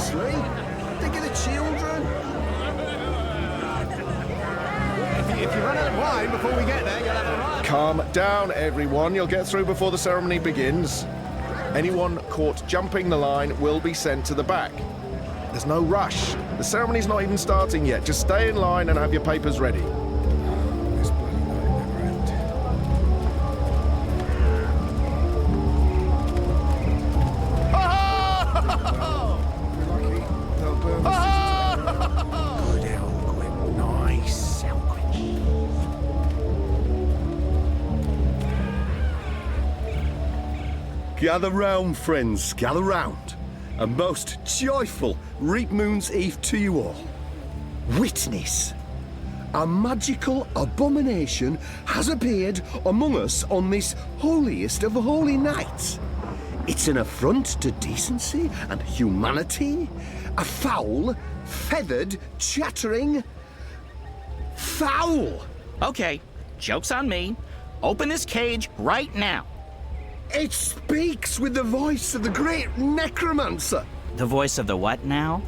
Seriously? Think of the children. If you run out of wine before we get there, you'll have a right. Calm down, everyone. You'll get through before the ceremony begins. Anyone caught jumping the line will be sent to the back. There's no rush. The ceremony's not even starting yet. Just stay in line and have your papers ready. This bloody night never ends. Lucky. They'll burn the Good Elquin. Nice Elquin. Gather round, friends, gather round. A most joyful Reap Moon's Eve to you all. Witness. A magical abomination has appeared among us on this holiest of holy nights. It's an affront to decency and humanity. A foul, feathered, chattering... fowl! Okay, joke's on me. Open this cage right now. It speaks with the voice of the great necromancer. The voice of the what now?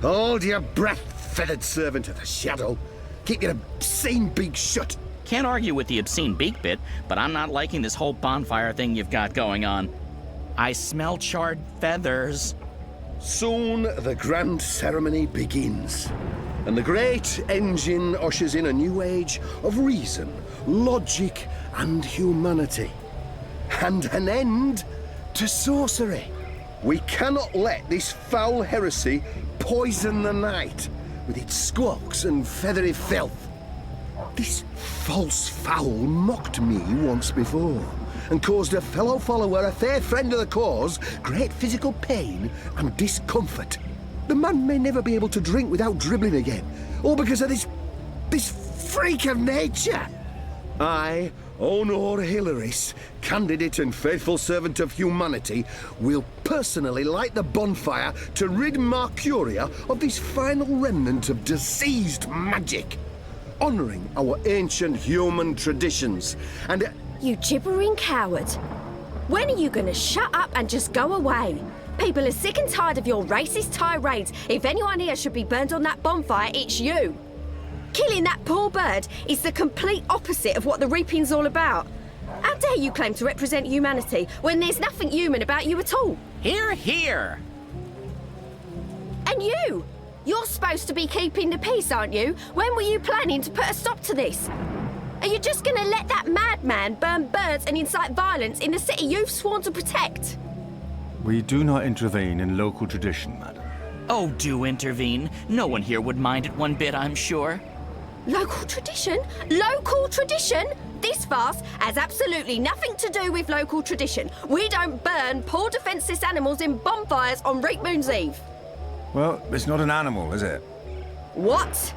Hold your breath, feathered servant of the shadow. Keep your obscene beak shut. Can't argue with the obscene beak bit, but I'm not liking this whole bonfire thing you've got going on. I smell charred feathers. Soon the grand ceremony begins, and the great engine ushers in a new age of reason, logic, and humanity. And an end to sorcery. We cannot let this foul heresy poison the night with its squawks and feathery filth. This false fowl mocked me once before and caused a fellow follower, a fair friend of the cause, great physical pain and discomfort. The man may never be able to drink without dribbling again, all because of this freak of nature. I, Honor Hilaris, candidate and faithful servant of humanity, will personally light the bonfire to rid Mercuria of this final remnant of diseased magic, honouring our ancient human traditions and... You gibbering coward. When are you gonna shut up and just go away? People are sick and tired of your racist tirades. If anyone here should be burned on that bonfire, it's you. Killing that poor bird is the complete opposite of what the reaping's all about. How dare you claim to represent humanity when there's nothing human about you at all? Hear, hear. And you! You're supposed to be keeping the peace, aren't you? When were you planning to put a stop to this? Are you just gonna let that madman burn birds and incite violence in the city you've sworn to protect? We do not intervene in local tradition, madam. Oh, do intervene. No one here would mind it one bit, I'm sure. Local tradition? Local tradition? This farce has absolutely nothing to do with local tradition. We don't burn poor defenceless animals in bonfires on Reap Moon's Eve. Well, it's not an animal, is it? What?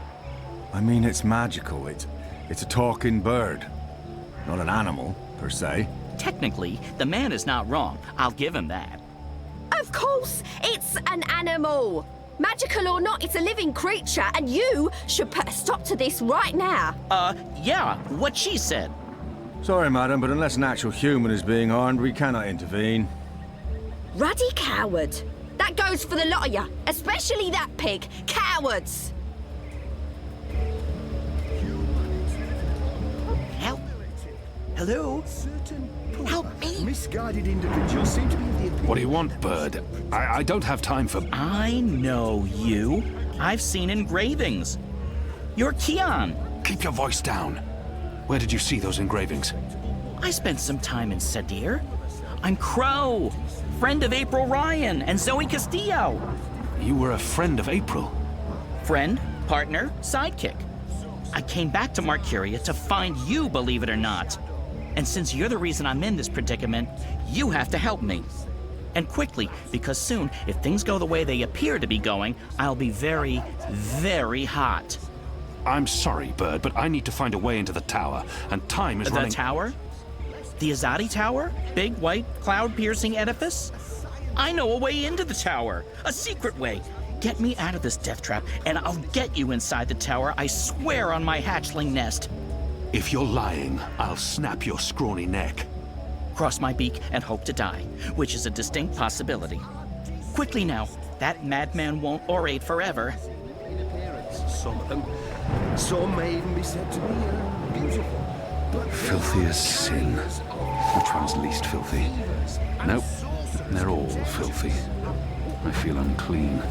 I mean, it's magical. It's a talking bird. Not an animal, per se. Technically, the man is not wrong. I'll give him that. Of course, it's an animal. Magical or not, it's a living creature, and you should put a stop to this right now. Yeah, what she said. Sorry, madam, but unless an actual human is being harmed, we cannot intervene. Ruddy coward. That goes for the lot of you, especially that pig. Cowards! Help. Hello? Help me. Misguided individuals seem to be of the opinion... What do you want, bird? I don't have time for... I know you. I've seen engravings. You're Keon. Keep your voice down. Where did you see those engravings? I spent some time in Sadir. I'm Crow, friend of April Ryan and Zoe Castillo. You were a friend of April. Friend, partner, sidekick. I came back to Mercuria to find you, believe it or not. And since you're the reason I'm in this predicament, you have to help me. And quickly, because soon, if things go the way they appear to be going, I'll be very, very hot. I'm sorry, bird, but I need to find a way into the tower, and time is running... The tower? The Azadi Tower? Big, white, cloud-piercing edifice? I know a way into the tower. A secret way. Get me out of this death trap, and I'll get you inside the tower, I swear on my hatchling nest. If you're lying, I'll snap your scrawny neck. Cross my beak and hope to die, which is a distinct possibility. Quickly now, That madman won't orate forever. In appearance, some of them. Some may even be said to be beautiful. But Filthy as sin. Which one's least filthy? Nope, they're all filthy. I feel unclean.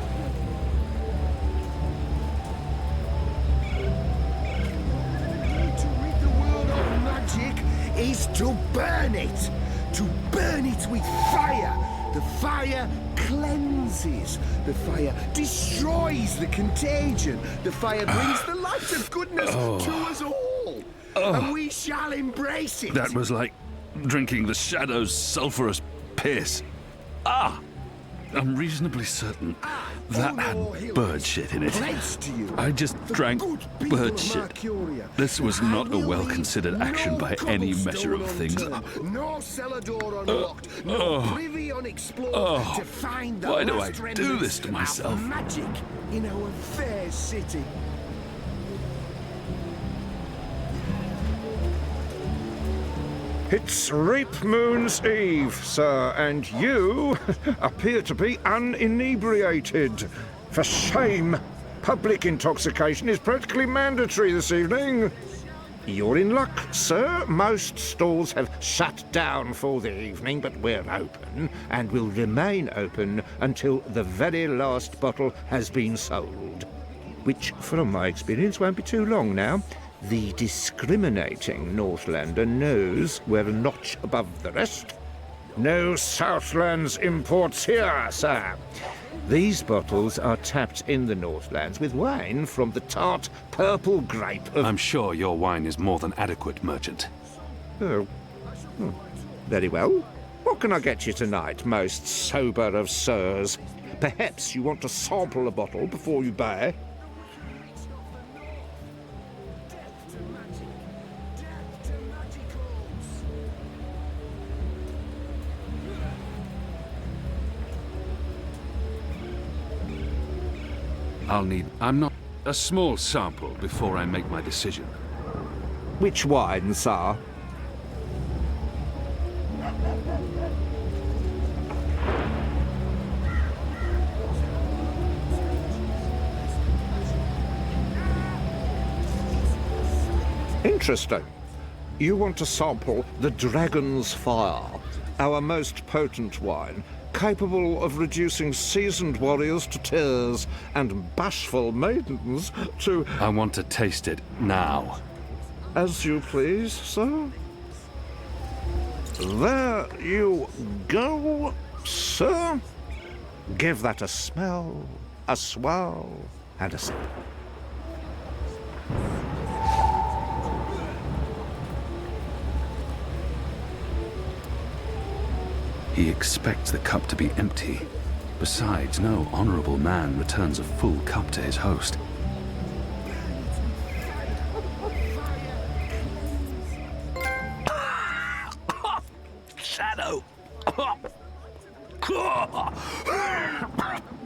to rid the world of magic is to burn it. To burn it with fire. The fire cleanses. The fire destroys the contagion. The fire brings the light of goodness to us all. And we shall embrace it. That was like drinking the Shadow's sulphurous piss. Ah! I'm reasonably certain that had bird shit in it. Pledge to you, I just the drank good people bird of shit. Mercuria. This was not a well-considered action by any measure of things. No cellar door unlocked, no privy unexplored to find the Why do I last do remnants this to myself? of magic in our fair city. It's Reap Moon's Eve, sir, and you appear to be uninebriated. For shame! Public intoxication is practically mandatory this evening. You're in luck, sir. Most stalls have shut down for the evening, but we're open and will remain open until the very last bottle has been sold. Which, from my experience, won't be too long now. The discriminating Northlander knows we're a notch above the rest. No Southlands imports here, sir. These bottles are tapped in the Northlands with wine from the tart purple grape of... I'm sure your wine is more than adequate, merchant. Oh. Very well. What can I get you tonight, most sober of sirs? Perhaps you want to sample a bottle before you buy? I'm not a small sample before I make my decision. Which wine, sir? Interesting. You want to sample the Dragon's Fire, our most potent wine, capable of reducing seasoned warriors to tears and bashful maidens to... I want to taste it now. As you please, sir. There you go, sir. Give that a smell, a swirl, and a sip. He expects the cup to be empty. Besides, no honorable man returns a full cup to his host. Shadow!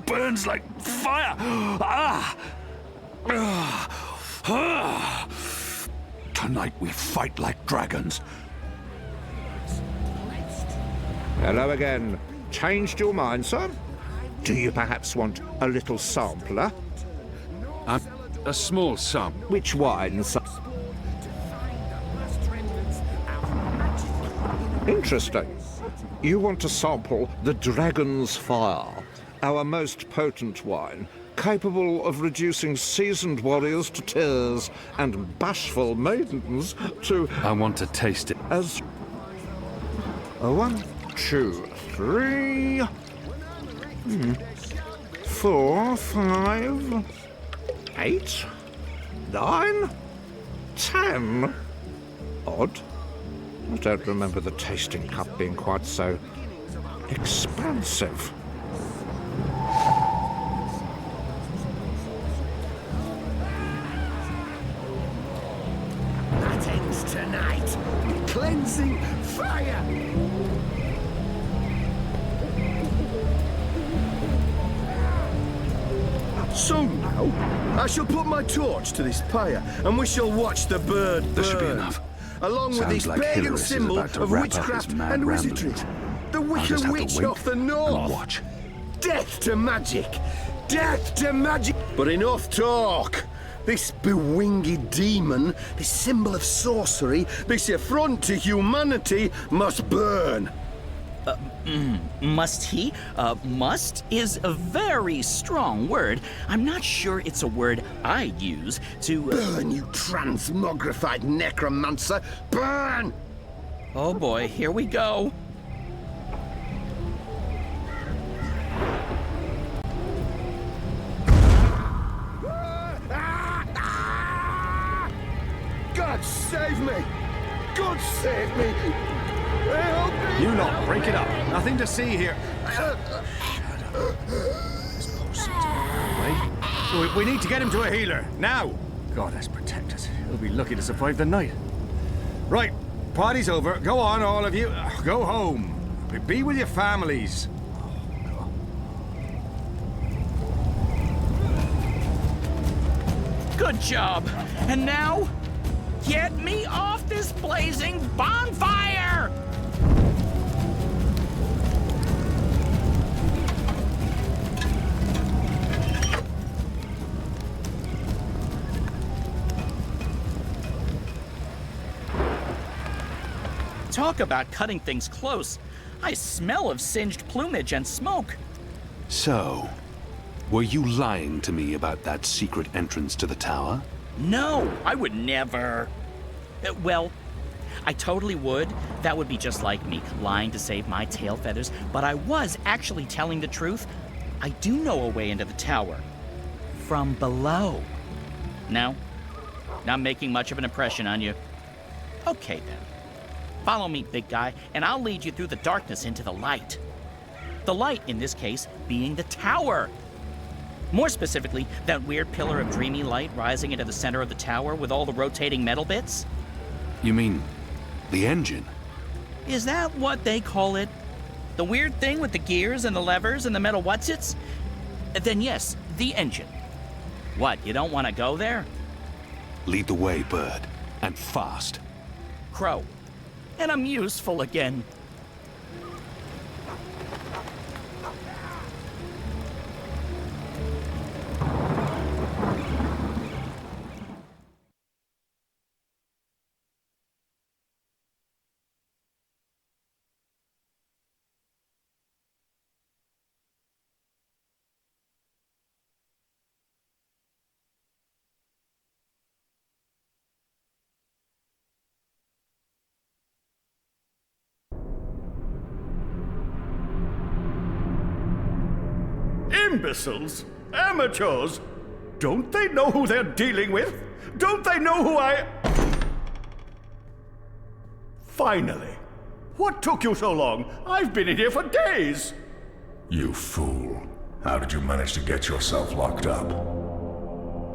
Burns like fire! Tonight we fight like dragons. Hello again. Changed your mind, sir? Do you perhaps want a little sampler? A small sum. Which wine, sir? Interesting. You want to sample the Dragon's Fire, our most potent wine, capable of reducing seasoned warriors to tears and bashful maidens to... I want to taste it. As... 1, 2, 3... 4, 5... 8... 9... 10... Odd. I don't remember the tasting cup being quite so expansive. That ends tonight. Cleansing fire. So now, I shall put my torch to this pyre, and we shall watch the bird burn. There should be enough. Along with Sounds this like pagan Hilarious is symbol about to of wrap up witchcraft his mad and wizardry. ramblings. The I'll Wicked just have Witch to wait of the and North. watch. Death to magic! Death to magic! But enough talk! This bewinged demon, this symbol of sorcery, this affront to humanity must burn. Must he? Must is a very strong word. I'm not sure it's a word I'd use to... Burn, you transmogrified necromancer! Burn! Oh boy, here we go. God save me! God save me! Help me! You lot, break it up. Nothing to see here. Wait, we need to get him to a healer, now! God, let's protect us. He'll be lucky to survive the night. Right, party's over. Go on, all of you. Go home. Be with your families. Good job. And now, get me off this blazing bonfire! Talk about cutting things close. I smell of singed plumage and smoke. So, were you lying to me about that secret entrance to the tower? No, I would never. Well, I totally would. That would be just like me, lying to save my tail feathers. But I was actually telling the truth. I do know a way into the tower. From below. No? Not making much of an impression on you. Okay, then. Follow me, big guy, and I'll lead you through the darkness into the light. The light, in this case, being the tower. More specifically, that weird pillar of dreamy light rising into the center of the tower with all the rotating metal bits. You mean the engine? Is that what they call it? The weird thing with the gears and the levers and the metal whatsits? Then yes, the engine. What, you don't want to go there? Lead the way, Bird, and fast. Crow. And I'm useful again. Imbeciles? Amateurs? Don't they know who they're dealing with? Don't they know who I... Finally. What took you so long? I've been in here for days. You fool. How did you manage to get yourself locked up?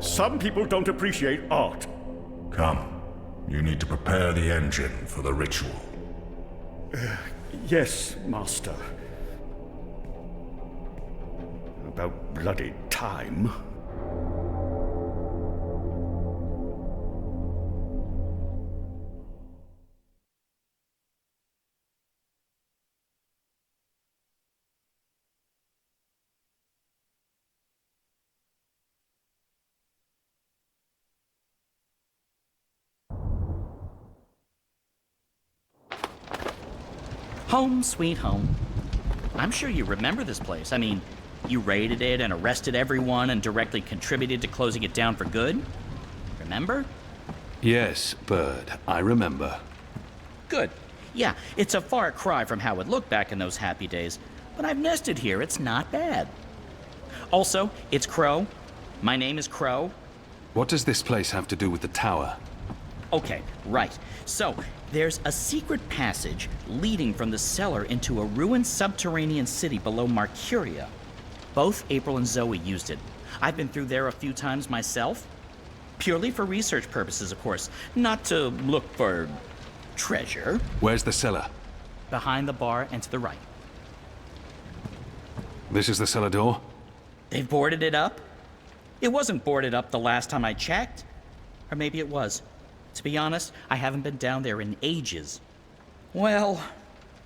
Some people don't appreciate art. Come. You need to prepare the engine for the ritual. Yes, Master. About bloody time. Home sweet home. I'm sure you remember this place. I mean, you raided it and arrested everyone and directly contributed to closing it down for good. Remember? Yes, Bird, I remember. Good. Yeah, it's a far cry from how it looked back in those happy days, but I've nested here. It's not bad. Also, it's Crow. My name is Crow. What does this place have to do with the tower? Okay, right. So, there's a secret passage leading from the cellar into a ruined subterranean city below Marcuria. Both April and Zoe used it. I've been through there a few times myself. Purely for research purposes, of course. Not to look for treasure. Where's the cellar? Behind the bar and to the right. This is the cellar door? They've boarded it up? It wasn't boarded up the last time I checked. Or maybe it was. To be honest, I haven't been down there in ages. Well,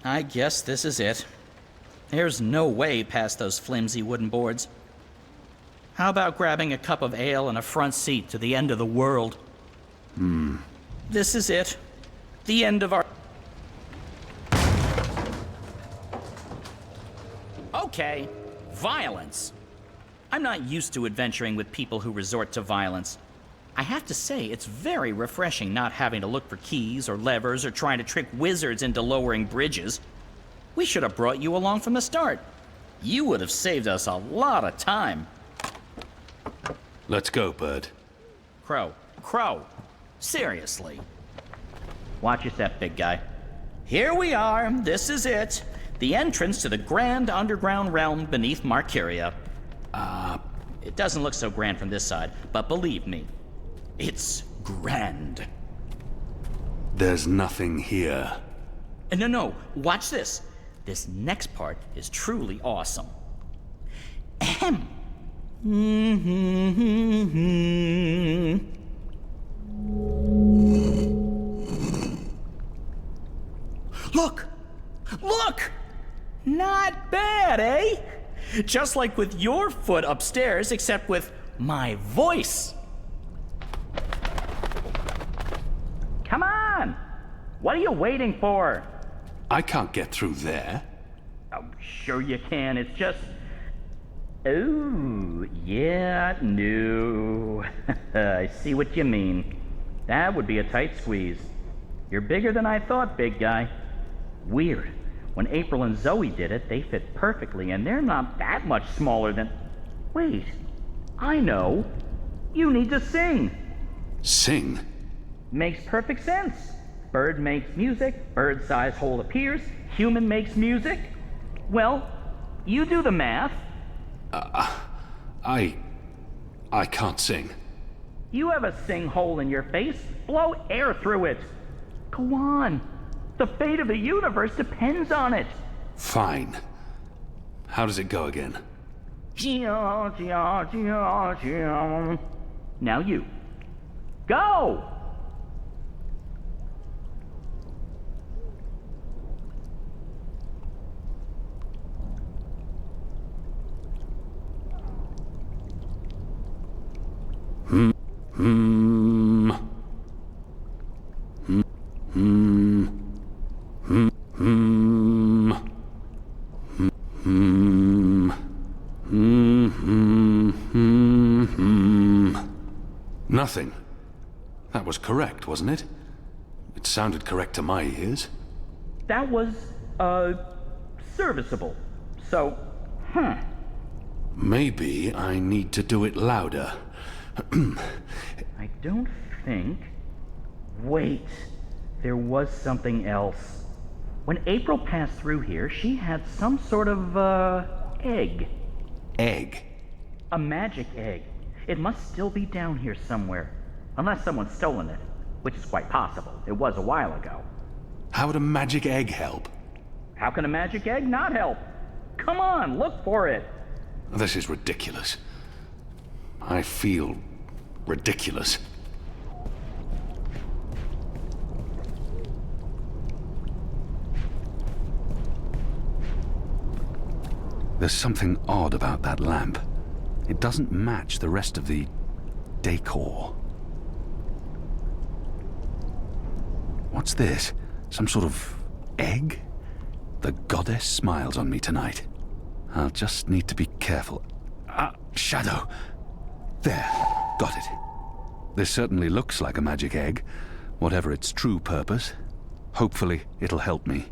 I guess this is it. There's no way past those flimsy wooden boards. How about grabbing a cup of ale and a front seat to the end of the world? This is it. The end of our... Okay, violence. I'm not used to adventuring with people who resort to violence. I have to say, it's very refreshing not having to look for keys or levers or trying to trick wizards into lowering bridges. We should have brought you along from the start. You would have saved us a lot of time. Let's go, Bird. Crow, seriously. Watch your step, big guy. Here we are, this is it. The entrance to the grand underground realm beneath Markyria. It doesn't look so grand from this side, but believe me, it's grand. There's nothing here. No, watch this. This next part is truly awesome. Ahem. Look! Not bad, eh? Just like with your foot upstairs, except with my voice. Come on! What are you waiting for? I can't get through there. Oh, sure you can. It's just... Oh, yeah, no. I see what you mean. That would be a tight squeeze. You're bigger than I thought, big guy. Weird. When April and Zoe did it, they fit perfectly, and they're not that much smaller than... Wait, I know. You need to sing. Sing? Makes perfect sense. Bird makes music, bird-sized hole appears, human makes music. Well, you do the math. I can't sing. You have a sing hole in your face. Blow air through it. Go on. The fate of the universe depends on it. Fine. How does it go again? Now you. Go! Nothing. That was correct, wasn't it? It sounded correct to my ears. That was, serviceable. So, Maybe I need to do it louder. I don't think... Wait. There was something else. When April passed through here, she had some sort of, egg. Egg? A magic egg. It must still be down here somewhere. Unless someone's stolen it. Which is quite possible. It was a while ago. How would a magic egg help? How can a magic egg not help? Come on, look for it. This is ridiculous. I feel ridiculous. There's something odd about that lamp. It doesn't match the rest of the decor. What's this? Some sort of egg? The goddess smiles on me tonight. I'll just need to be careful. Shadow! There, got it. This certainly looks like a magic egg, whatever its true purpose. Hopefully, it'll help me.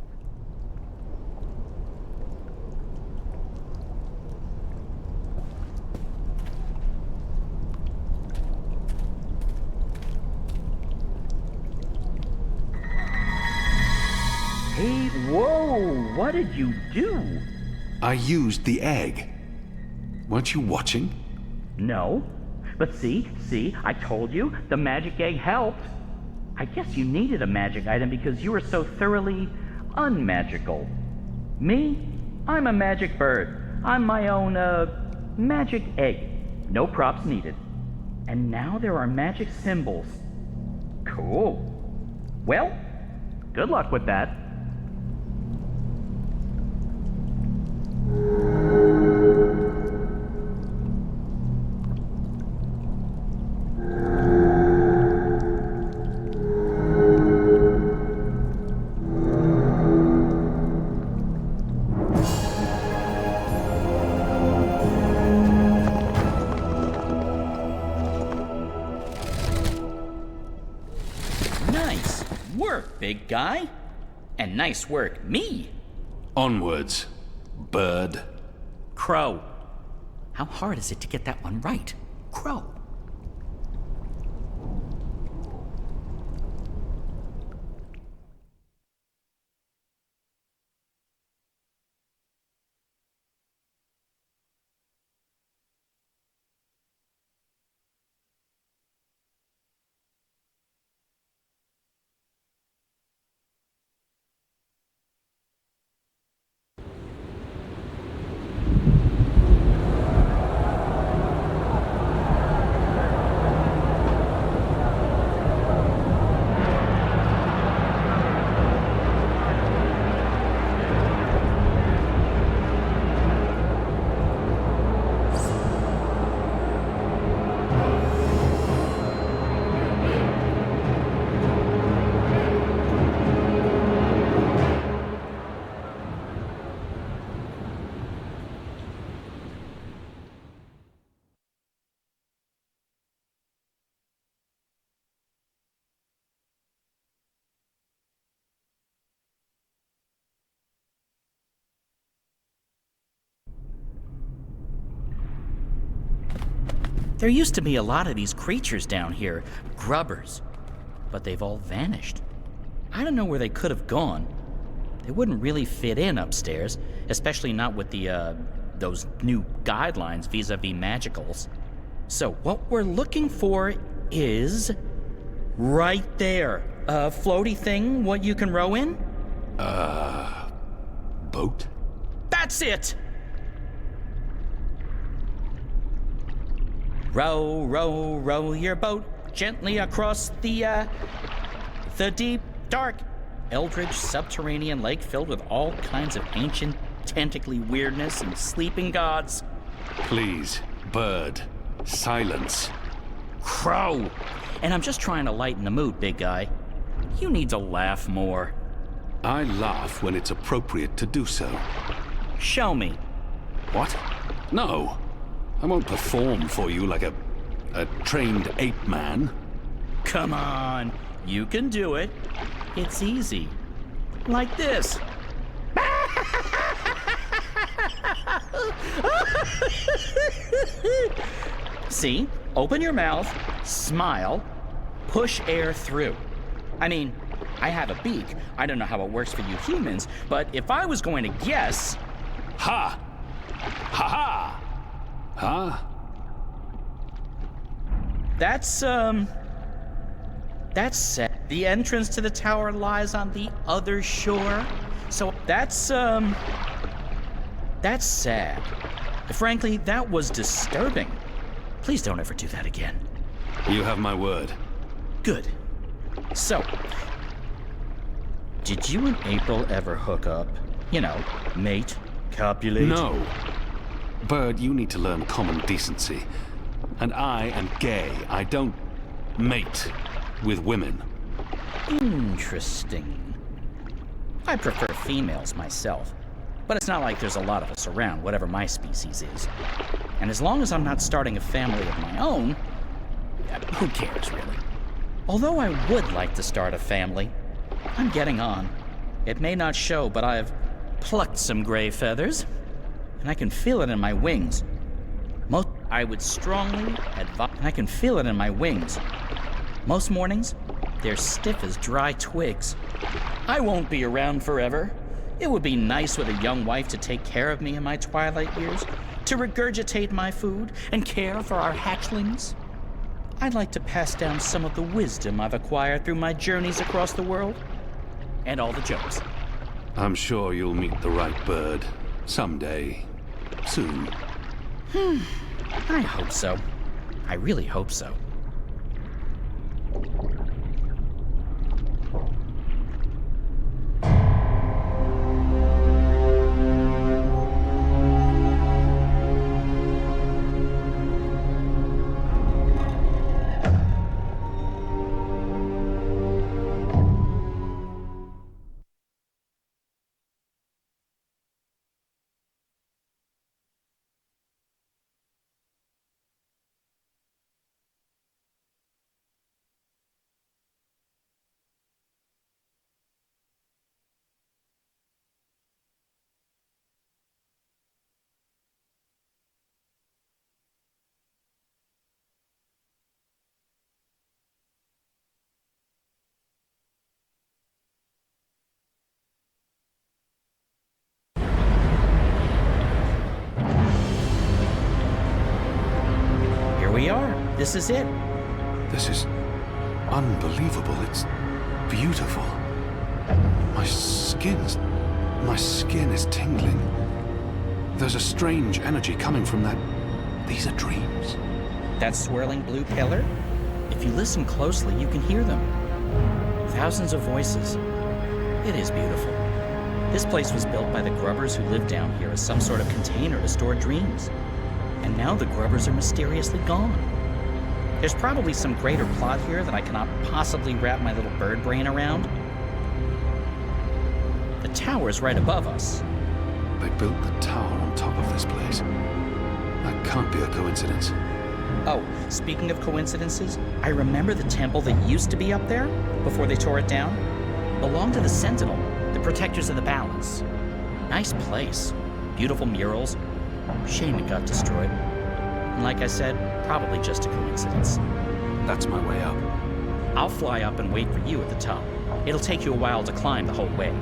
Hey, whoa! What did you do? I used the egg. Weren't you watching? No. But see, I told you, the magic egg helped. I guess you needed a magic item because you were so thoroughly unmagical. Me? I'm a magic bird. I'm my own, magic egg. No props needed. And now there are magic symbols. Cool. Well, good luck with that. big guy. And nice work, me. Onwards, bird. Crow. How hard is it to get that one right? Crow. There used to be a lot of these creatures down here, grubbers, but they've all vanished. I don't know where they could have gone. They wouldn't really fit in upstairs, especially not with those new guidelines vis-a-vis magicals. So what we're looking for is right there. A floaty thing, what you can row in? Boat? That's it! Row, row, row your boat gently across the deep, dark, eldritch subterranean lake filled with all kinds of ancient, tentacly weirdness and sleeping gods. Please, bird. Silence. Crow! And I'm just trying to lighten the mood, big guy. You need to laugh more. I laugh when it's appropriate to do so. Show me. What? No. I won't perform for you like a trained ape man. Come on, you can do it. It's easy. Like this. See? Open your mouth, smile, push air through. I mean, I have a beak. I don't know how it works for you humans, but if I was going to guess... Ha! Ha ha! Huh? That's sad. The entrance to the tower lies on the other shore. So that's sad. Frankly, that was disturbing. Please don't ever do that again. You have my word. Good. So, did you and April ever hook up? You know, mate, copulate? No. Bird, you need to learn common decency. And I am gay. I don't mate with women. Interesting. I prefer females myself. But it's not like there's a lot of us around, whatever my species is. And as long as I'm not starting a family of my own, who cares, really? Although I would like to start a family, I'm getting on. It may not show, but I've plucked some gray feathers, and I can feel it in my wings. I would strongly advise, and I can feel it in my wings. Most mornings, they're stiff as dry twigs. I won't be around forever. It would be nice with a young wife to take care of me in my twilight years, to regurgitate my food and care for our hatchlings. I'd like to pass down some of the wisdom I've acquired through my journeys across the world, and all the jokes. I'm sure you'll meet the right bird. Someday. Soon. I hope so. I really hope so. we are. This is it. This is unbelievable. It's beautiful. My skin is tingling. There's a strange energy coming from that. These are dreams. That swirling blue pillar? If you listen closely, you can hear them. Thousands of voices. It is beautiful. This place was built by the grubbers who lived down here as some sort of container to store dreams. And now the grubbers are mysteriously gone. There's probably some greater plot here that I cannot possibly wrap my little bird brain around. The tower's right above us. They built the tower on top of this place. That can't be a coincidence. Oh, speaking of coincidences, I remember the temple that used to be up there, before they tore it down, belonged to the Sentinel, the protectors of the balance. Nice place. Beautiful murals. Shame it got destroyed. And like I said, probably just a coincidence. That's my way up. I'll fly up and wait for you at the top. It'll take you a while to climb the whole way.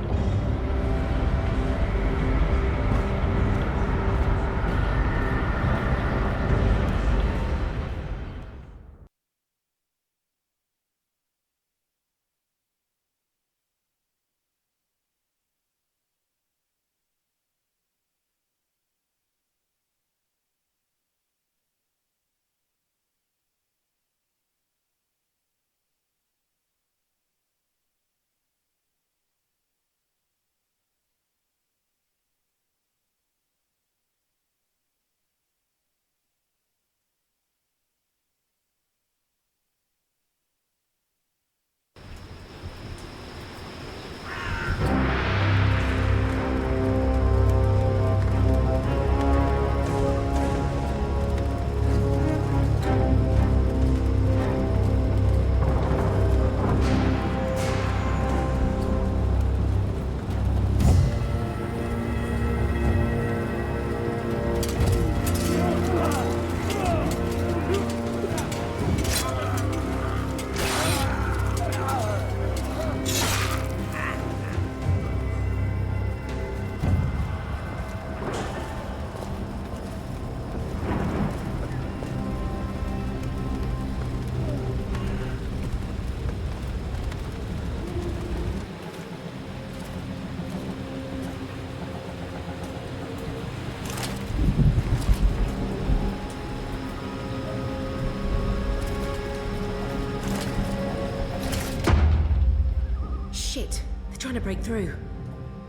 Shit, they're trying to break through.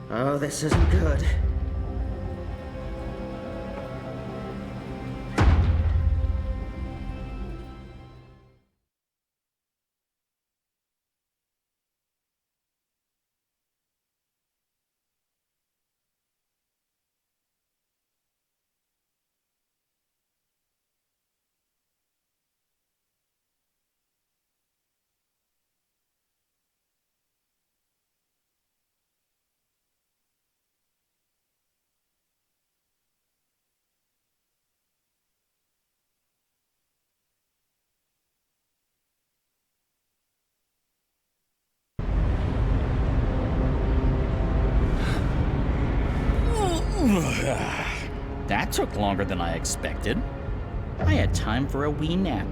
Oh, this isn't good. That took longer than I expected. I had time for a wee nap.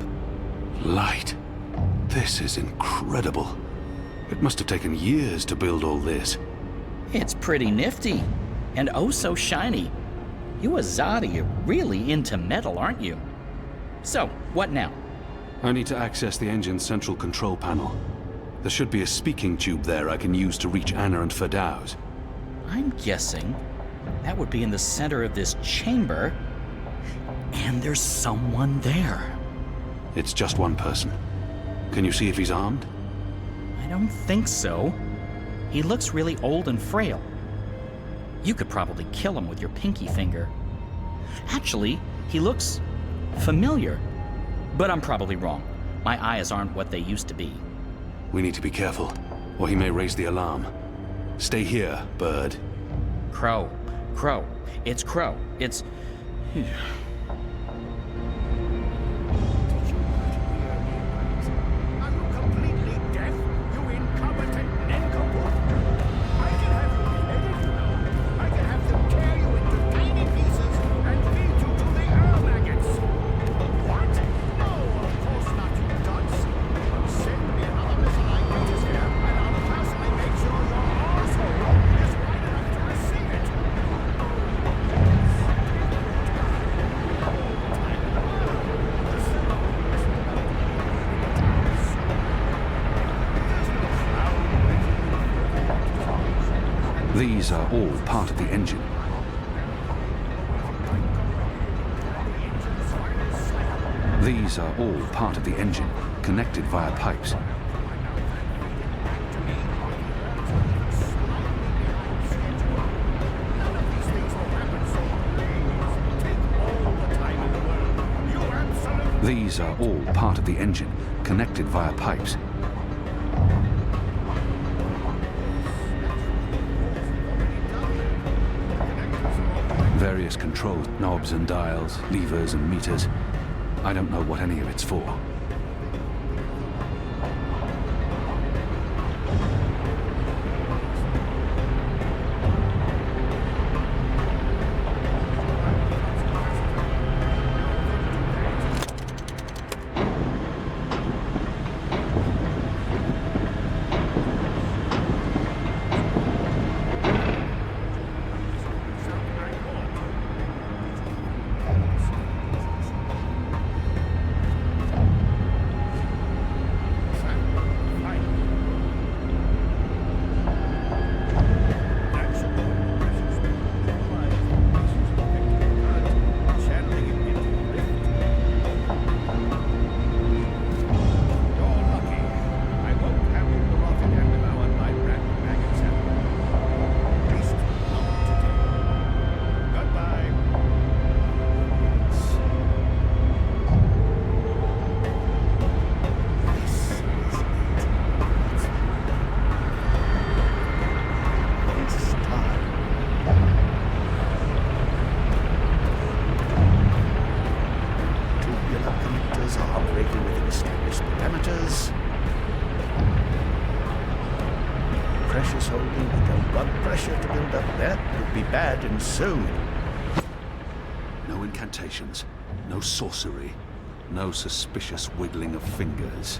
Light. This is incredible. It must have taken years to build all this. It's pretty nifty. And oh so shiny. You Azadi are really into metal, aren't you? So, what now? I need to access the engine's central control panel. There should be a speaking tube there I can use to reach Anna and Ferdow's. I'm guessing that would be in the center of this chamber. And there's someone there. It's just one person. Can you see if he's armed? I don't think so. He looks really old and frail. You could probably kill him with your pinky finger. Actually, he looks familiar. But I'm probably wrong. My eyes aren't what they used to be. We need to be careful, or he may raise the alarm. Stay here, Bird. Crow. Crow. It's Crow. It's... Are you completely deaf, you incompetent nincompoop? I can have you beheaded, you know. I can have them tear you into tiny pieces and feed you to the air maggots. What? No! These are all part of the engine. These are all part of the engine, connected via pipes. These are all part of the engine, connected via pipes. Various controls, knobs and dials, levers and meters. I don't know what any of it's for. Precious holding with no blood pressure to build up. That would be bad and soon. No incantations, no sorcery, no suspicious wiggling of fingers.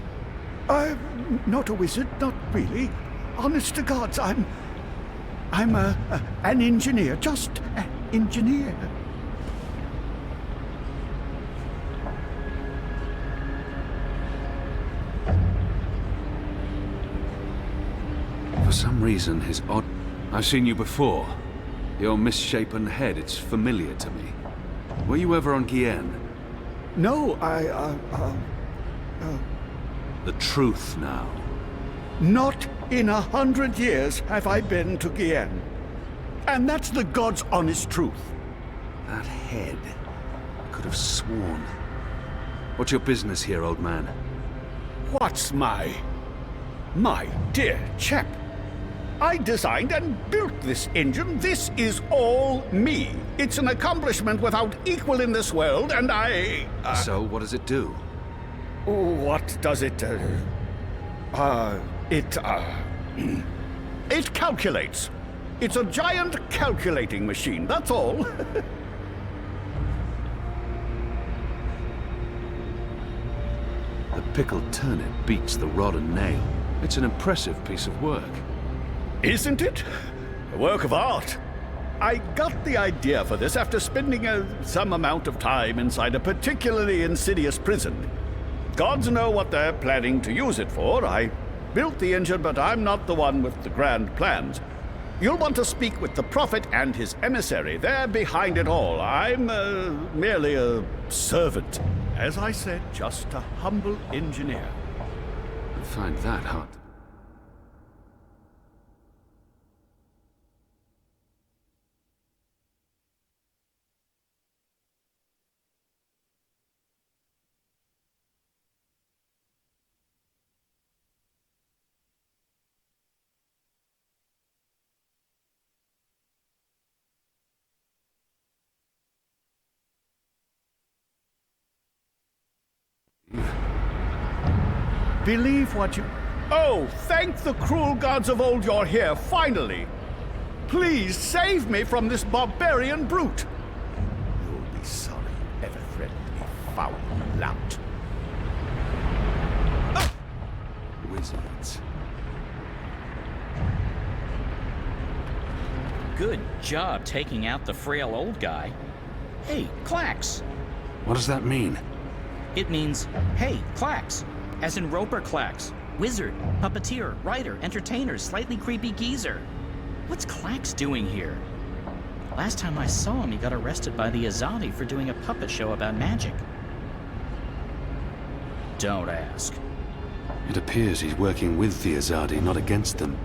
I'm not a wizard, not really. Honest to gods, I'm an engineer, just an engineer. For some reason, his odd... I've seen you before. Your misshapen head, it's familiar to me. Were you ever on Guyenne? No, The truth now. not in 100 years have I been to Guyenne. And that's the God's honest truth. That head. I could have sworn. What's your business here, old man? What's my dear chap? I designed and built this engine. This is all me. It's an accomplishment without equal in this world, and I... So, what does it do? What does it do? It calculates. It's a giant calculating machine, that's all. The pickled turnip beats the rod and nail. It's an impressive piece of work. Isn't it? A work of art. I got the idea for this after spending some amount of time inside a particularly insidious prison. Gods know what they're planning to use it for. I built the engine, but I'm not the one with the grand plans. You'll want to speak with the Prophet and his emissary. They're behind it all. I'm merely a servant. As I said, just a humble engineer. I find that hard. Believe what you... Oh, thank the cruel gods of old you're here, finally! Please save me from this barbarian brute! You'll be sorry you ever threatened me, foul lout. Wizards. Good job taking out the frail old guy. Hey, Clax. What does that mean? It means, hey, Clax. As in Roper Clax. Wizard, puppeteer, writer, entertainer, slightly creepy geezer. What's Clax doing here? Last time I saw him, he got arrested by the Azadi for doing a puppet show about magic. Don't ask. It appears he's working with the Azadi, not against them.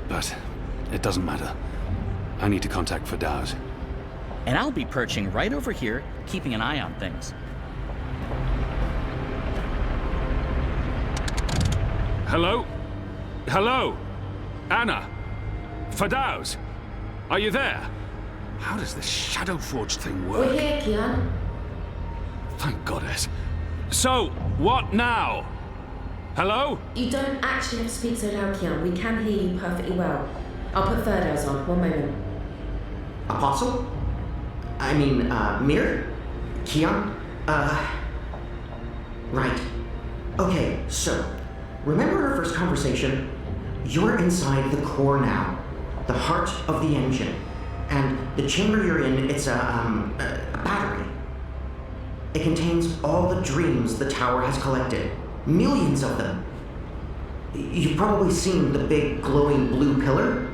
But it doesn't matter. I need to contact Fadaus. And I'll be perching right over here, keeping an eye on things. Hello? Hello? Anna? Fadaus? Are you there? How does this Shadow Forge thing work? We're here, Kian. Thank goddess. So, what now? Hello? You don't actually have to speak so loud, Kian. We can hear you perfectly well. I'll put Ferdow's on. One moment. Apostle? I mean, Mir? Kian? Right. Okay, so, remember our first conversation? You're inside the core now. The heart of the engine. And the chamber you're in, it's a battery. It contains all the dreams the tower has collected. Millions of them. You've probably seen the big glowing blue pillar.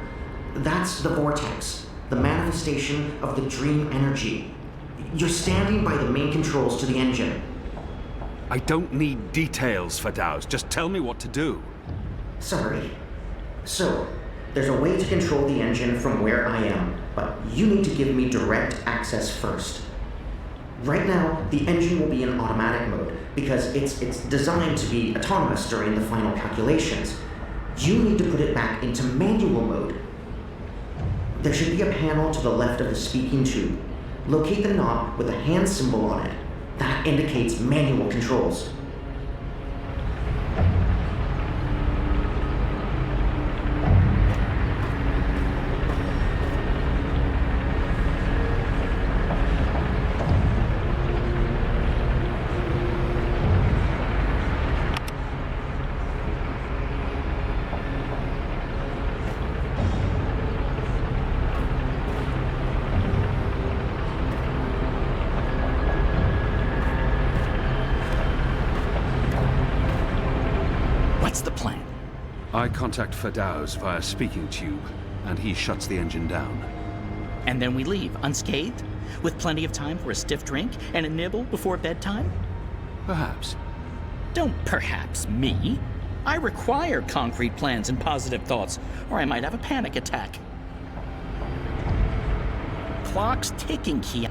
That's the vortex, the manifestation of the dream energy. You're standing by the main controls to the engine. I don't need details, Fadaus. Just tell me what to do. Sorry. So, there's a way to control the engine from where I am, but you need to give me direct access first. Right now, the engine will be in automatic mode because it's designed to be autonomous during the final calculations. You need to put it back into manual mode. There should be a panel to the left of the speaking tube. Locate the knob with a hand symbol on it. That indicates manual controls. What's the plan? I contact Fadaus via speaking tube, and he shuts the engine down. And then we leave, unscathed? With plenty of time for a stiff drink and a nibble before bedtime? Perhaps. Don't perhaps me. I require concrete plans and positive thoughts, or I might have a panic attack. Clock's ticking, Kia.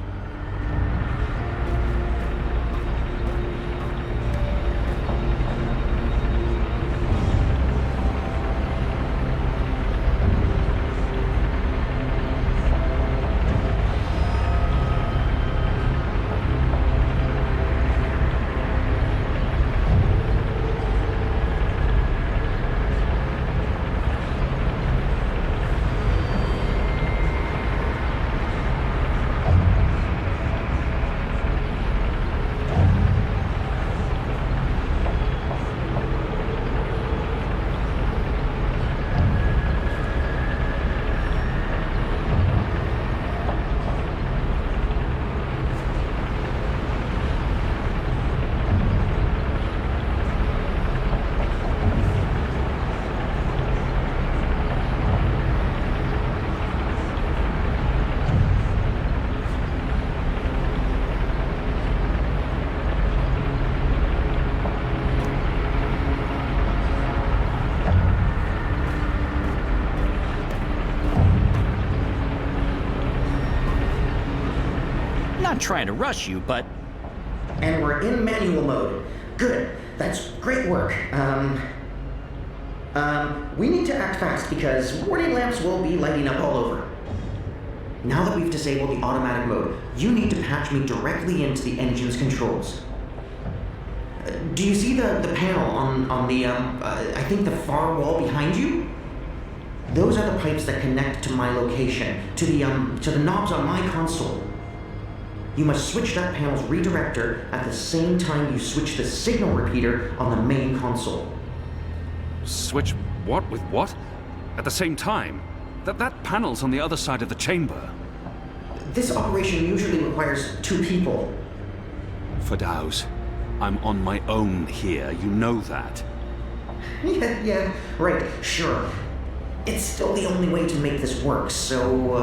Not trying to rush you, but... And we're in manual mode. Good. That's great work. We need to act fast because warning lamps will be lighting up all over. Now that we've disabled the automatic mode, you need to patch me directly into the engine's controls. Do you see the panel on the, I think the far wall behind you? Those are the pipes that connect to my location, to the knobs on my console. You must switch that panel's redirector at the same time you switch the signal repeater on the main console. Switch what with what? At the same time? That panel's on the other side of the chamber. This operation usually requires 2 people. Fadaus, I'm on my own here, you know that. Yeah, right, sure. it's still the only way to make this work, so,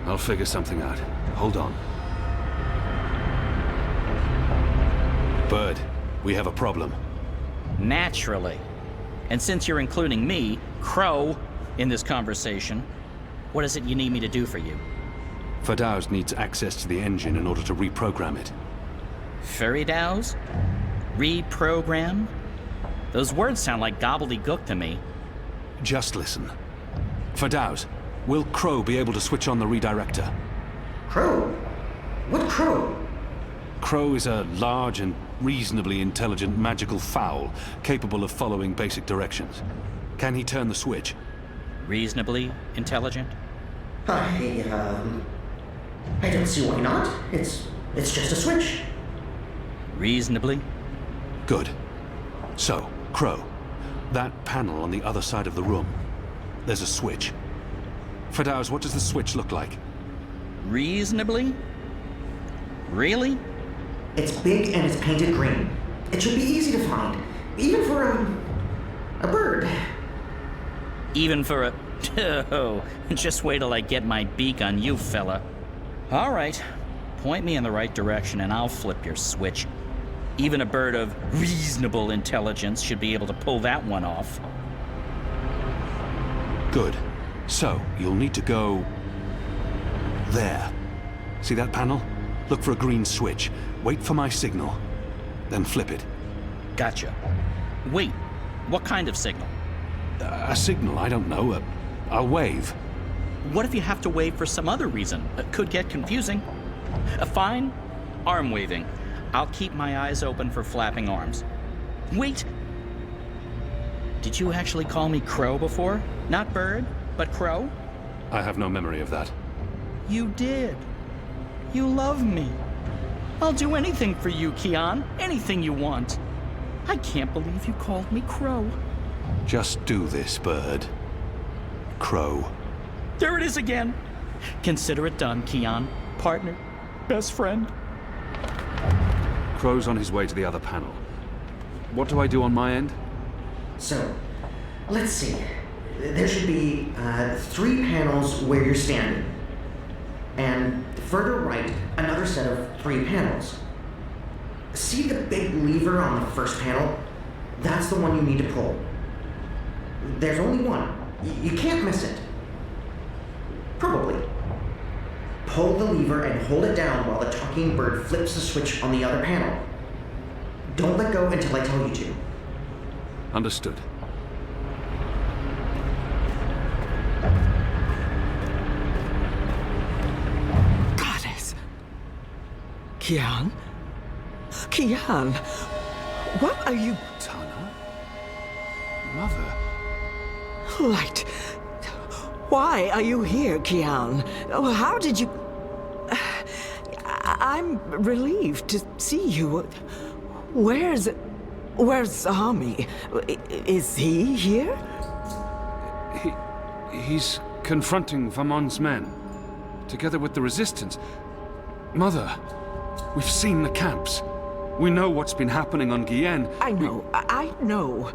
I'll figure something out. Hold on. Bird, we have a problem. Naturally. And since you're including me, Crow, in this conversation, what is it you need me to do for you? Fadaus needs access to the engine in order to reprogram it. Feridaus? Reprogram? Those words sound like gobbledygook to me. Just listen. Fadaus, will Crow be able to switch on the redirector? Crow? What Crow? Crow is a large and reasonably intelligent magical fowl, capable of following basic directions. Can he turn the switch? Reasonably intelligent? I don't see why not. It's just a switch. Reasonably? Good. So, Crow, that panel on the other side of the room, there's a switch. Fadaus, what does the switch look like? Reasonably? Really? It's big and it's painted green. It should be easy to find, even for a bird. Even for a... Oh, just wait till I get my beak on you, fella. All right, point me in the right direction and I'll flip your switch. Even a bird of reasonable intelligence should be able to pull that one off. Good. So, you'll need to go... there. See that panel? Look for a green switch. Wait for my signal. Then flip it. Gotcha. Wait, what kind of signal? A signal, I don't know. I'll wave. What if you have to wave for some other reason? It could get confusing. Fine, arm waving. I'll keep my eyes open for flapping arms. Wait! Did you actually call me Crow before? Not Bird, but Crow? I have no memory of that. You did. You love me. I'll do anything for you, Kian. Anything you want. I can't believe you called me Crow. Just do this, Bird. Crow. There it is again. Consider it done, Kian. Partner. Best friend. Crow's on his way to the other panel. What do I do on my end? So, let's see. There should be 3 panels where you're standing. And further right, another set of 3 panels. See the big lever on the first panel? That's the one you need to pull. There's only one. You can't miss it. Probably. Pull the lever and hold it down while the talking bird flips the switch on the other panel. Don't let go until I tell you to. Understood. Goddess! Kian? Kian! What are you... Tana? Mother? Light. Why are you here, Kian? Oh, how did you... I'm relieved to see you. Where's Zami? Is he here? He's confronting Vamon's men, together with the Resistance. Mother, we've seen the camps. We know what's been happening on Guyenne. I know.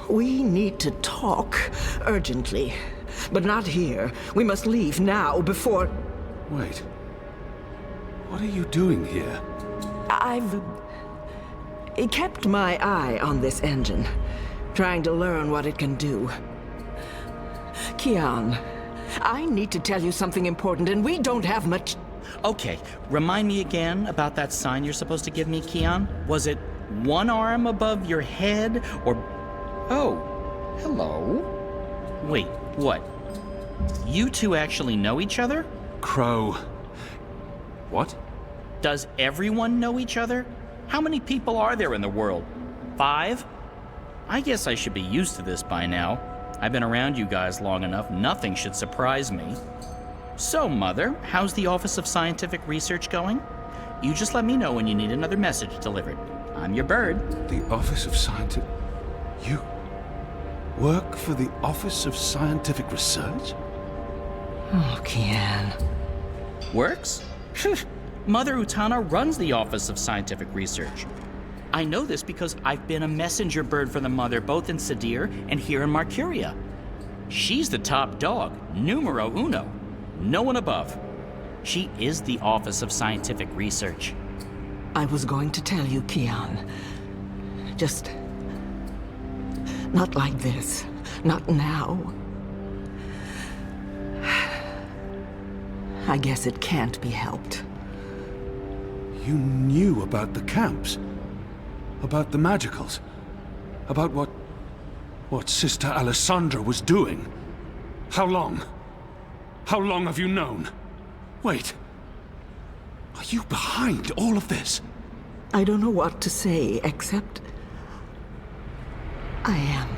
We need to talk urgently, but not here. We must leave now before... Wait. What are you doing here? I've kept my eye on this engine, trying to learn what it can do. Kian, I need to tell you something important, and we don't have much... Okay, remind me again about that sign you're supposed to give me, Kian. Was it one arm above your head, or... Oh, hello? Wait, what? You two actually know each other? Crow. What? Does everyone know each other? How many people are there in the world? 5? I guess I should be used to this by now. I've been around you guys long enough, nothing should surprise me. So, Mother, how's the Office of Scientific Research going? You just let me know when you need another message delivered. I'm your bird. The Office of Scientific... You work for the Office of Scientific Research? Oh, Kian. Works? Mother Utana runs the Office of Scientific Research. I know this because I've been a messenger bird for the Mother, both in Sadir and here in Marcuria. She's the top dog, numero uno. No one above. She is the Office of Scientific Research. I was going to tell you, Kian. Just... not like this. Not now. I guess it can't be helped. You knew about the camps? About the magicals? About what Sister Alessandra was doing? How long? How long have you known? Wait. Are you behind all of this? I don't know what to say, except... I am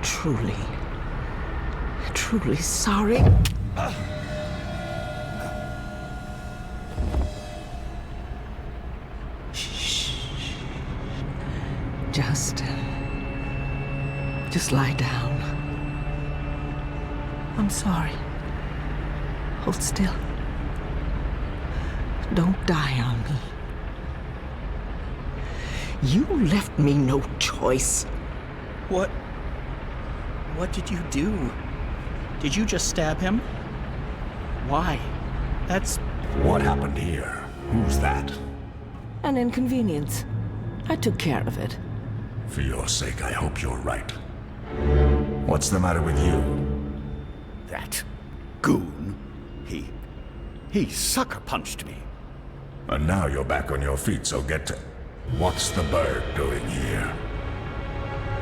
truly sorry. Shh. Just lie down. I'm sorry. Hold still. Don't die on me. You left me no choice. What did you do? Did you just stab him? Why? That's... What happened here? Who's that? An inconvenience. I took care of it. For your sake, I hope you're right. What's the matter with you? That goon, he sucker punched me. And now you're back on your feet, so get to... What's the bird doing here?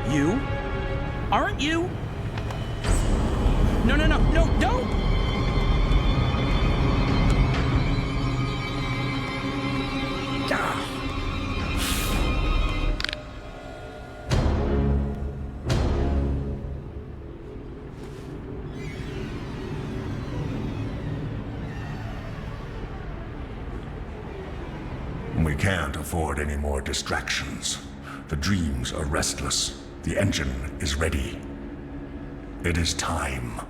You? Aren't you? No, don't! We can't afford any more distractions. The dreams are restless. The engine is ready. It is time.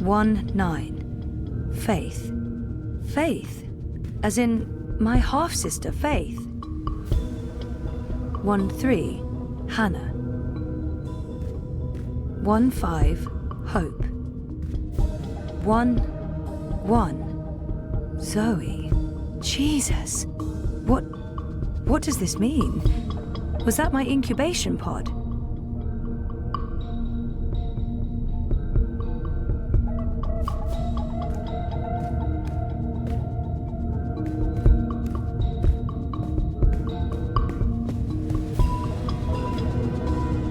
One 9. Faith. Faith? As in my half-sister, Faith. 1 3. Hannah. 1 5. Hope. 1 1. Zoe. Jesus. What does this mean? Was that my incubation pod?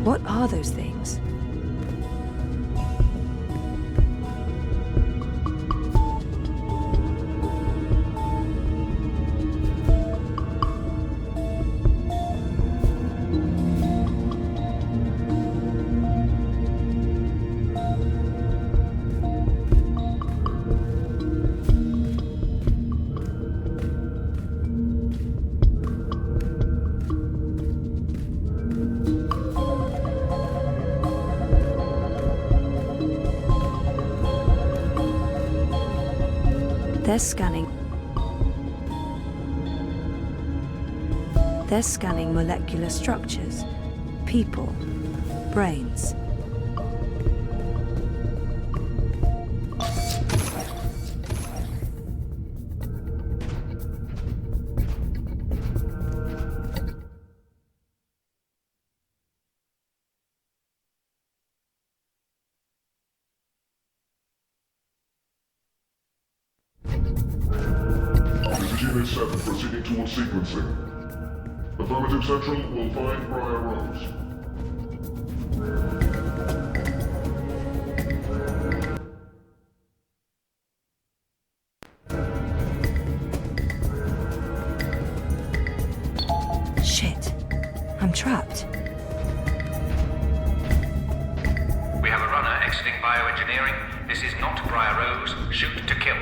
What are those things? They're scanning molecular structures, people, brains. Unit 7 proceeding towards sequencing. Affirmative Central will find Briar Rose. Shit. I'm trapped. We have a runner exiting bioengineering. This is not Briar Rose. Shoot to kill.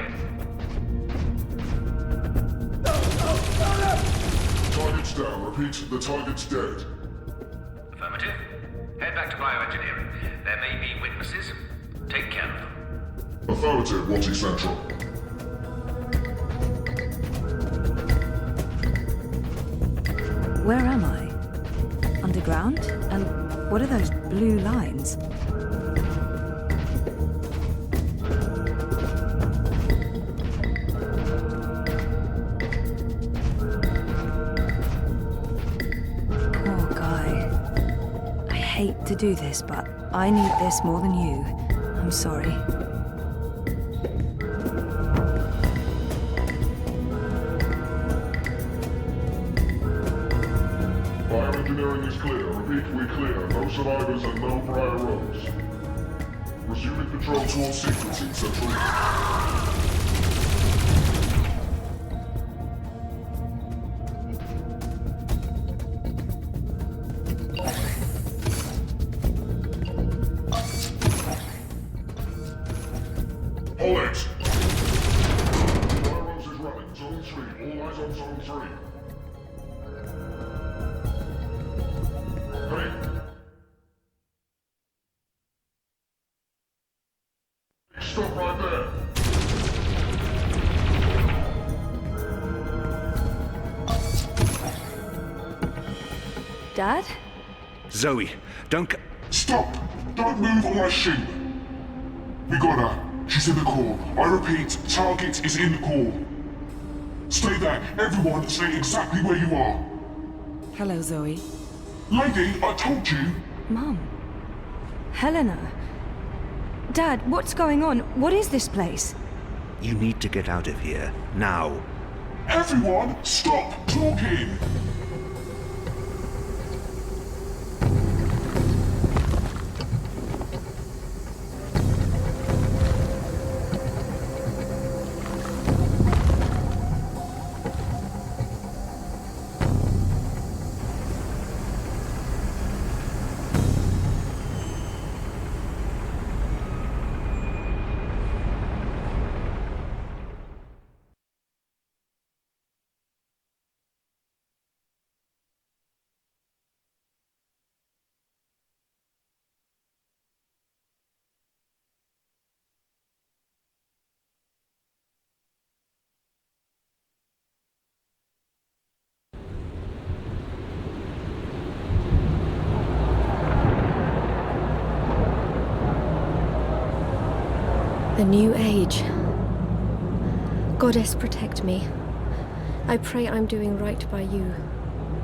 Target's down. Repeat, the target's dead. Affirmative. Head back to bioengineering. There may be witnesses. Take care of them. Affirmative, Watty Central. Where am I? Underground? And what are those blue lines? Poor guy. I hate to do this, but I need this more than you. I'm sorry. Bioengineering is clear. Repeat, we're clear. No survivors and no Briar Rose. Resuming patrol towards sequencing, Central. Hold it! Briar Rose is running. Zone 3. All eyes on Zone 3. Hey! Stop right there! Dad? Zoe, don't... Stop! Don't move or I shoot! We got her. She's in the core. I repeat, target is in the core. Stay there. Everyone, stay exactly where you are. Hello, Zoe. Lady, I told you. Mum. Helena. Dad, what's going on? What is this place? You need to get out of here, now. Everyone, stop talking! The new age. Goddess, protect me. I pray I'm doing right by you.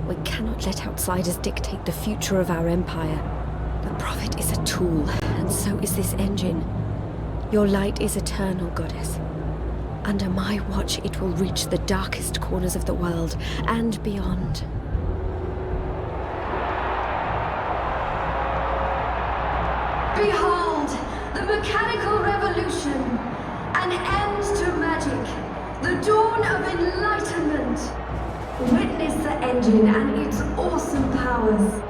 We cannot let outsiders dictate the future of our empire. The Prophet is a tool, and so is this engine. Your light is eternal, Goddess. Under my watch, it will reach the darkest corners of the world and beyond. Behold, the mechanical revolution, an end to magic, the dawn of enlightenment. Witness the engine and its awesome powers.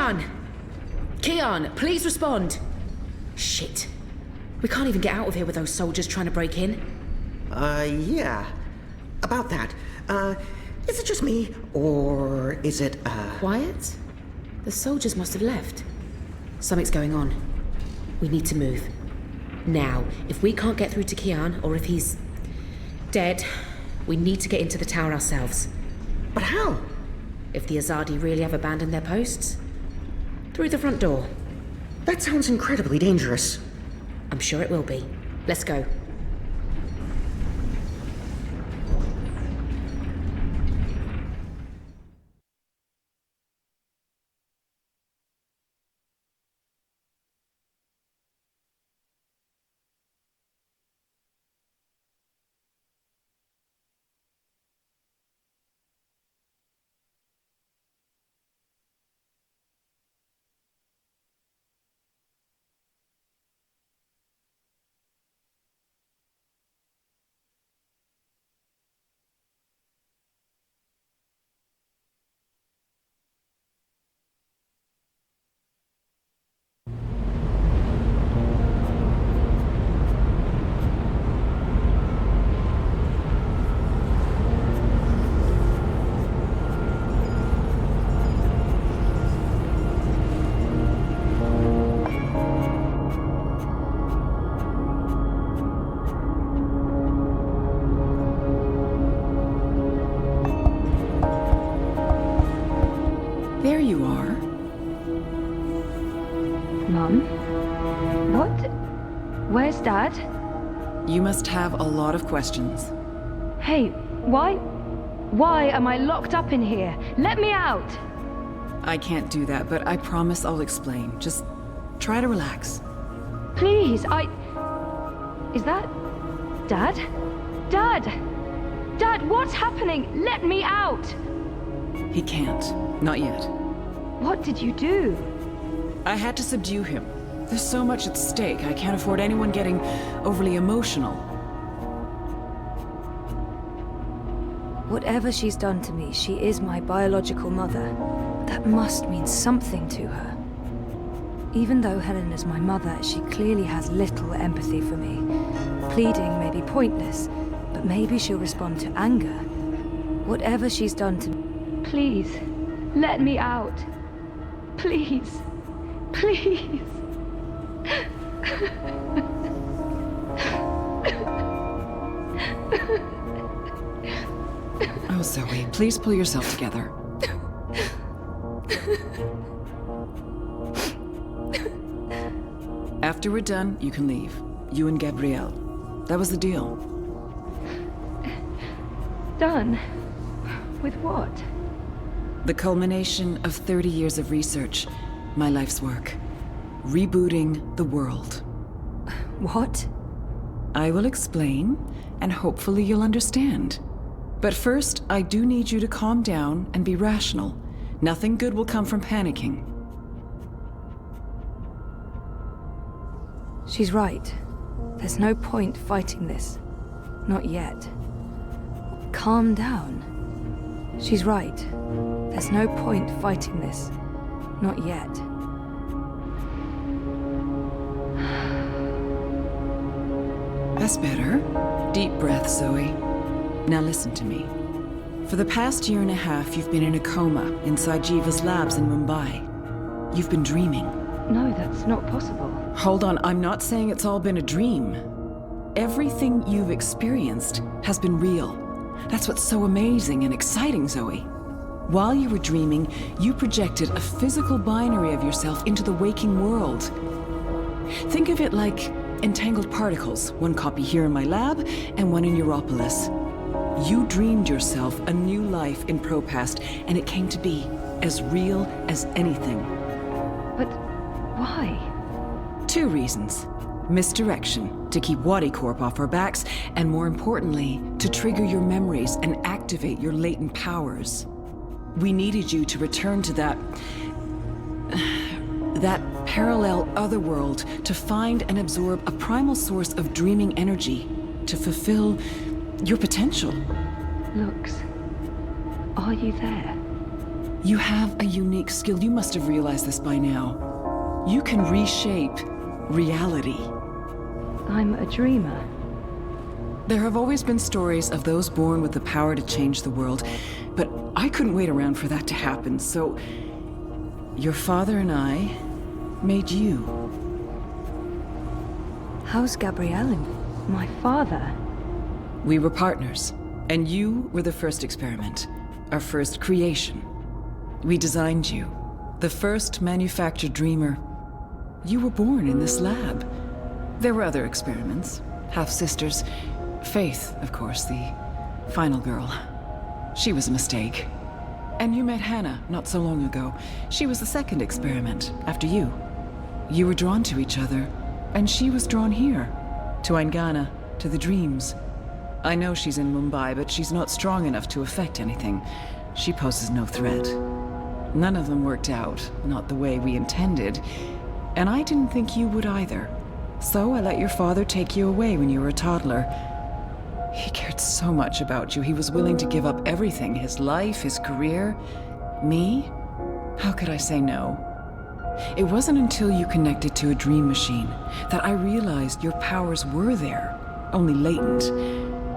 Kian! Kian, please respond! Shit. We can't even get out of here with those soldiers trying to break in. Yeah. About that. Is it just me, or is it, Quiet? The soldiers must have left. Something's going on. We need to move. Now, if we can't get through to Kian, or if he's dead, we need to get into the tower ourselves. But how? If the Azadi really have abandoned their posts? Through the front door. That sounds incredibly dangerous. I'm sure it will be. Let's go. There you are. Mum? What? Where's Dad? You must have a lot of questions. Hey, why? Why am I locked up in here? Let me out! I can't do that, but I promise I'll explain. Just try to relax. Please, Is that... Dad? Dad! Dad, what's happening? Let me out! He can't. Not yet. What did you do? I had to subdue him. There's so much at stake, I can't afford anyone getting overly emotional. Whatever she's done to me, she is my biological mother. That must mean something to her. Even though Helen is my mother, she clearly has little empathy for me. Pleading may be pointless, but maybe she'll respond to anger. Whatever she's done to me, please, let me out. Please. Please. Oh, Zoe, please pull yourself together. After we're done, you can leave. You and Gabrielle. That was the deal. Done? With what? The culmination of 30 years of research. My life's work. Rebooting the world. What? I will explain, and hopefully you'll understand. But first, I do need you to calm down and be rational. Nothing good will come from panicking. She's right. There's no point fighting this. Not yet. Calm down. She's right. There's no point fighting this. Not yet. That's better. Deep breath, Zoe. Now listen to me. For the past year and a half, you've been in a coma inside Jiva's labs in Mumbai. You've been dreaming. No, that's not possible. Hold on, I'm not saying it's all been a dream. Everything you've experienced has been real. That's what's so amazing and exciting, Zoe. While you were dreaming, you projected a physical binary of yourself into the waking world. Think of it like entangled particles, one copy here in my lab and one in Europolis. You dreamed yourself a new life in Propast, and it came to be as real as anything. But why? 2 reasons. Misdirection, to keep Wadi Corp off our backs, and more importantly, to trigger your memories and activate your latent powers. We needed you to return to that parallel otherworld, to find and absorb a primal source of dreaming energy, to fulfill your potential. Lux, are you there? You have a unique skill. You must have realized this by now. You can reshape reality. I'm a dreamer. There have always been stories of those born with the power to change the world, but I couldn't wait around for that to happen, so your father and I made you. How's Gabrielle my father? We were partners, and you were the first experiment, our first creation. We designed you, the first manufactured dreamer. You were born in this lab. There were other experiments, half-sisters. Faith, of course, the final girl. She was a mistake. And you met Hannah not so long ago. She was the second experiment, after you. You were drawn to each other, and she was drawn here, to Eingana, to the dreams. I know she's in Mumbai, but she's not strong enough to affect anything. She poses no threat. None of them worked out, not the way we intended, and I didn't think you would either. So I let your father take you away when you were a toddler. He cared so much about you, he was willing to give up everything, his life, his career. Me? How could I say no? It wasn't until you connected to a dream machine that I realized your powers were there, only latent.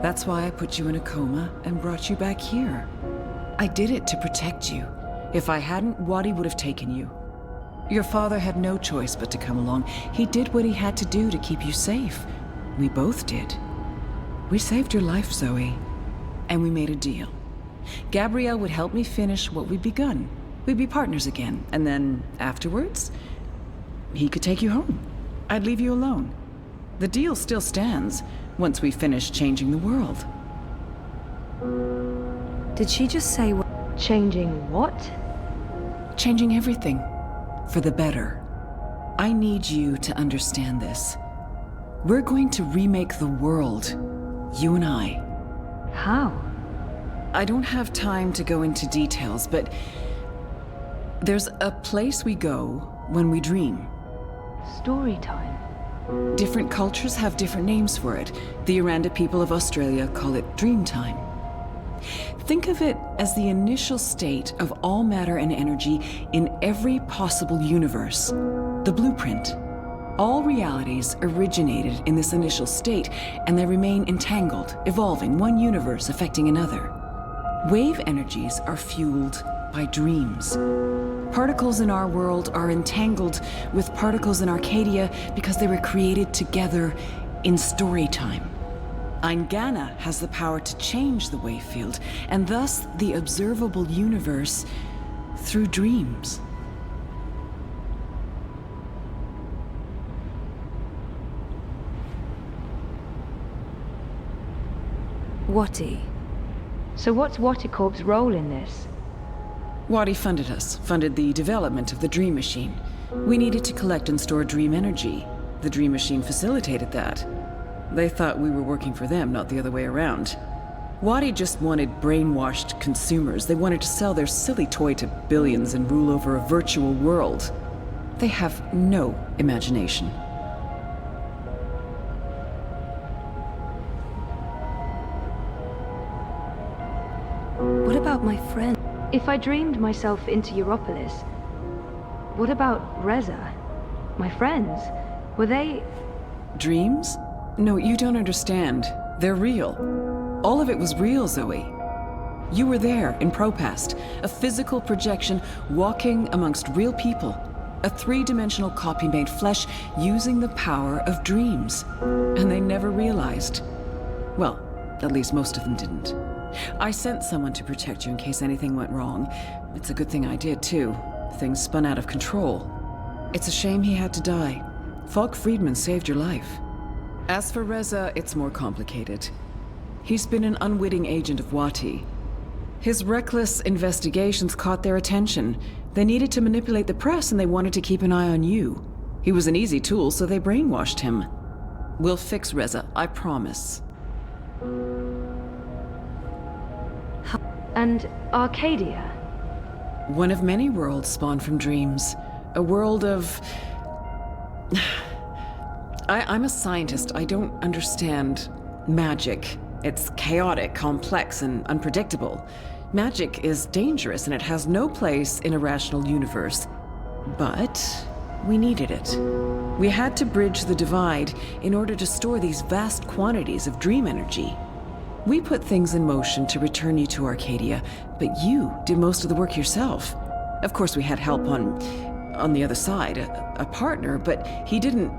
That's why I put you in a coma and brought you back here. I did it to protect you. If I hadn't, Wadi would have taken you. Your father had no choice but to come along. He did what he had to do to keep you safe. We both did. We saved your life, Zoe, and we made a deal. Gabrielle would help me finish what we'd begun. We'd be partners again, and then afterwards, he could take you home. I'd leave you alone. The deal still stands once we finish changing the world. Did she just say changing what? Changing everything. For the better. I need you to understand this. We're going to remake the world. You and I. How? I don't have time to go into details, but there's a place we go when we dream. Story time. Different cultures have different names for it. The Aranda people of Australia call it dream time. Think of it as the initial state of all matter and energy in every possible universe. The blueprint. All realities originated in this initial state, and they remain entangled, evolving, one universe affecting another. Wave energies are fueled by dreams. Particles in our world are entangled with particles in Arcadia because they were created together in story time. Eingana has the power to change the wave field, and thus the observable universe through dreams. Wati. So what's Waticorp's role in this? Wadi funded us, funded the development of the Dream Machine. We needed to collect and store dream energy. The Dream Machine facilitated that. They thought we were working for them, not the other way around. Wadi just wanted brainwashed consumers. They wanted to sell their silly toy to billions and rule over a virtual world. They have no imagination. What about my friend? If I dreamed myself into Europolis, what about Reza? My friends? Were they... Dreams? No, you don't understand. They're real. All of it was real, Zoe. You were there in Propast, a physical projection walking amongst real people. A three-dimensional copy made flesh using the power of dreams. And they never realized. Well, at least most of them didn't. I sent someone to protect you in case anything went wrong. It's a good thing I did, too. Things spun out of control. It's a shame he had to die. Falk Friedman saved your life. As for Reza, it's more complicated. He's been an unwitting agent of Wati. His reckless investigations caught their attention. They needed to manipulate the press and they wanted to keep an eye on you. He was an easy tool, so they brainwashed him. We'll fix Reza, I promise. And Arcadia? One of many worlds spawned from dreams. A world of... I'm a scientist. I don't understand magic. It's chaotic, complex, and unpredictable. Magic is dangerous and it has no place in a rational universe. But we needed it. We had to bridge the divide in order to store these vast quantities of dream energy. We put things in motion to return you to Arcadia, but you did most of the work yourself. Of course, we had help on the other side, a partner, but he didn't.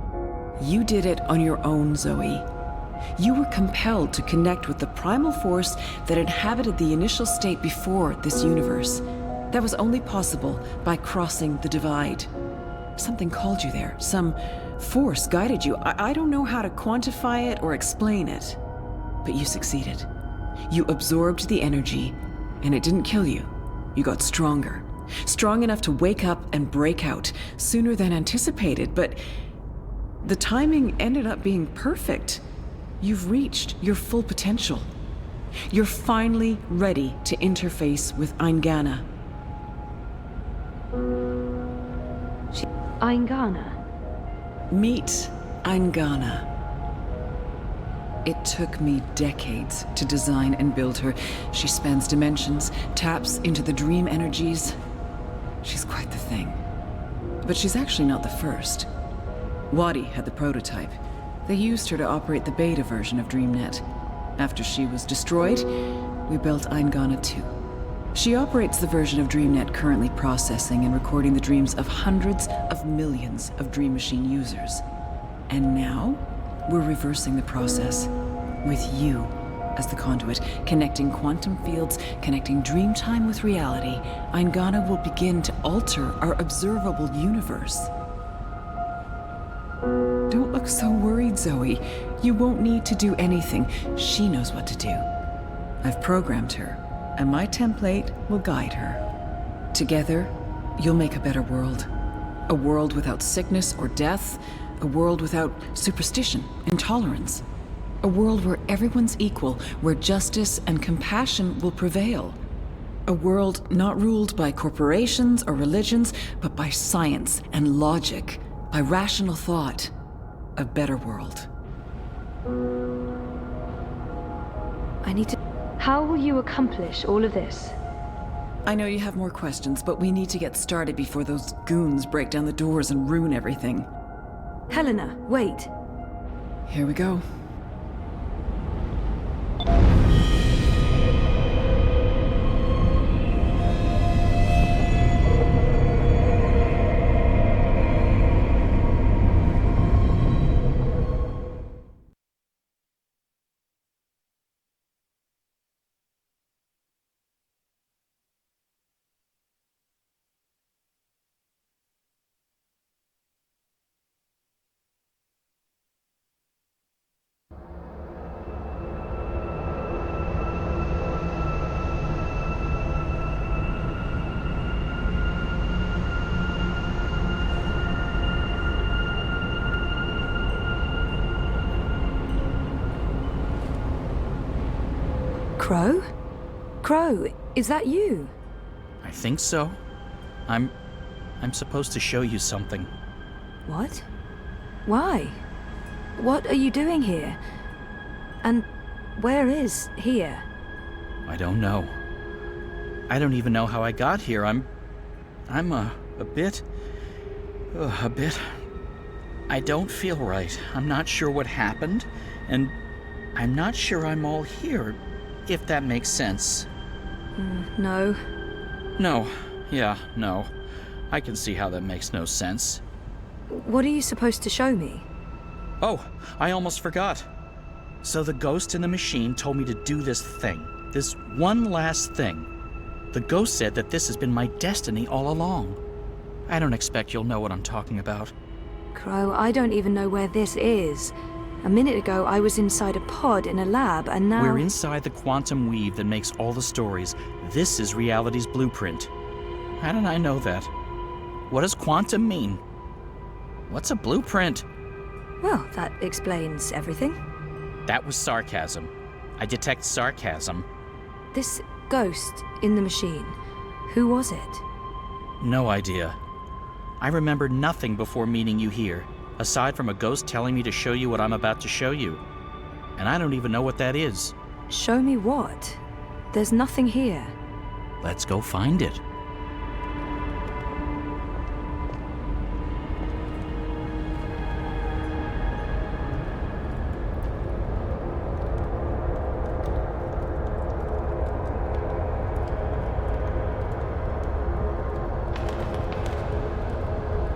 You did it on your own, Zoe. You were compelled to connect with the primal force that inhabited the initial state before this universe. That was only possible by crossing the divide. Something called you there. Some force guided you. I don't know how to quantify it or explain it, but you succeeded. You absorbed the energy, and it didn't kill you. You got stronger. Strong enough to wake up and break out sooner than anticipated, but the timing ended up being perfect. You've reached your full potential. You're finally ready to interface with Eingana. Eingana? Meet Eingana. It took me decades to design and build her. She spans dimensions, taps into the dream energies. She's quite the thing. But she's actually not the first. Wadi had the prototype. They used her to operate the beta version of DreamNet. After she was destroyed, we built Eingana 2. She operates the version of DreamNet currently processing and recording the dreams of hundreds of millions of Dream Machine users. And now, we're reversing the process, with you as the conduit, connecting quantum fields, connecting dream time with reality. Eingana will begin to alter our observable universe. Don't look so worried, Zoe. You won't need to do anything. She knows what to do. I've programmed her, and my template will guide her. Together, you'll make a better world. A world without sickness or death. A world without superstition, intolerance. A world where everyone's equal, where justice and compassion will prevail. A world not ruled by corporations or religions, but by science and logic, by rational thought. A better world. I need to... How will you accomplish all of this? I know you have more questions, but we need to get started before those goons break down the doors and ruin everything. Helena, wait. Here we go. Crow? Crow, is that you? I think so. I'm supposed to show you something. What? Why? What are you doing here? And where is here? I don't know. I don't even know how I got here. I'm a bit... I don't feel right. I'm not sure what happened, and I'm not sure I'm all here, if that makes sense. No. No. Yeah, no. I can see how that makes no sense. What are you supposed to show me? Oh, I almost forgot. So the ghost in the machine told me to do this thing. This one last thing. The ghost said that this has been my destiny all along. I don't expect you'll know what I'm talking about. Crow, I don't even know where this is. A minute ago, I was inside a pod in a lab, and now... We're inside the quantum weave that makes all the stories. This is reality's blueprint. How did I know that? What does quantum mean? What's a blueprint? Well, that explains everything. That was sarcasm. I detect sarcasm. This ghost in the machine, who was it? No idea. I remember nothing before meeting you here, aside from a ghost telling me to show you what I'm about to show you. And I don't even know what that is. Show me what? There's nothing here. Let's go find it.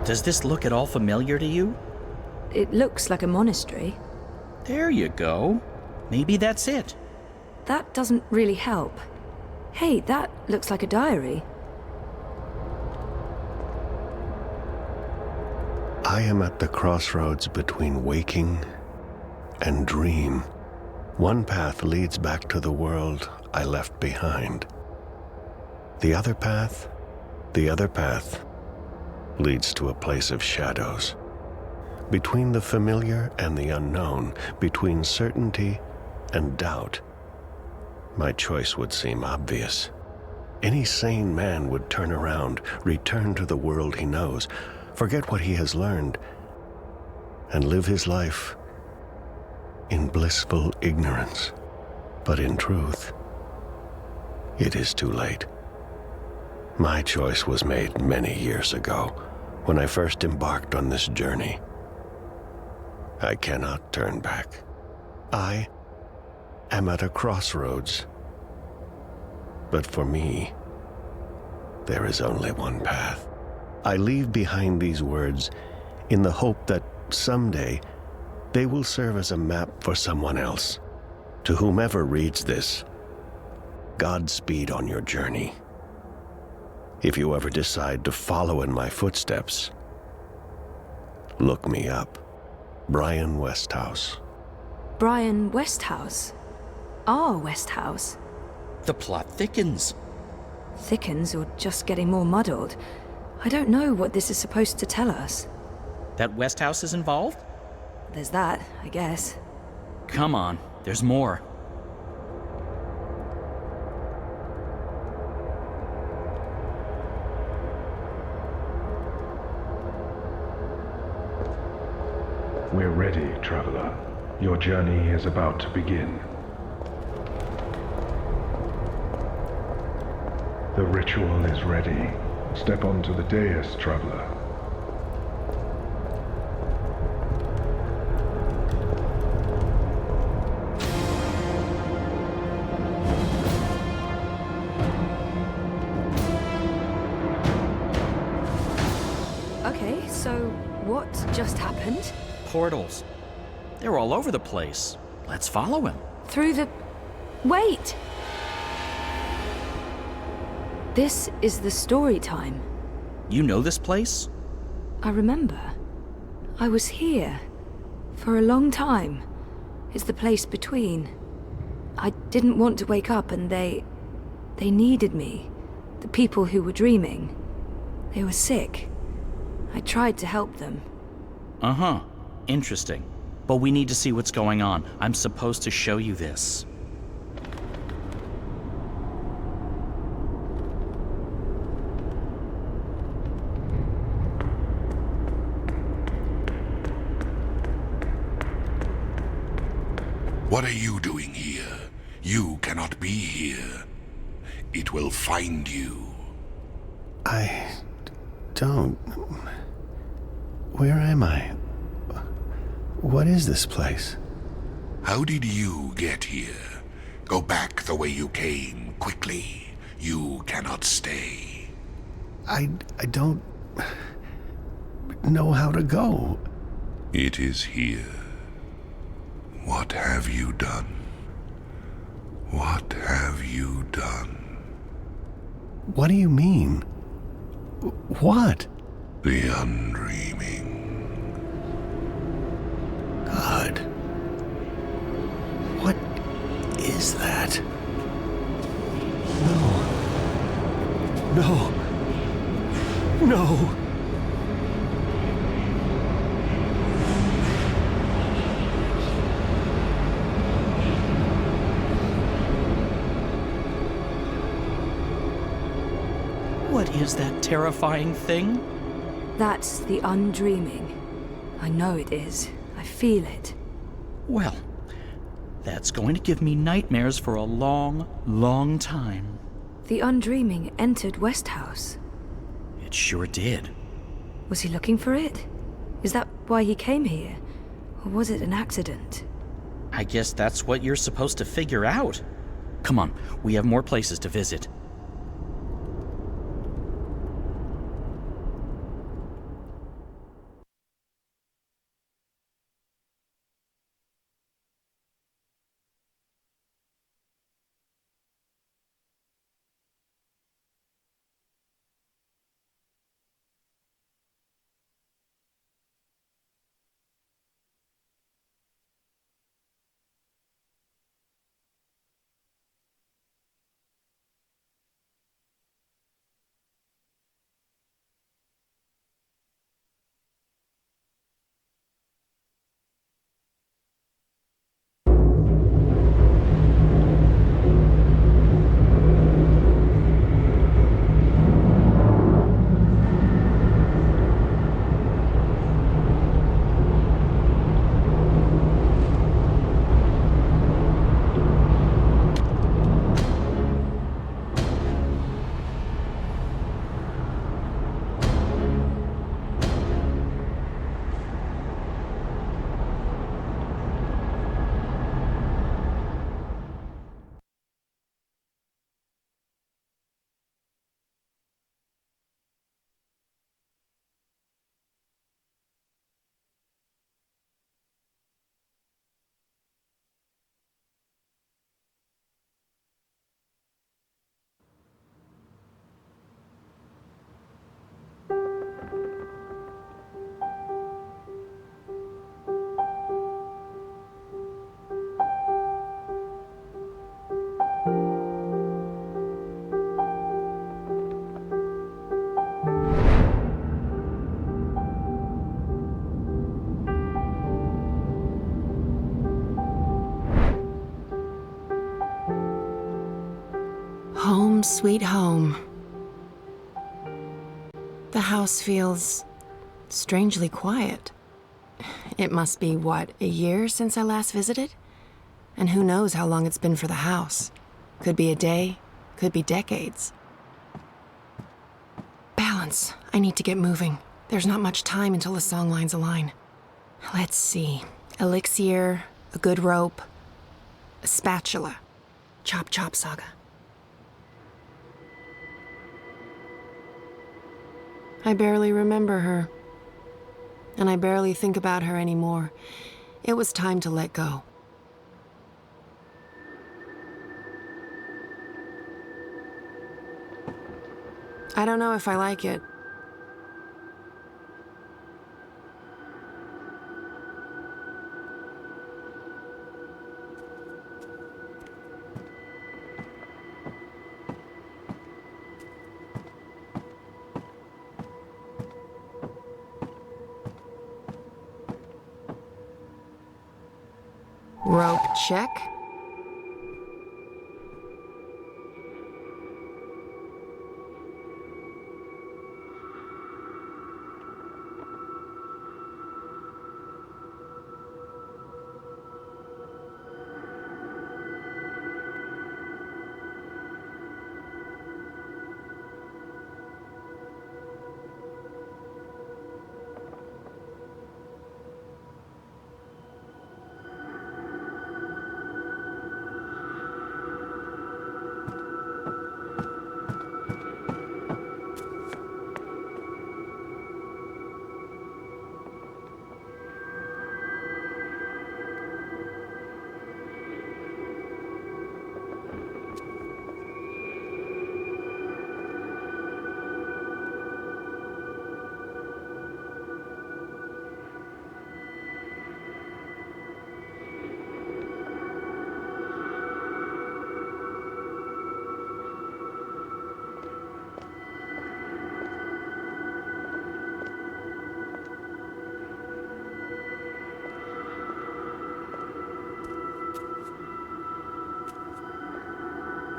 Does this look at all familiar to you? It looks like a monastery. There you go. Maybe that's it. That doesn't really help. Hey, that looks like a diary. I am at the crossroads between waking and dream. One path leads back to the world I left behind. The other path leads to a place of shadows. Between the familiar and the unknown, between certainty and doubt, my choice would seem obvious. Any sane man would turn around, return to the world he knows, forget what he has learned, and live his life in blissful ignorance. But in truth, it is too late. My choice was made many years ago, when I first embarked on this journey. I cannot turn back. I am at a crossroads. But for me, there is only one path. I leave behind these words in the hope that someday they will serve as a map for someone else. To whomever reads this, Godspeed on your journey. If you ever decide to follow in my footsteps, look me up. Brian Westhouse. Brian Westhouse? Our Westhouse? The plot thickens. Thickens or just getting more muddled? I don't know what this is supposed to tell us. That Westhouse is involved? There's that, I guess. Come on, there's more. We're ready, traveler. Your journey is about to begin. The ritual is ready. Step onto the dais, traveler. Okay, so what just happened? Portals. They're all over the place. Let's follow him. Through the... Wait! This is the story time. You know this place? I remember. I was here. For a long time. It's the place between. I didn't want to wake up and they needed me. The people who were dreaming. They were sick. I tried to help them. Uh-huh. Interesting. But we need to see what's going on. I'm supposed to show you this. What are you doing here? You cannot be here. It will find you. I don't... Where am I? What is this place? How did you get here? Go back the way you came, quickly. You cannot stay. I don't know how to go. It is here. What have you done? What have you done? What do you mean? What? The undreaming. God. What is that? No. No. No. What is that terrifying thing? That's the undreaming. I know it is. I feel it. Well, that's going to give me nightmares for a long, long time. The Undreaming entered Westhouse. It sure did. Was he looking for it? Is that why he came here? Or was it an accident? I guess that's what you're supposed to figure out. Come on, we have more places to visit. Home sweet home. The house feels strangely quiet. It must be, what, a year since I last visited? And who knows how long it's been for the house. Could be a day, could be decades. Balance. I need to get moving. There's not much time until the songlines align. Let's see. Elixir, a good rope, a spatula. Chop chop, Saga. I barely remember her. And I barely think about her anymore. It was time to let go. I don't know if I like it. Rope check.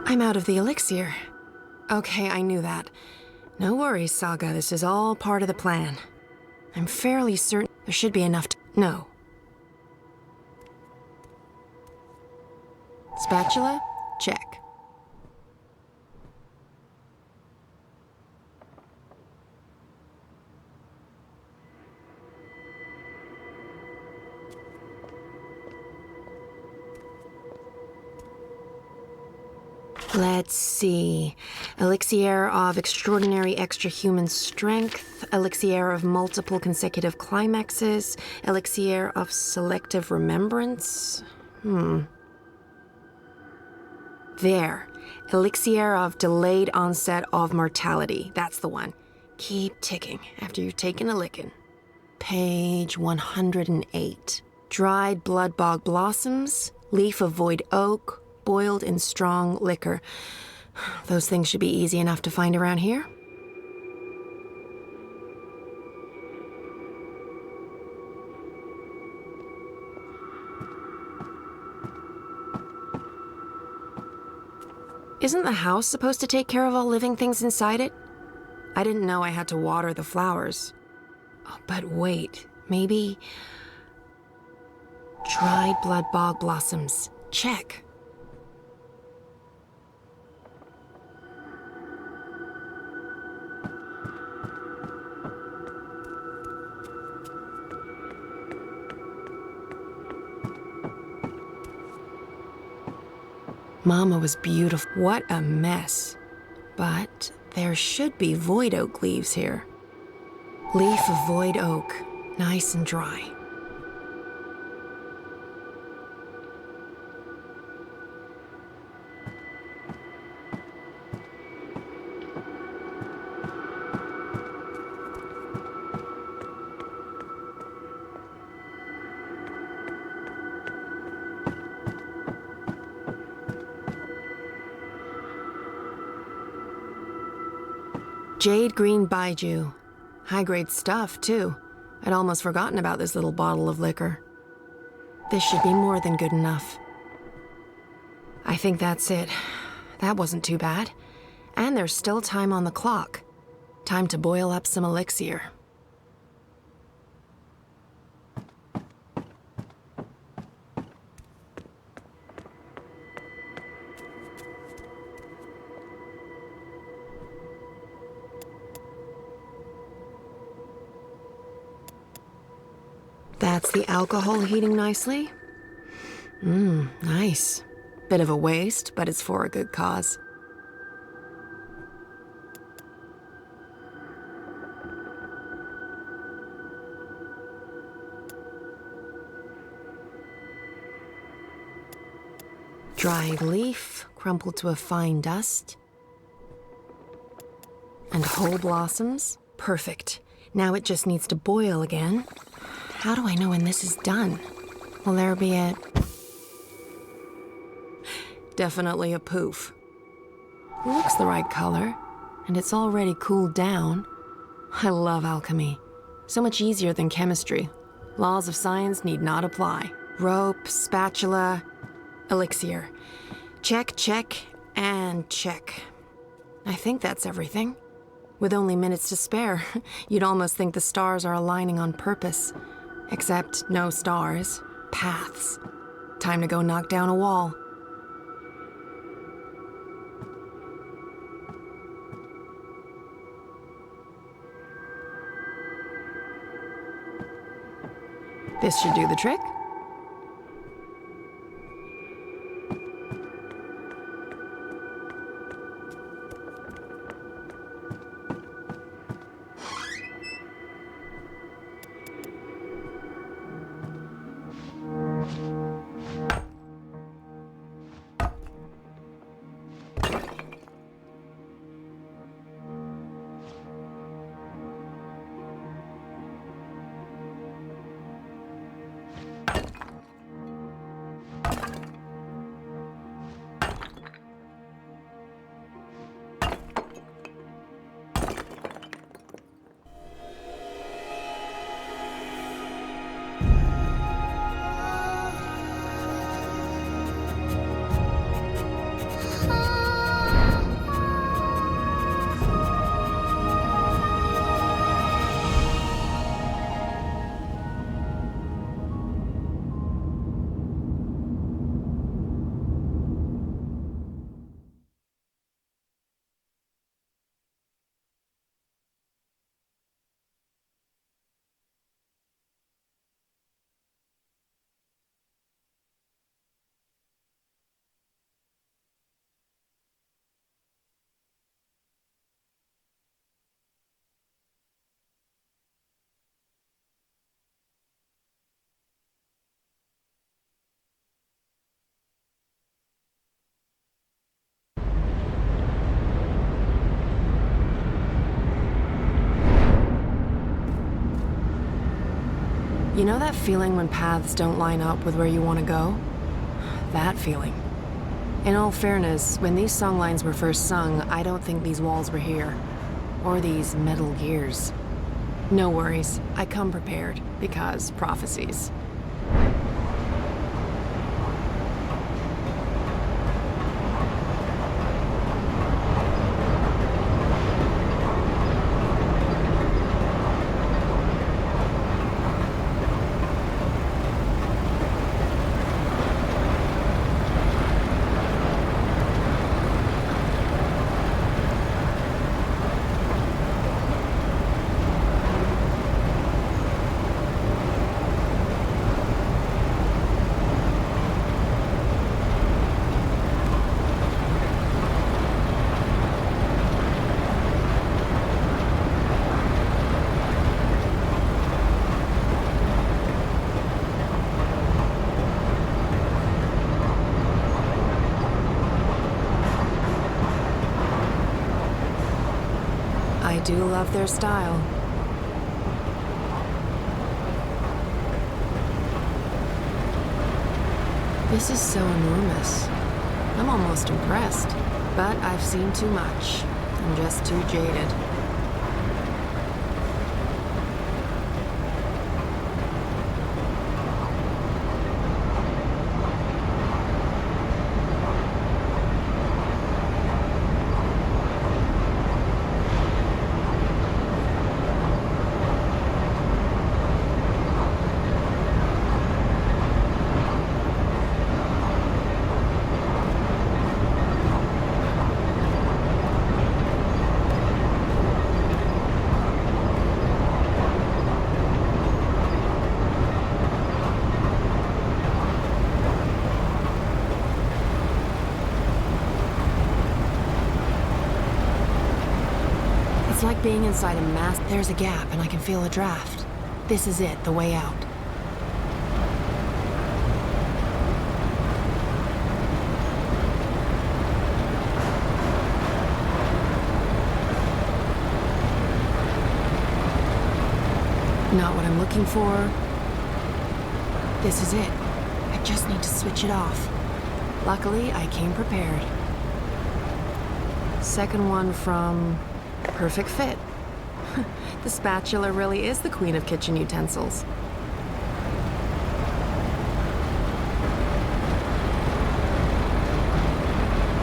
I'm out of the elixir. Okay, I knew that. No worries, Saga. This is all part of the plan. I'm fairly certain there should be enough to... No. Spatula? Check. Let's see. Elixir of extraordinary extra-human strength, elixir of multiple consecutive climaxes, elixir of selective remembrance. There. Elixir of delayed onset of mortality. That's the one. Keep ticking after you've taken a licking. Page 108. Dried blood bog blossoms, leaf of void oak, boiled in strong liquor. Those things should be easy enough to find around here. Isn't the house supposed to take care of all living things inside it? I didn't know I had to water the flowers. Oh, but wait, maybe... Dried blood bog blossoms. Check. Mama was beautiful. What a mess. But there should be void oak leaves here. Leaf of void oak. Nice and dry. Jade green baijiu. High-grade stuff, too. I'd almost forgotten about this little bottle of liquor. This should be more than good enough. I think that's it. That wasn't too bad. And there's still time on the clock. Time to boil up some elixir. That's the alcohol heating nicely. Nice. Bit of a waste, but it's for a good cause. Dried leaf, crumpled to a fine dust. And whole blossoms. Perfect. Now it just needs to boil again. How do I know when this is done? Will there be a... Definitely a poof. Looks the right color, and it's already cooled down. I love alchemy. So much easier than chemistry. Laws of science need not apply. Rope, spatula, elixir. Check, check, and check. I think that's everything. With only minutes to spare, you'd almost think the stars are aligning on purpose. Except no stars, paths. Time to go knock down a wall. This should do the trick. You know that feeling when paths don't line up with where you want to go? That feeling. In all fairness, when these songlines were first sung, I don't think these walls were here. Or these metal gears. No worries, I come prepared, because prophecies. I do love their style. This is so enormous. I'm almost impressed. But I've seen too much. I'm just too jaded. It's like being inside a mass. There's a gap, and I can feel a draft. This is it, the way out. Not what I'm looking for. This is it. I just need to switch it off. Luckily, I came prepared. Second one from... Perfect fit. The spatula really is the queen of kitchen utensils.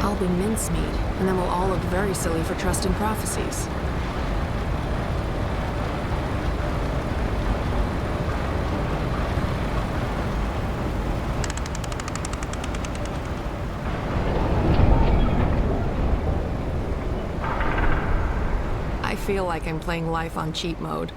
I'll be mincemeat, and then we'll all look very silly for trusting prophecies. I feel like I'm playing life on cheat mode.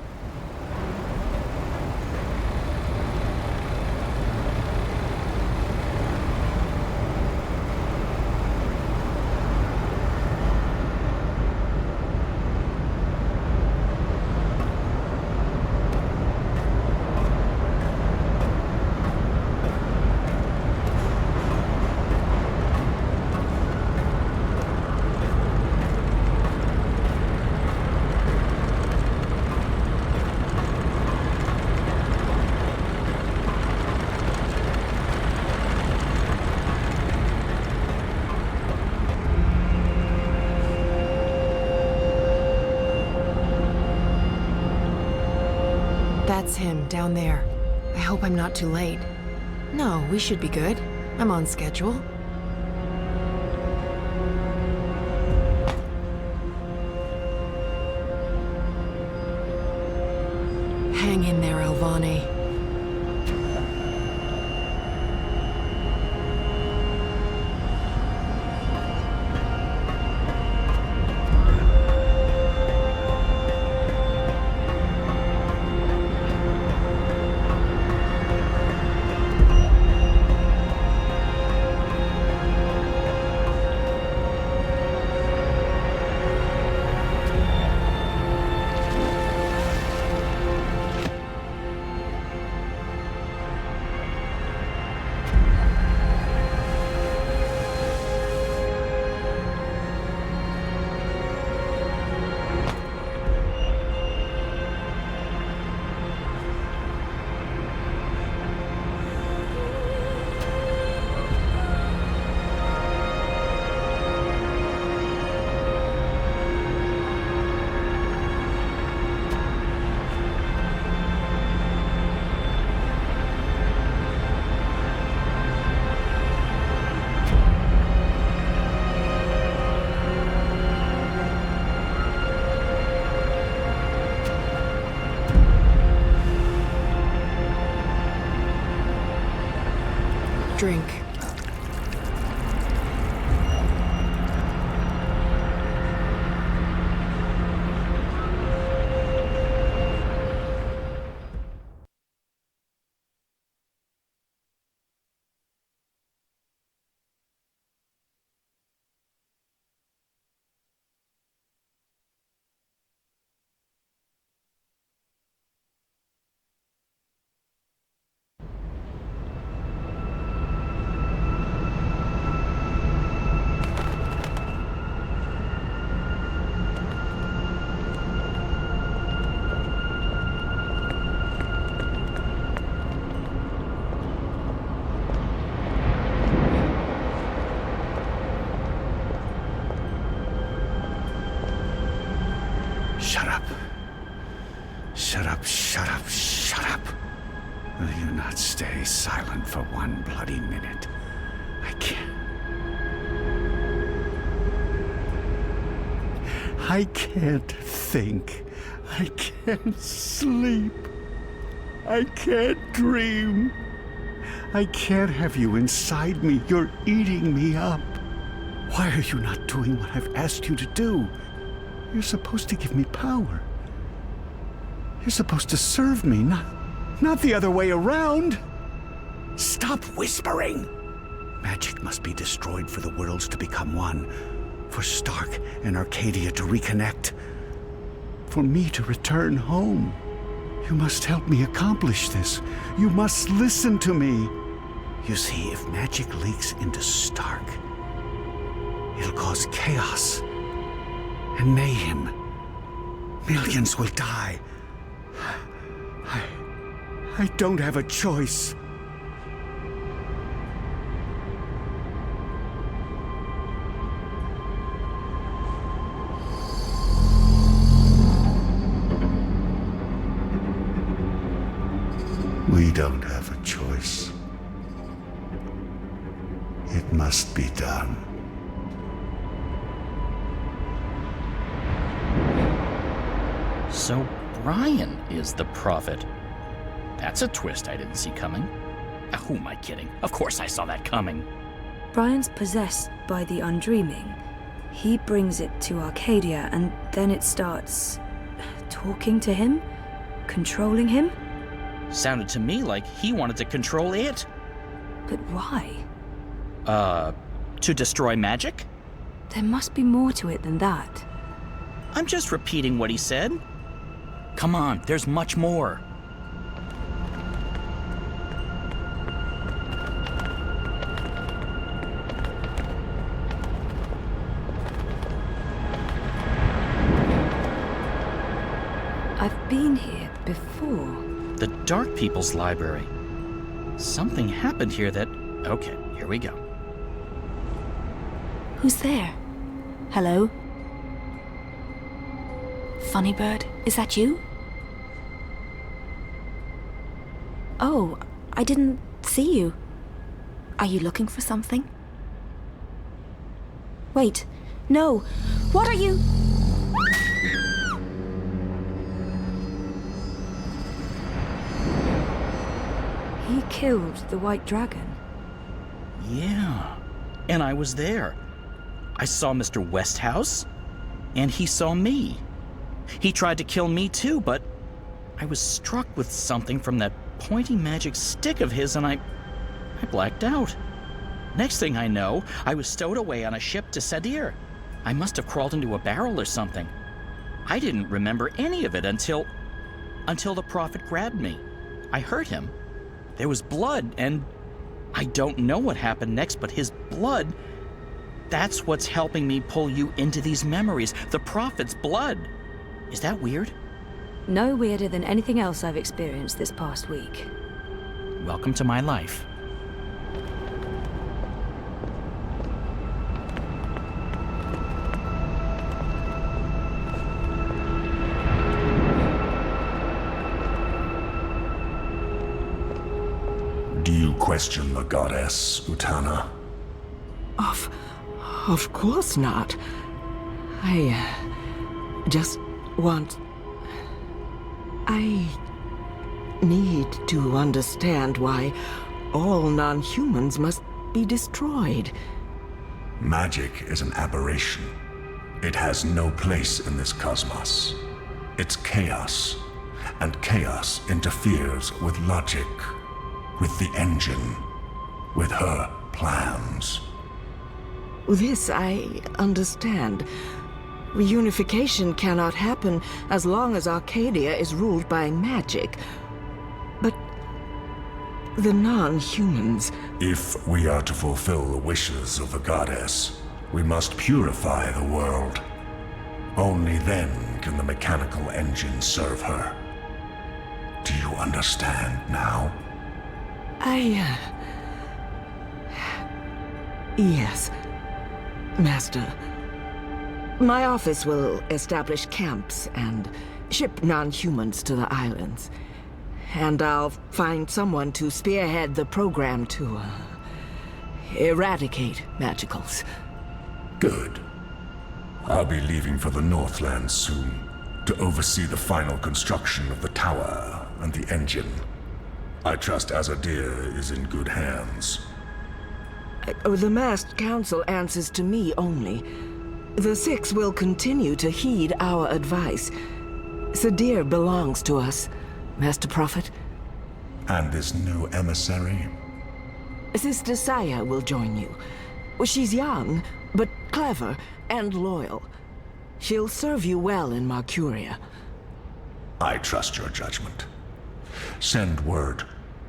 That's him, down there. I hope I'm not too late. No, we should be good. I'm on schedule. Hang in there, Alvani. drink. Shut up. Shut up, shut up, shut up. Will you not stay silent for one bloody minute? I can't. I can't think. I can't sleep. I can't dream. I can't have you inside me. You're eating me up. Why are you not doing what I've asked you to do? You're supposed to give me power. You're supposed to serve me, not the other way around. Stop whispering. Magic must be destroyed for the worlds to become one, for Stark and Arcadia to reconnect, for me to return home. You must help me accomplish this. You must listen to me. You see, if magic leaks into Stark, it'll cause chaos and mayhem. Millions will die. I don't have a choice. We don't have a choice. It must be done. So Brian is the prophet. That's a twist I didn't see coming. Who am I kidding? Of course I saw that coming. Brian's possessed by the undreaming. He brings it to Arcadia, and then it starts talking to him? Controlling him? Sounded to me like he wanted to control it. But why? To destroy magic? There must be more to it than that. I'm just repeating what he said. Come on, there's much more. I've been here before. The Dark People's Library. Something happened here that... Okay, here we go. Who's there? Hello? Funny Bird, is that you? Oh, I didn't see you. Are you looking for something? Wait, no. What are you? He killed the White Dragon. Yeah, and I was there. I saw Mr. Westhouse, and he saw me. He tried to kill me too, but I was struck with something from that pointy magic stick of his, and I blacked out. Next thing I know, I was stowed away on a ship to Sadir. I must have crawled into a barrel or something. I didn't remember any of it until the prophet grabbed me. I hurt him. There was blood, and I don't know what happened next, but his blood, that's what's helping me pull you into these memories. The prophet's blood. Is that weird? No weirder than anything else I've experienced this past week. Welcome to my life. Do you question the goddess, Utana? Of course not. I just want... I need to understand why all non-humans must be destroyed. Magic is an aberration. It has no place in this cosmos. It's chaos, and chaos interferes with logic, with the engine, with her plans. This I understand. Reunification cannot happen as long as Arcadia is ruled by magic. But the non-humans... If we are to fulfill the wishes of the goddess, we must purify the world. Only then can the mechanical engine serve her. Do you understand now? Yes, Master. My office will establish camps and ship non-humans to the islands. And I'll find someone to spearhead the program to eradicate magicals. Good. I'll be leaving for the Northlands soon to oversee the final construction of the tower and the engine. I trust Azadir is in good hands. The masked council answers to me only. The Six will continue to heed our advice. Sadir belongs to us, Master Prophet. And this new emissary? Sister Saya will join you. She's young, but clever and loyal. She'll serve you well in Marcuria. I trust your judgment. Send word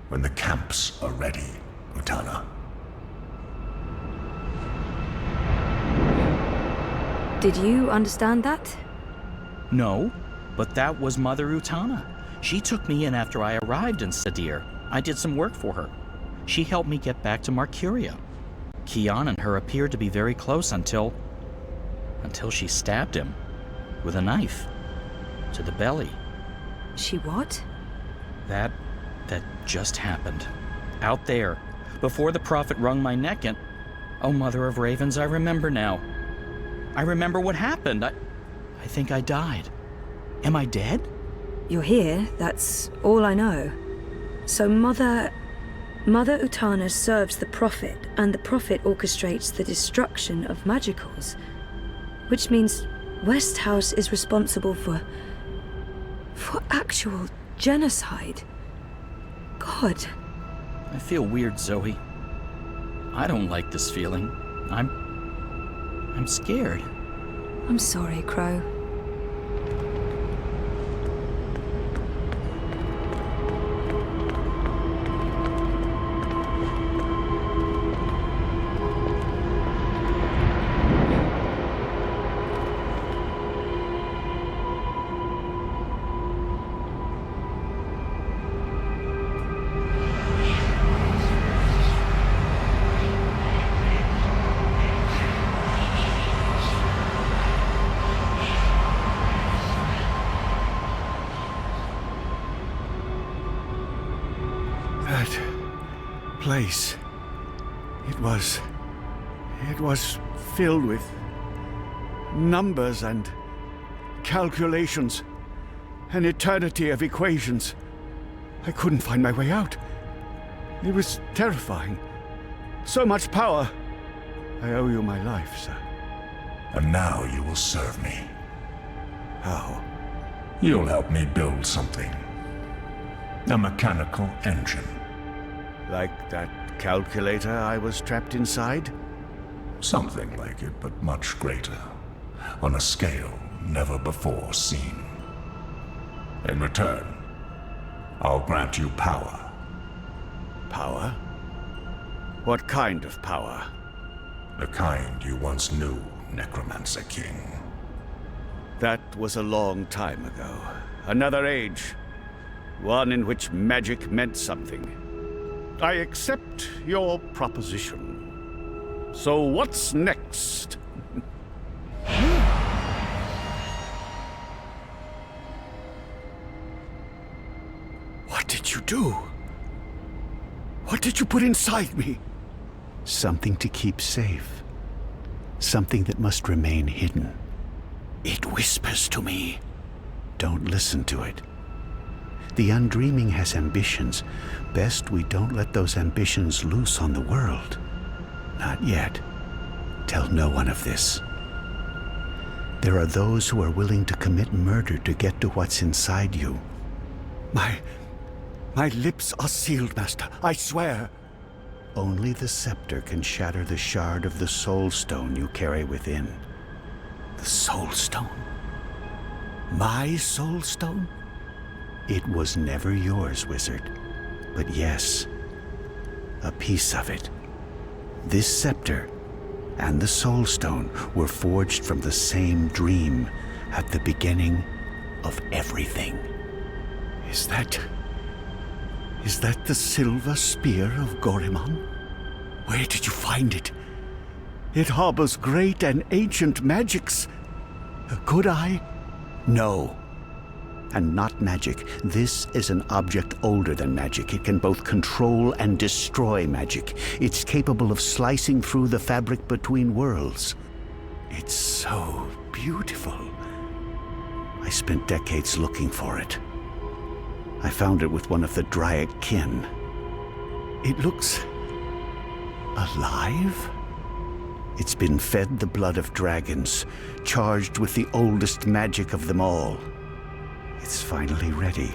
when the camps are ready, Utana. Did you understand that? No, but that was Mother Utana. She took me in after I arrived in Sadir. I did some work for her. She helped me get back to Marcuria. Kian and her appeared to be very close until she stabbed him with a knife to the belly. She what? That just happened. Out there, before the Prophet wrung my neck and... Oh, Mother of Ravens, I remember now. I remember what happened. I think I died. Am I dead? You're here, that's all I know. So Mother Utana serves the Prophet, and the Prophet orchestrates the destruction of magicals. Which means Westhouse is responsible for actual genocide. God. I feel weird, Zoe. I don't like this feeling. I'm scared. I'm sorry, Crow. Place. It was filled with numbers and calculations, an eternity of equations. I couldn't find my way out. It was terrifying. So much power. I owe you my life, sir. And now you will serve me. How? You'll help me build something. A mechanical engine. Like that calculator I was trapped inside? Something like it, but much greater. On a scale never before seen. In return, I'll grant you power. Power? What kind of power? The kind you once knew, Necromancer King. That was a long time ago. Another age. One in which magic meant something. I accept your proposition. So what's next? What did you do? What did you put inside me? Something to keep safe. Something that must remain hidden. It whispers to me. Don't listen to it. The Undreaming has ambitions. Best we don't let those ambitions loose on the world. Not yet. Tell no one of this. There are those who are willing to commit murder to get to what's inside you. My lips are sealed, Master. I swear. Only the scepter can shatter the shard of the Soul Stone you carry within. The Soul Stone? My Soul Stone? It was never yours, wizard. But yes, a piece of it. This scepter and the Soul Stone were forged from the same dream at the beginning of everything. Is that the silver spear of Gorimon? Where did you find it? It harbors great and ancient magics. Could I? No. And not magic. This is an object older than magic. It can both control and destroy magic. It's capable of slicing through the fabric between worlds. It's so beautiful. I spent decades looking for it. I found it with one of the Dryad kin. It looks alive? It's been fed the blood of dragons, charged with the oldest magic of them all. It's finally ready.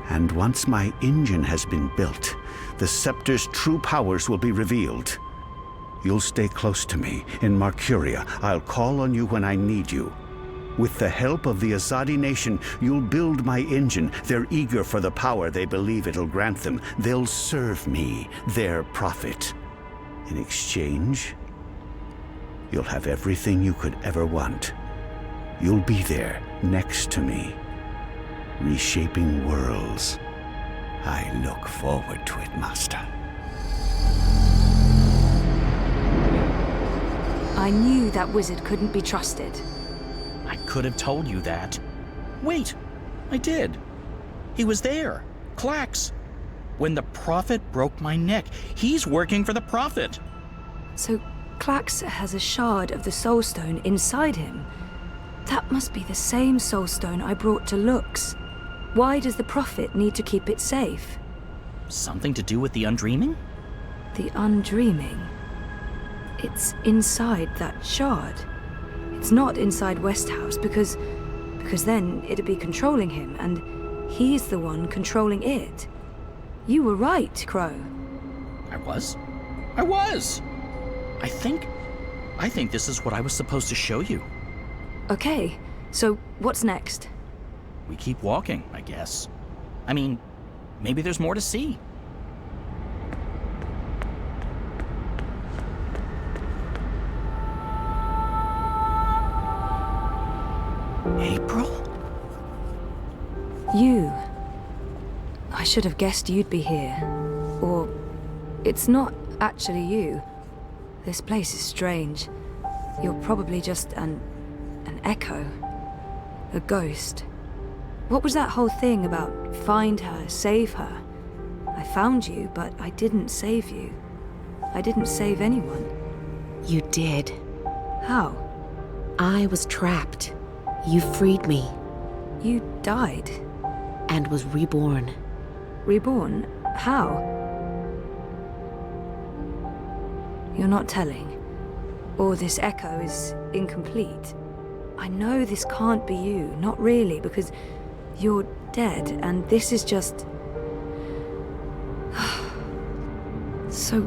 And once my engine has been built, the scepter's true powers will be revealed. You'll stay close to me in Marcuria. I'll call on you when I need you. With the help of the Azadi nation, you'll build my engine. They're eager for the power they believe it'll grant them. They'll serve me, their prophet. In exchange, you'll have everything you could ever want. You'll be there, next to me, reshaping worlds. I look forward to it, Master. I knew that wizard couldn't be trusted. I could have told you that. Wait, I did. He was there, Clax. When the Prophet broke my neck, he's working for the Prophet. So Clax has a shard of the Soul Stone inside him. That must be the same Soul Stone I brought to Lux. Why does the Prophet need to keep it safe? Something to do with the Undreaming? The Undreaming? It's inside that shard. It's not inside Westhouse because then it'd be controlling him, and he's the one controlling it. You were right, Crow. I was? I think this is what I was supposed to show you. Okay, so what's next? We keep walking, I guess. I mean, maybe there's more to see. April? You. I should have guessed you'd be here. Or it's not actually you. This place is strange. You're probably just an echo. A ghost. What was that whole thing about find her, save her? I found you, but I didn't save you. I didn't save anyone. You did. How? I was trapped. You freed me. You died? And was reborn. Reborn? How? You're not telling. Or this echo is incomplete. I know this can't be you, not really, because you're dead, and this is just... So,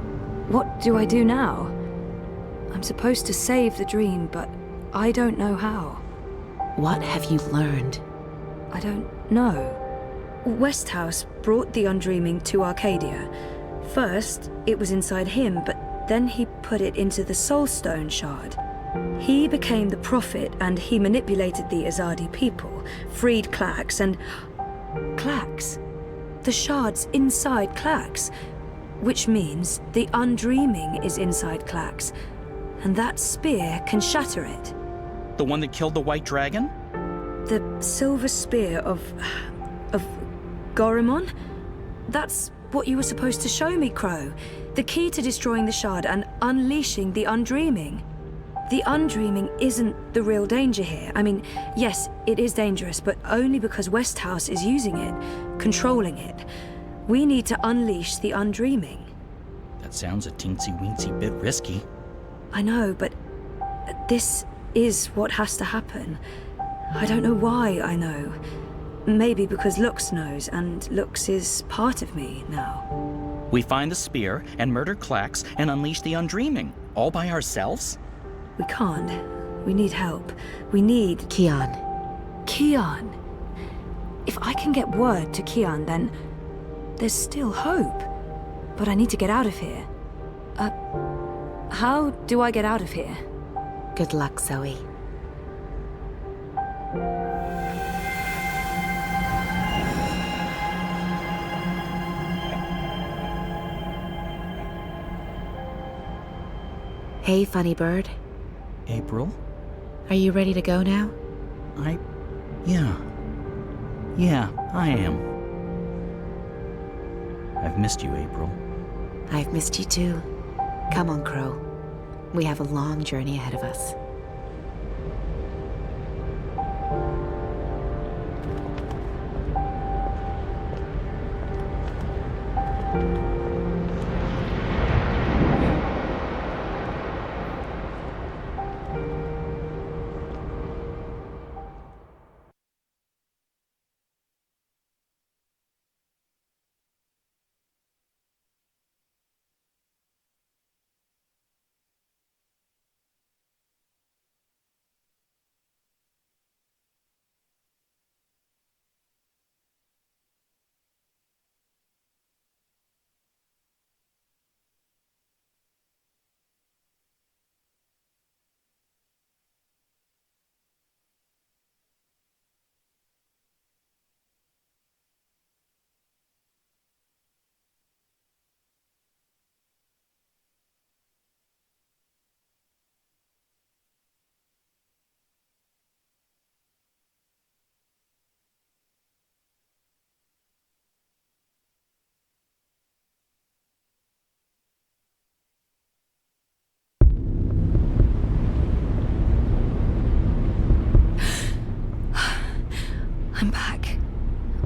what do I do now? I'm supposed to save the dream, but I don't know how. What have you learned? I don't know. Westhouse brought the Undreaming to Arcadia. First, it was inside him, but then he put it into the Soul Stone shard. He became the Prophet, and he manipulated the Azadi people, freed Clax, and... Clax? The shard's inside Clax, which means the Undreaming is inside Clax, and that spear can shatter it. The one that killed the White Dragon? The silver spear of Gorimon? That's what you were supposed to show me, Crow. The key to destroying the shard and unleashing the Undreaming. The undreaming isn't the real danger here. I mean, yes, it is dangerous, but only because Westhouse is using it, controlling it. We need to unleash the undreaming. That sounds a teensy-weensy bit risky. I know, but this is what has to happen. I don't know why I know. Maybe because Lux knows, and Lux is part of me now. We find the spear and murder Klax and unleash the undreaming, all by ourselves? We can't. We need help. We need... Kian. Kian. If I can get word to Kian, then there's still hope. But I need to get out of here. How do I get out of here? Good luck, Zoe. Hey, funny bird. April? Are you ready to go now? Yeah, I am. I've missed you, April. I've missed you too. Come on, Crow. We have a long journey ahead of us.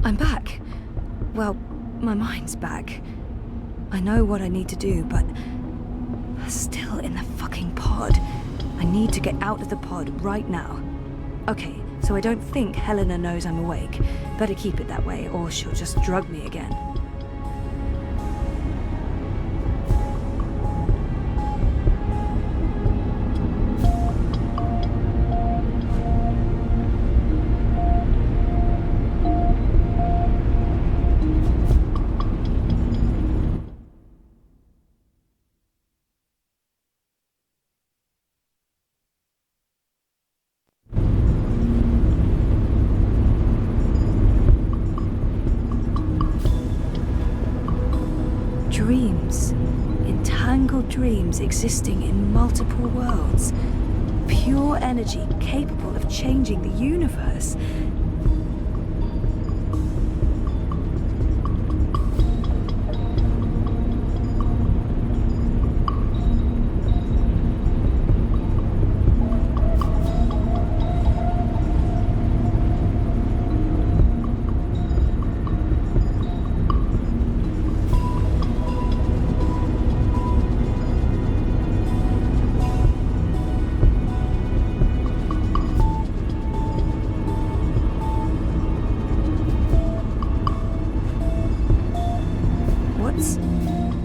I'm back. Well, my mind's back. I know what I need to do, but still in the fucking pod. I need to get out of the pod right now. Okay, so I don't think Helena knows I'm awake. Better keep it that way, or she'll just drug me again. Dreams. Entangled dreams existing in multiple worlds. Pure energy capable of changing the universe.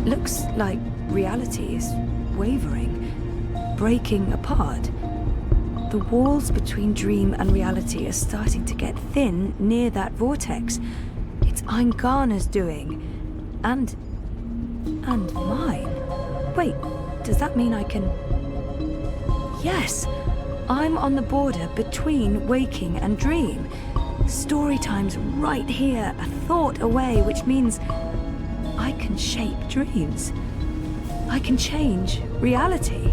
Looks like reality is wavering, breaking apart. The walls between dream and reality are starting to get thin near that vortex. It's Eingana's doing. And mine. Wait, does that mean I can... Yes! I'm on the border between waking and dream. Story time's right here, a thought away, which means I can shape dreams. I can change reality.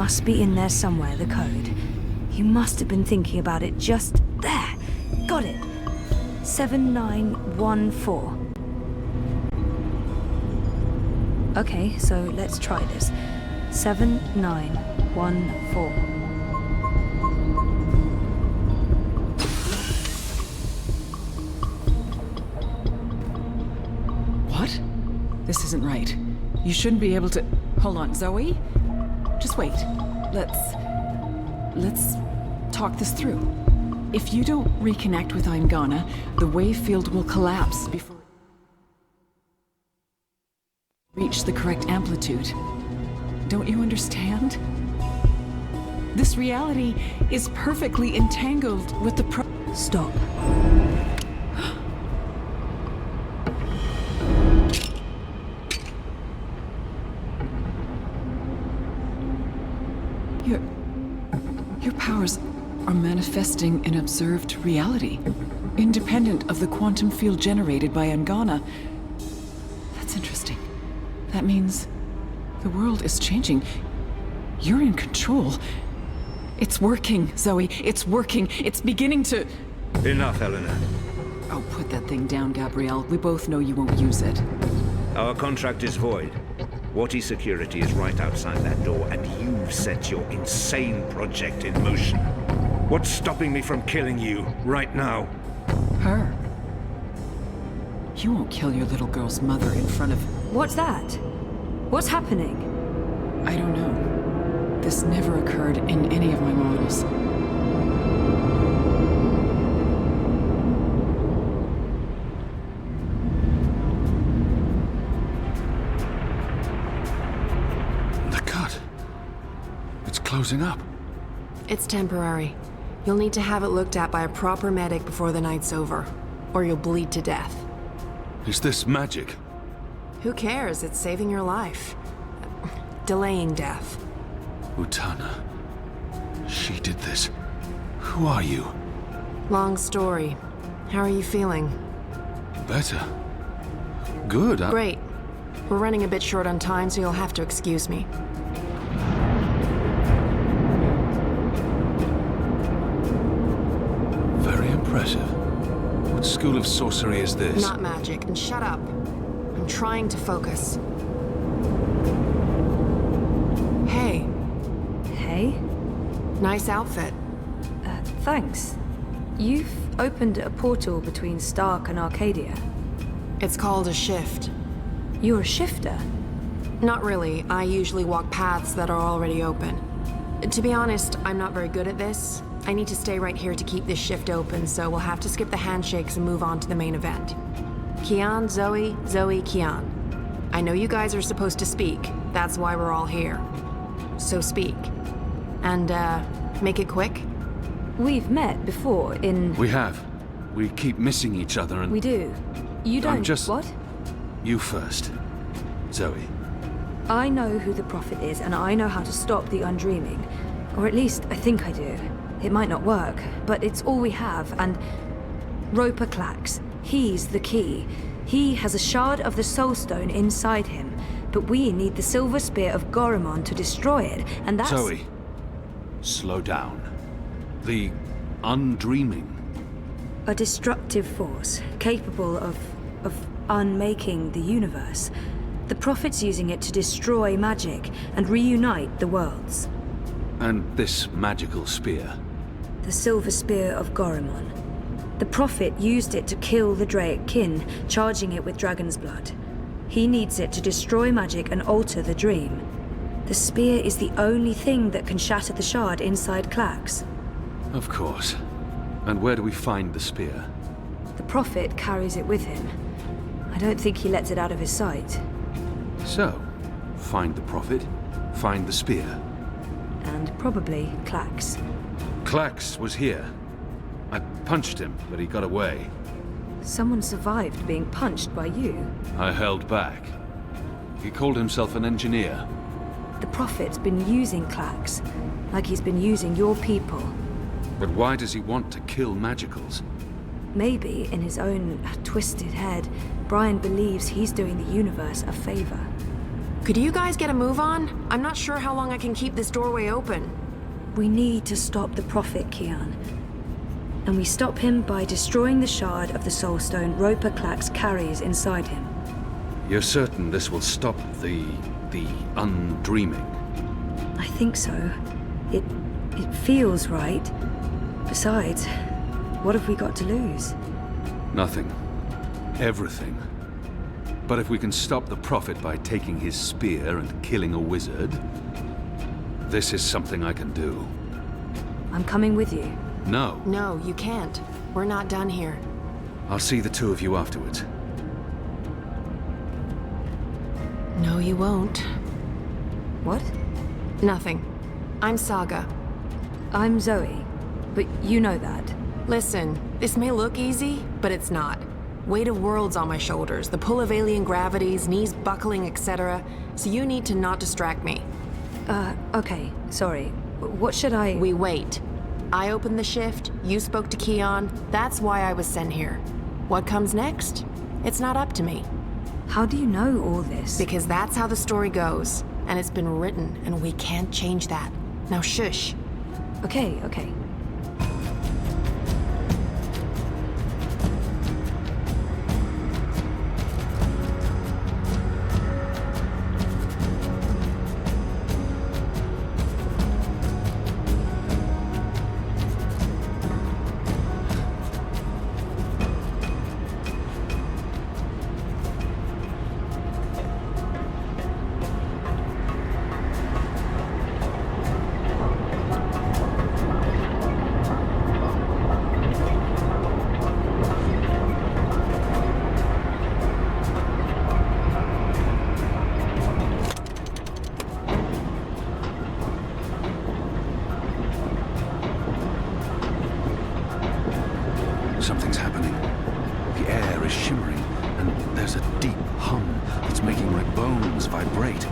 must be in there somewhere, the code. You must have been thinking about it just there. Got it. 7914. Okay, so let's try this. 7914. What? This isn't right. You shouldn't be able to... Hold on, Zoe? Just wait. Let's talk this through. If you don't reconnect with Aingana, the wave field will collapse before it reach the correct amplitude. Don't you understand? This reality is perfectly entangled with the Stop. Your powers are manifesting an observed reality, independent of the quantum field generated by Aingana. That's interesting. That means the world is changing. You're in control. It's working, Zoe. It's working. It's beginning to... Enough, Helena. Oh, put that thing down, Gabrielle. We both know you won't use it. Our contract is void. Wati security is right outside that door, and you've set your insane project in motion. What's stopping me from killing you right now? Her. You won't kill your little girl's mother in front of... What's that? What's happening? I don't know. This never occurred in any of my models. The cut. It's closing up. It's temporary. You'll need to have it looked at by a proper medic before the night's over, or you'll bleed to death. Is this magic? Who cares? It's saving your life. Delaying death. Utana. She did this. Who are you? Long story. How are you feeling? Better. Good. Great. We're running a bit short on time, so you'll have to excuse me. Very impressive. What school of sorcery is this? Not magic, and shut up. I'm trying to focus. Hey. Hey? Nice outfit. Thanks. You've opened a portal between Stark and Arcadia. It's called a shift. You're a shifter? Not really. I usually walk paths that are already open. To be honest, I'm not very good at this. I need to stay right here to keep this shift open, so we'll have to skip the handshakes and move on to the main event. Kian, Zoe, Zoe, Kian. I know you guys are supposed to speak. That's why we're all here. So speak. And, make it quick? We've met before in... We have. We keep missing each other and... We do. You don't... What? You first. Zoe. I know who the Prophet is, and I know how to stop the Undreaming. Or at least, I think I do. It might not work, but it's all we have, and... Roper Clax. He's the key. He has a shard of the Soul Stone inside him, but we need the Silver Spear of Gorimon to destroy it, and that's... Zoe. Slow down. The Undreaming. A destructive force, capable of unmaking the universe. The Prophet's using it to destroy magic and reunite the worlds. And this magical spear? The Silver Spear of Gorimon. The Prophet used it to kill the Draic kin, charging it with dragon's blood. He needs it to destroy magic and alter the dream. The spear is the only thing that can shatter the shard inside Clax. Of course. And where do we find the spear? The Prophet carries it with him. I don't think he lets it out of his sight. So, find the Prophet, find the spear. And probably Clax. Clax was here. I punched him, but he got away. Someone survived being punched by you. I held back. He called himself an engineer. The Prophet's been using Clax, like he's been using your people. But why does he want to kill magicals? Maybe, in his own twisted head, Brian believes he's doing the universe a favor. Could you guys get a move on? I'm not sure how long I can keep this doorway open. We need to stop the Prophet, Kian. And we stop him by destroying the shard of the Soul Stone Roper Clax carries inside him. You're certain this will stop the undreaming? I think so. It feels right. Besides, what have we got to lose? Nothing. Everything. But if we can stop the Prophet by taking his spear and killing a wizard, this is something I can do. I'm coming with you. No. No, you can't. We're not done here. I'll see the two of you afterwards. No, you won't. What? Nothing. I'm Saga. I'm Zoe. But you know that. Listen, this may look easy, but it's not. Weight of worlds on my shoulders, the pull of alien gravities, knees buckling, etc. So you need to not distract me. Okay, sorry. What should I... We wait. I opened the shift, you spoke to Kian, that's why I was sent here. What comes next? It's not up to me. How do you know all this? Because that's how the story goes, and it's been written, and we can't change that. Now shush. Okay. Something's happening. The air is shimmering, and there's a deep hum that's making my bones vibrate.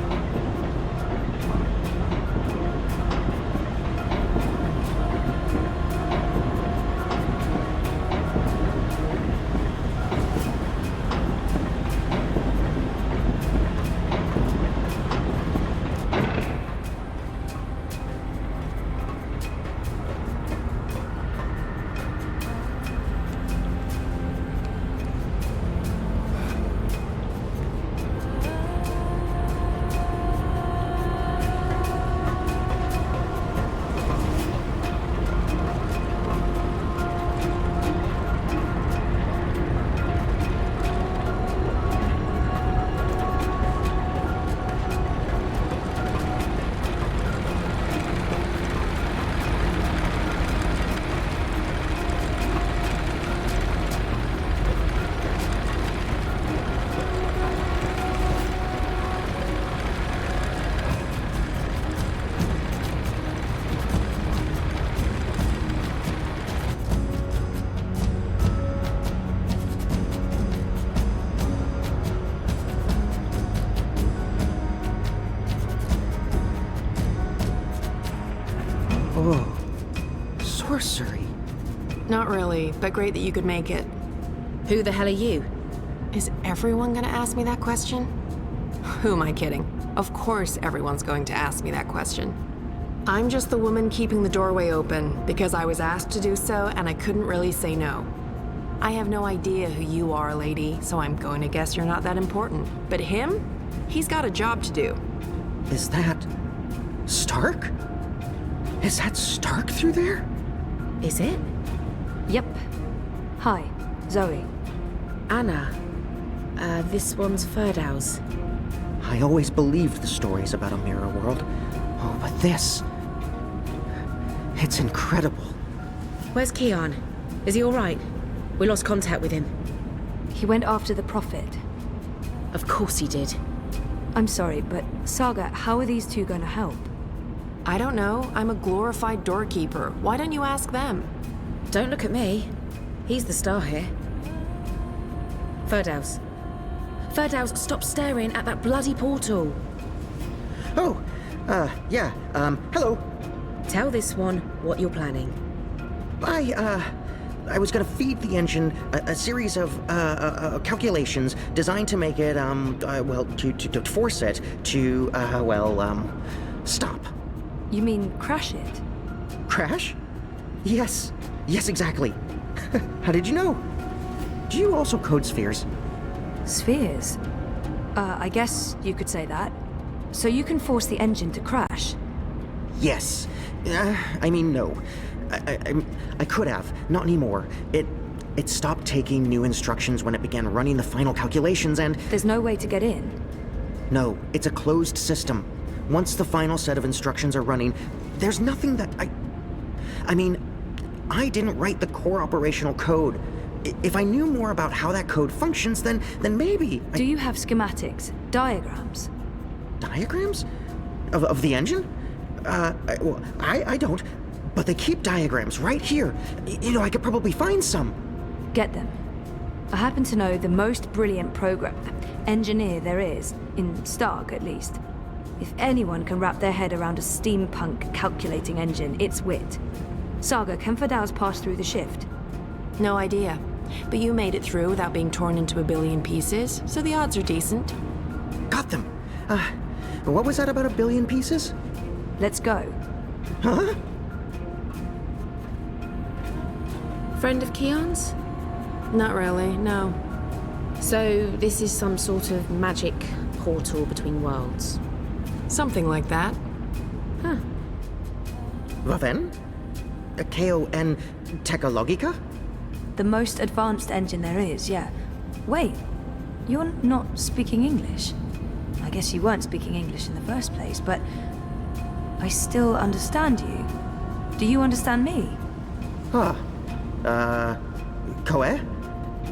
Sorcery? Not really, but great that you could make it. Who the hell are you? Is everyone gonna ask me that question? Who am I kidding? Of course everyone's going to ask me that question. I'm just the woman keeping the doorway open because I was asked to do so and I couldn't really say no. I have no idea who you are, lady, so I'm going to guess you're not that important. But him? He's got a job to do. Is that... Stark? Is that Stark through there? Is it? Yep. Hi, Zoe. Anna. This one's Ferdow's. I always believed the stories about a mirror world. Oh, but this... It's incredible. Where's Kian? Is he all right? We lost contact with him. He went after the Prophet. Of course he did. I'm sorry, but Saga, how are these two going to help? I don't know. I'm a glorified doorkeeper. Why don't you ask them? Don't look at me. He's the star here. Ferdow's. Ferdow's, stop staring at that bloody portal. Oh, hello. Tell this one what you're planning. I I was gonna feed the engine a series of calculations designed to make it, to force it to, stop. You mean crash it? Crash? Yes. Yes, exactly. How did you know? Do you also code spheres? Spheres? I guess you could say that. So you can force the engine to crash? Yes. No. I could have. Not anymore. It stopped taking new instructions when it began running the final calculations and... There's no way to get in? No, it's a closed system. Once the final set of instructions are running, there's nothing that I didn't write the core operational code. If I knew more about how that code functions, then maybe... Do you have schematics, diagrams? Diagrams? Of the engine? I don't. But they keep diagrams right here. I could probably find some. Get them. I happen to know the most brilliant engineer there is, in Stark at least. If anyone can wrap their head around a steampunk calculating engine, it's Wit. Saga, can Fadal's pass through the shift? No idea. But you made it through without being torn into a billion pieces, so the odds are decent. Got them. What was that about a billion pieces? Let's go. Huh? Friend of Keon's? Not really, no. So this is some sort of magic portal between worlds? Something like that. Huh. Raven? K-O-N Technologica? The most advanced engine there is, yeah. Wait, you're not speaking English? I guess you weren't speaking English in the first place, but I still understand you. Do you understand me? Koe?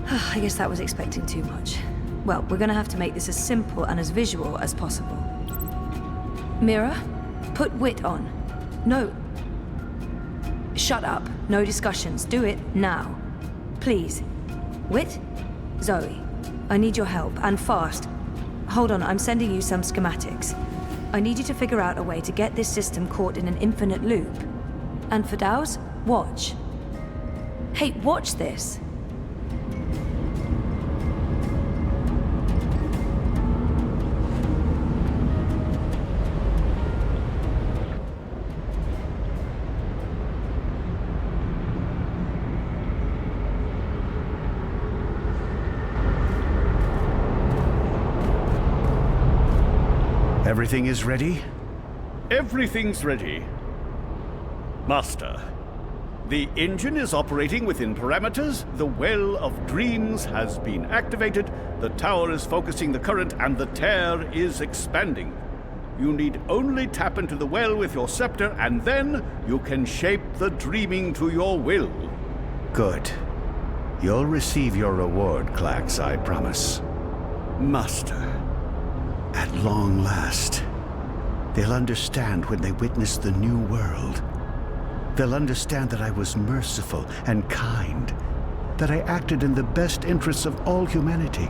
I guess that was expecting too much. Well, we're gonna have to make this as simple and as visual as possible. Mira, put Wit on. No. Shut up. No discussions. Do it now. Please. Wit? Zoe, I need your help, and fast. Hold on, I'm sending you some schematics. I need you to figure out a way to get this system caught in an infinite loop. And for Dow's, watch. Hey, watch this. Everything is ready? Everything's ready. Master, the engine is operating within parameters, the Well of Dreams has been activated, the tower is focusing the current, and the tear is expanding. You need only tap into the well with your scepter, and then you can shape the dreaming to your will. Good. You'll receive your reward, Clax, I promise. Master. At long last, they'll understand when they witness the new world. They'll understand that I was merciful and kind, that I acted in the best interests of all humanity.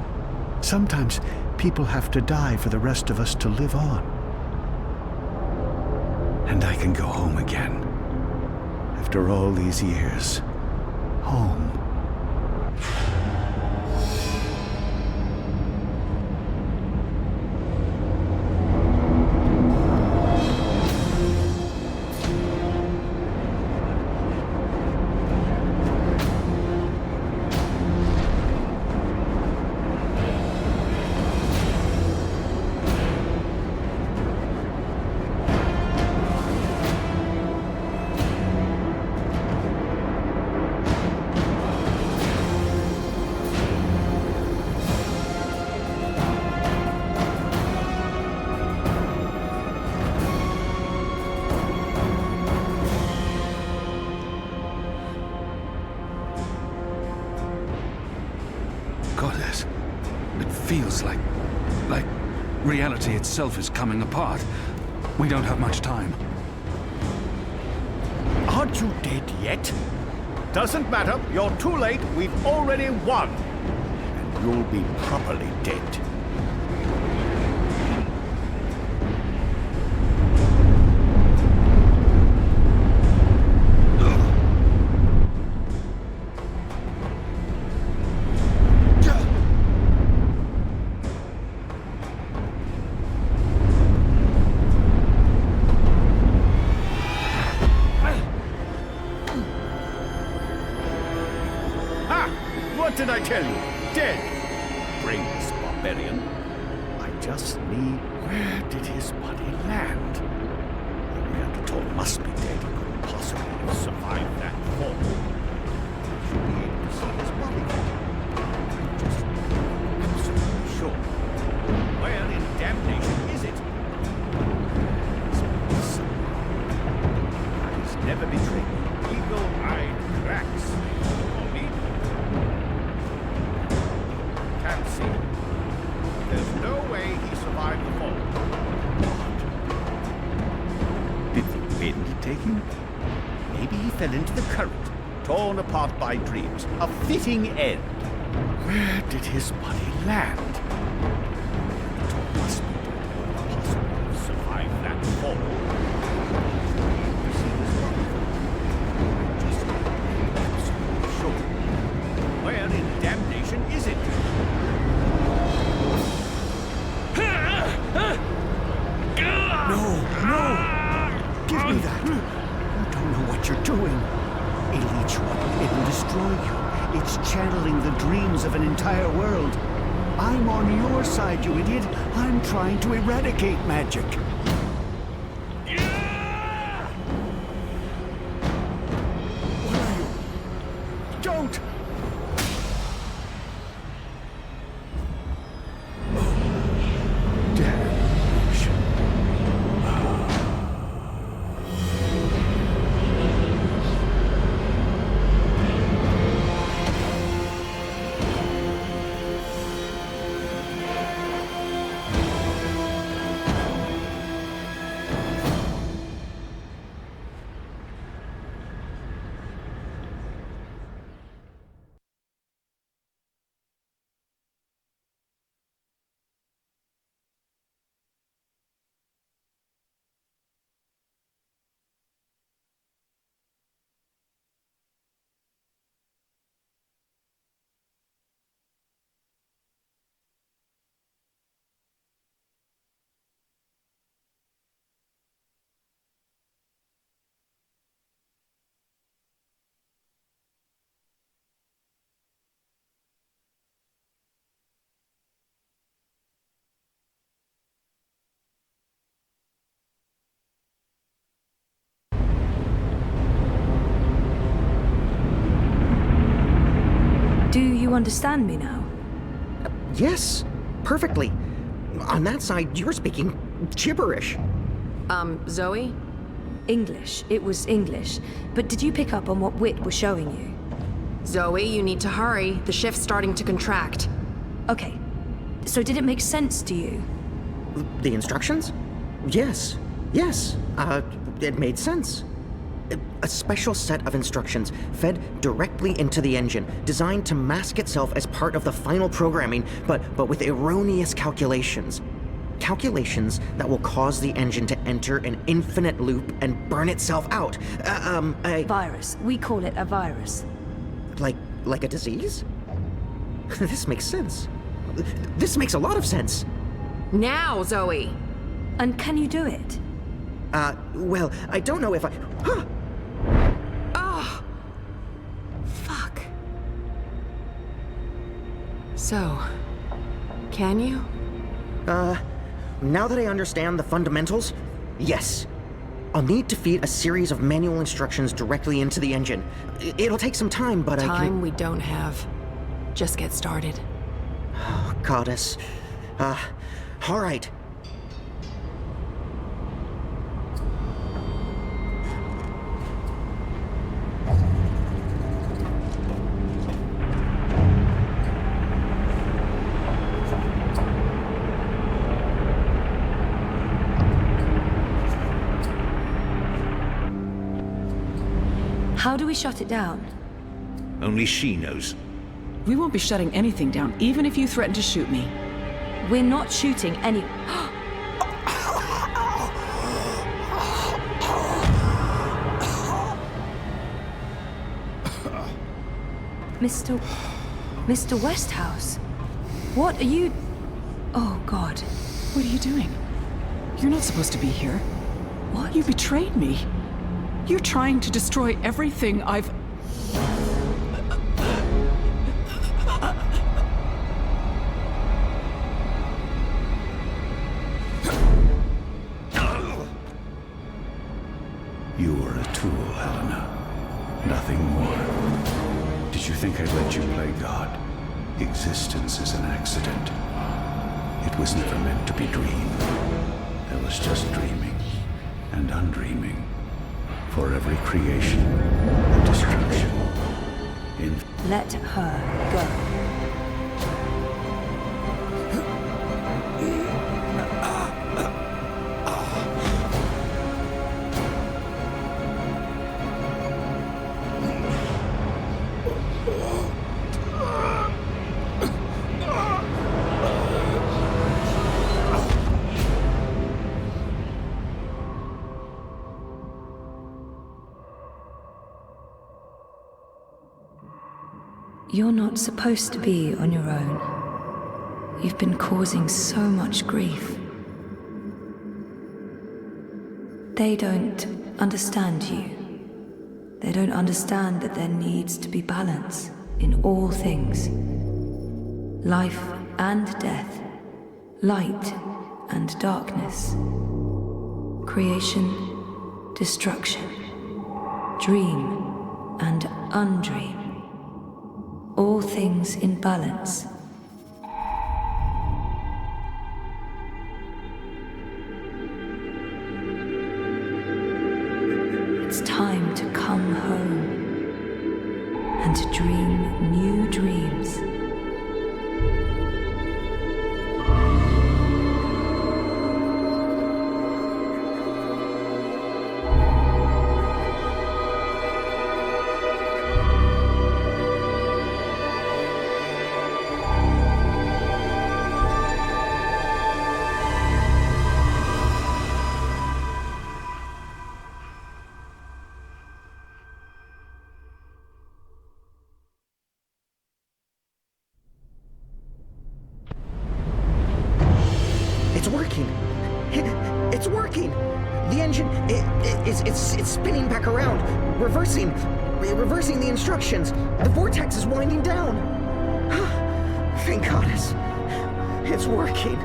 Sometimes people have to die for the rest of us to live on. And I can go home again. After all these years, home. Goddess, it feels like reality itself is coming apart. We don't have much time. Aren't you dead yet? Doesn't matter, you're too late, we've already won. And you'll be properly dead. did I tell you? Dead! Brainless barbarian. I just need... Where did his body land? The Neanderthal must be dead. He couldn't possibly have survived that fall. I should be able to see his body. I'm just absolutely sure. Where in damnation is it? He's never betrayed me. Eagle-eyed cracks. Only can't see. There's no way he survived the fall. Did the wind take him? Maybe he fell into the current, torn apart by dreams. A fitting end. Where did his body land? It must be possible to survive that fall. Where in damnation is it? No! Give me that! You don't know what you're doing. A leech weapon, it will destroy you. It's channeling the dreams of an entire world. I'm on your side, you idiot. I'm trying to eradicate magic. What are you? Don't! Do you understand me now? Yes, perfectly. On that side, you're speaking gibberish. Zoe? English. It was English. But did you pick up on what Wit was showing you? Zoe, you need to hurry. The shift's starting to contract. Okay. So did it make sense to you? The instructions? Yes. Yes. It made sense. A special set of instructions fed directly into the engine, designed to mask itself as part of the final programming, but with erroneous calculations. Calculations that will cause the engine to enter an infinite loop and burn itself out. A virus. We call it a virus. Like a disease? This makes sense. This makes a lot of sense. Now, Zoe! And can you do it? Well, I don't know if I... Huh! Oh! Fuck. So, can you? Now that I understand the fundamentals, yes. I'll need to feed a series of manual instructions directly into the engine. It'll take some time, but I can... Time we don't have. Just get started. Oh, Goddess. All right. How do we shut it down? Only she knows. We won't be shutting anything down, even if you threaten to shoot me. We're not shooting any... Mr. Westhouse? What are you... Oh, God. What are you doing? You're not supposed to be here. What? You betrayed me. You're trying to destroy everything You were a tool, Helena. Nothing more. Did you think I'd let you play God? Existence is an accident. It was never meant to be dreamed. There was just dreaming and undreaming. For every creation and destruction. Let her go. You're not supposed to be on your own. You've been causing so much grief. They don't understand you. They don't understand that there needs to be balance in all things. Life and death, light and darkness, creation, destruction, dream and undream. All things in balance. It's time to come home and to dream new dreams. It's working. It's working. The engine, it's spinning back around, reversing the instructions. The vortex is winding down. Thank goddess. It's working.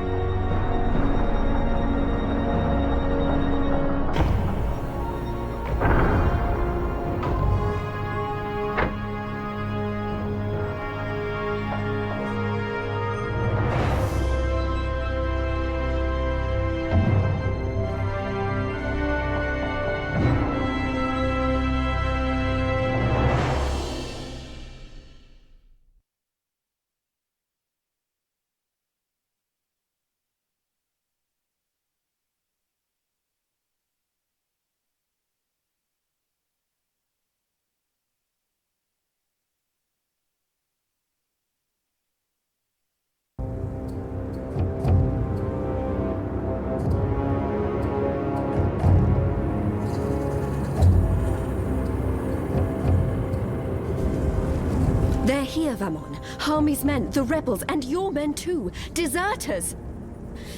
They're here, Vamon. Harmy's men, the rebels, and your men too. Deserters!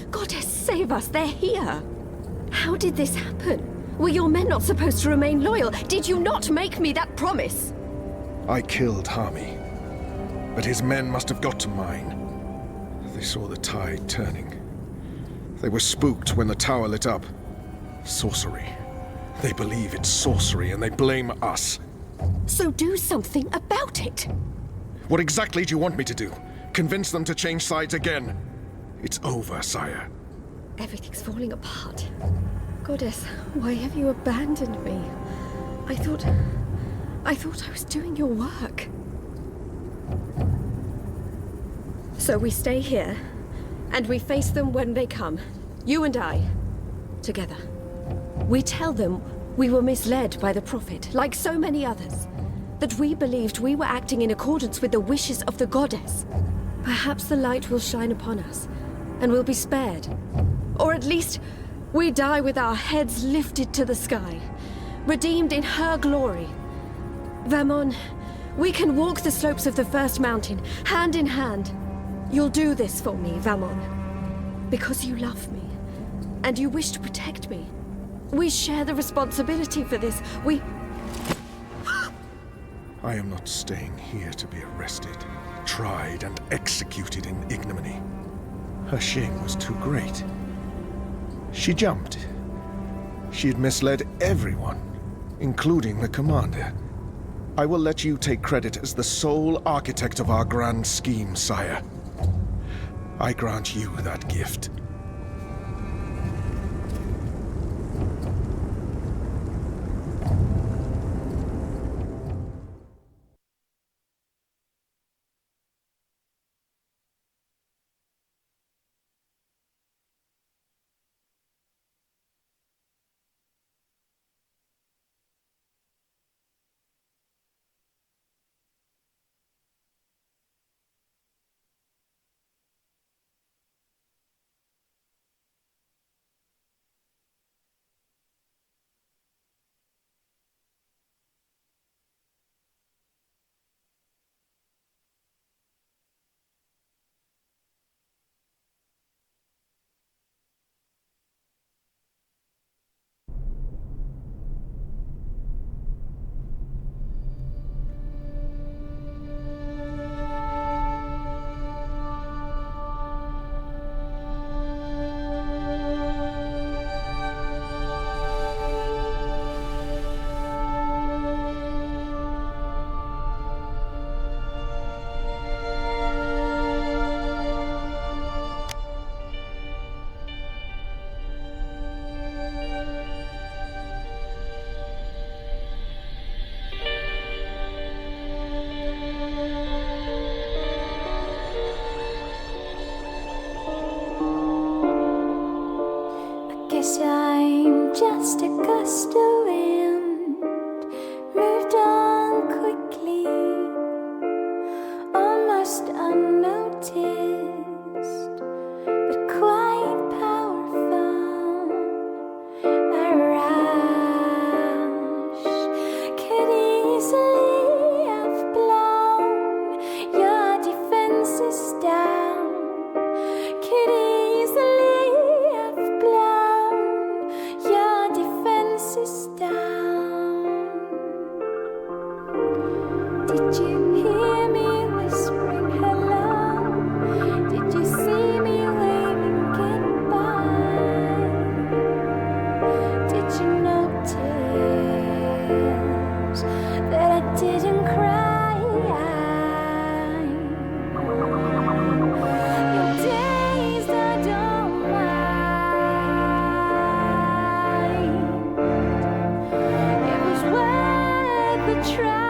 Goddess, save us, they're here! How did this happen? Were your men not supposed to remain loyal? Did you not make me that promise? I killed Harmy, but his men must have got to mine. They saw the tide turning. They were spooked when the tower lit up. Sorcery. They believe it's sorcery and they blame us. So do something about it! What exactly do you want me to do? Convince them to change sides again? It's over, sire. Everything's falling apart. Goddess, why have you abandoned me? I thought I was doing your work. So we stay here, and we face them when they come. You and I, together. We tell them we were misled by the Prophet, like so many others. That we believed we were acting in accordance with the wishes of the Goddess. Perhaps the light will shine upon us, and we'll be spared. Or at least, we die with our heads lifted to the sky, redeemed in her glory. Vamon, we can walk the slopes of the first mountain, hand in hand. You'll do this for me, Vamon. Because you love me, and you wish to protect me. We share the responsibility for this. I am not staying here to be arrested, tried, and executed in ignominy. Her shame was too great. She jumped. She had misled everyone. including the commander. I will let you take credit as the sole architect of our grand scheme, sire. I grant you that gift. Guess I'm just a gust of wind, moved on quickly, almost unnoticed, but quite powerful. A rush could easily have blown your defenses down, could easily down. Did you hear me whispering hello? Did you see me waving goodbye? Did you notice that I didn't cry? Your days are done. Try.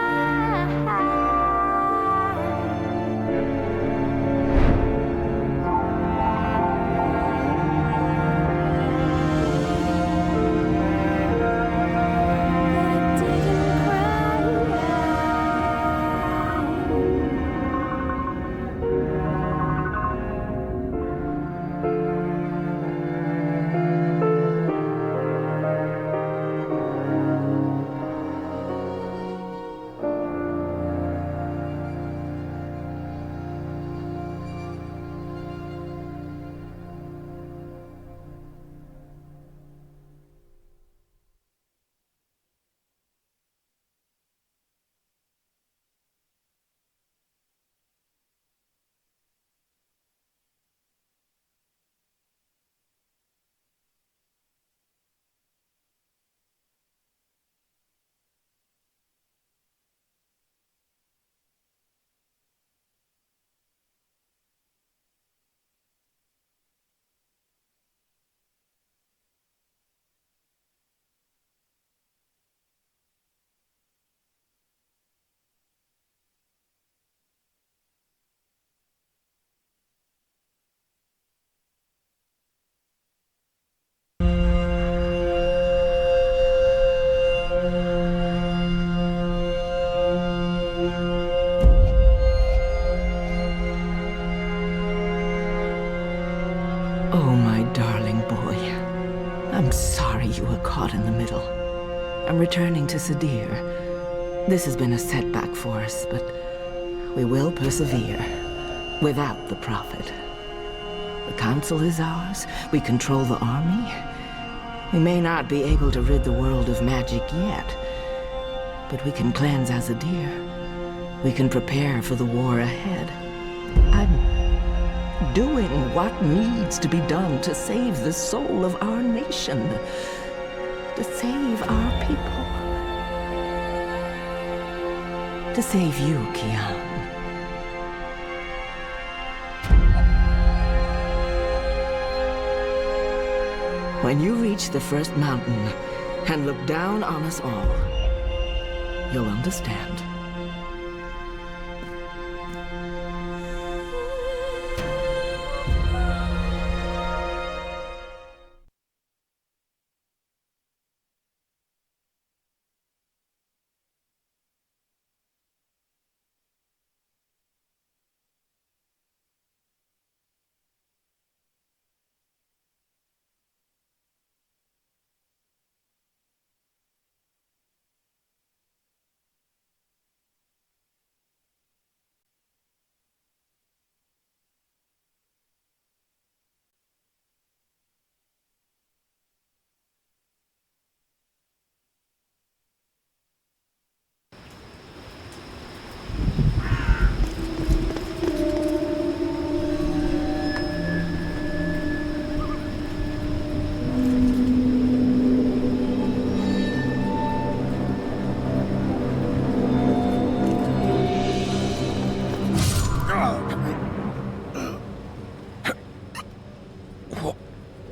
Oh, my darling boy. I'm sorry you were caught in the middle. I'm returning to Sadir. This has been a setback for us, but we will persevere without the Prophet. The Council is ours. We control the army. We may not be able to rid the world of magic yet, but we can cleanse Azadir. We can prepare for the war ahead. I'm doing what needs to be done to save the soul of our nation, to save our people. to save you, Kian. When you reach the first mountain and look down on us all, you'll understand.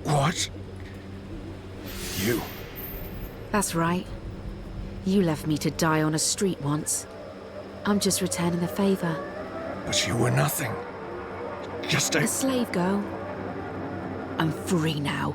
What? You? That's right. You left me to die on a street once. I'm just returning the favor. But you were nothing. Just A slave girl. I'm free now.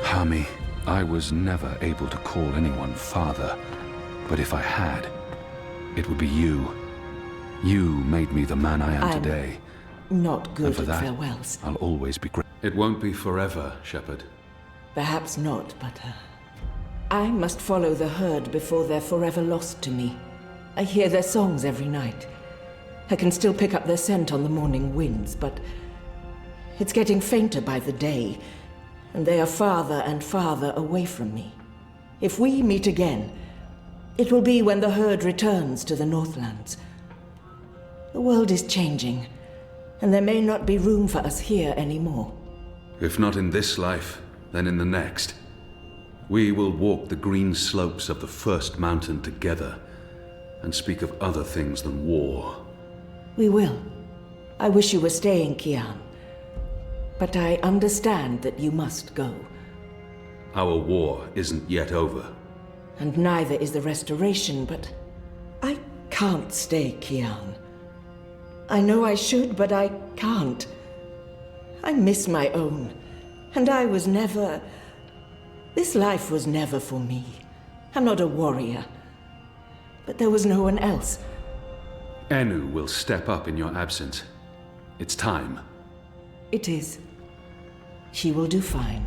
Hami, I was never able to call anyone father, but if I had, it would be you. You made me the man I am I'm today. Not good And for at that, farewells. I'll always be grateful. It won't be forever, Shepard. Perhaps not, but I must follow the herd before they're forever lost to me. I hear their songs every night. I can still pick up their scent on the morning winds, but it's getting fainter by the day, and they are farther and farther away from me. If we meet again, it will be when the herd returns to the Northlands. The world is changing, and there may not be room for us here anymore. If not in this life, then in the next. We will walk the green slopes of the first mountain together, and speak of other things than war. We will. I wish you were staying, Kian. But I understand that you must go. Our war isn't yet over. And neither is the restoration, but I can't stay, Kian. I know I should, but I can't. I miss my own, And I was never... This life was never for me. I'm not a warrior. But there was no one else. Enu will step up in your absence. It's time. It is. She will do fine.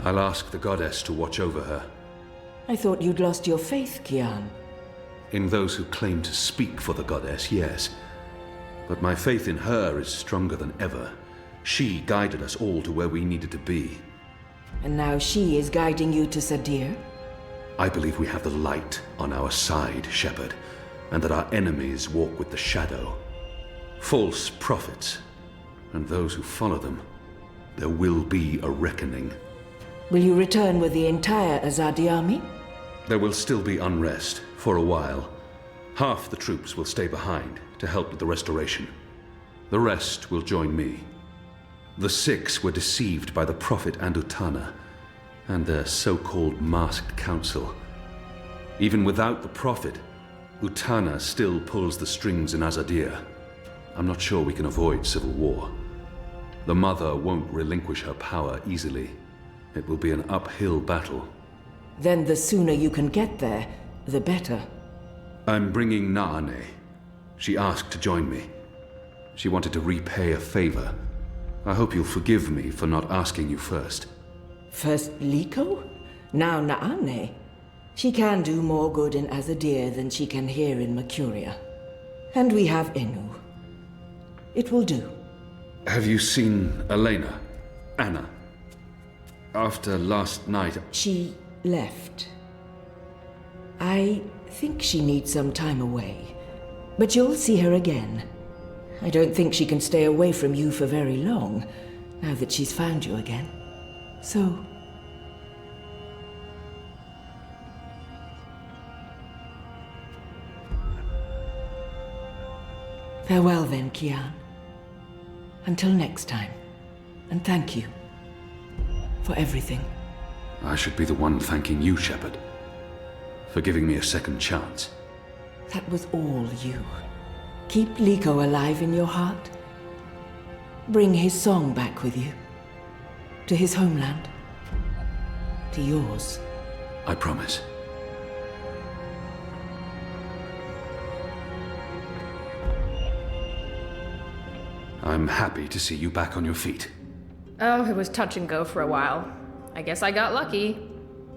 I'll ask the goddess to watch over her. I thought you'd lost your faith, Kian. In those who claim to speak for the goddess, yes. But my faith in her is stronger than ever. She guided us all to where we needed to be. And now she is guiding you to Sadir? I believe we have the light on our side, Shepherd, and that our enemies walk with the shadow. False prophets, and those who follow them. There will be a reckoning. Will you return with the entire Azadi army? There will still be unrest, for a while. Half the troops will stay behind to help with the restoration. The rest will join me. The 6 were deceived by the Prophet and Utana, and their so-called masked council. Even without the Prophet, Utana still pulls the strings in Azadir. I'm not sure we can avoid civil war. The Mother won't relinquish her power easily. It will be an uphill battle. Then the sooner you can get there, the better. I'm bringing Naane. She asked to join me. She wanted to repay a favor. I hope you'll forgive me for not asking you first. First Liko, now Naane. She can do more good in Azadir than she can here in Mercuria. And we have Enu. It will do. Have you seen Elena? Anna? After last night... She left. I think she needs some time away. But you'll see her again. I don't think she can stay away from you for very long, now that she's found you again. So... Farewell then, Kian. Until next time. And thank you. For everything. I should be the one thanking you, Shepherd. For giving me a second chance. That was all you. Keep Liko alive in your heart. Bring his song back with you. To his homeland. To yours. I promise. I'm happy to see you back on your feet. Oh, it was touch and go for a while. I guess I got lucky.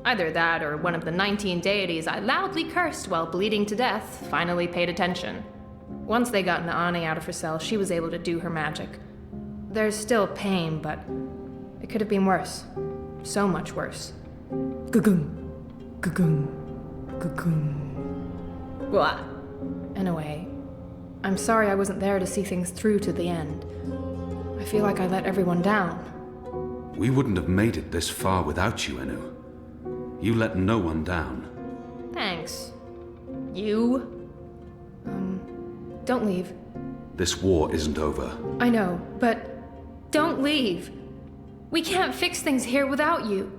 Either that or one of the 19 deities I loudly cursed while bleeding to death finally paid attention. Once they got Naane out of her cell, she was able to do her magic. There's still pain, but it could have been worse. So much worse. Gugum. Gugum. Gugum. Blah. Anyway, I'm sorry I wasn't there to see things through to the end. I feel like I let everyone down. We wouldn't have made it this far without you, Enu. You let no one down. Thanks. You? Don't leave. This war isn't over. I know, but don't leave. We can't fix things here without you.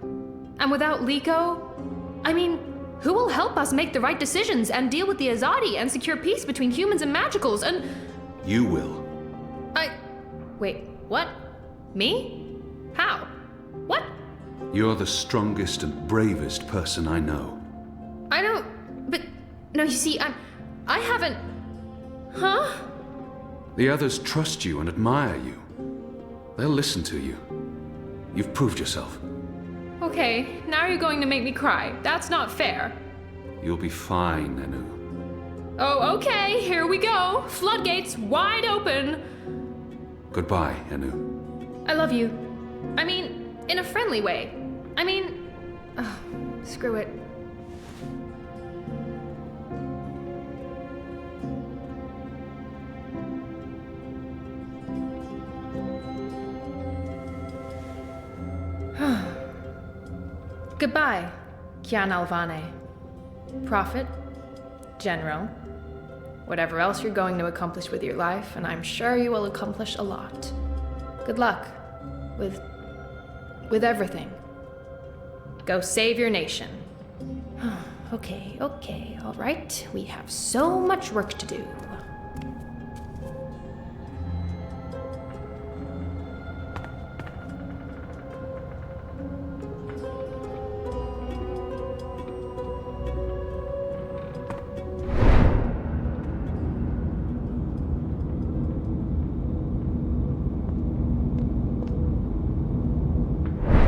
And without Liko? I mean, who will help us make the right decisions and deal with the Azadi and secure peace between humans and magicals and... You will. Wait, what? Me? How? What? You're the strongest and bravest person I know. I don't... But... No, you see, I haven't... Huh? The others trust you and admire you. They'll listen to you. You've proved yourself. Okay, now you're going to make me cry. That's not fair. You'll be fine, Enu. Oh, okay, here we go. Floodgates wide open. Goodbye, Enu. I love you. I mean, in a friendly way. I mean... screw it. Goodbye, Kian Alvane. Prophet, General, whatever else you're going to accomplish with your life, and I'm sure you will accomplish a lot. Good luck with everything. Go save your nation. Okay, all right. We have so much work to do.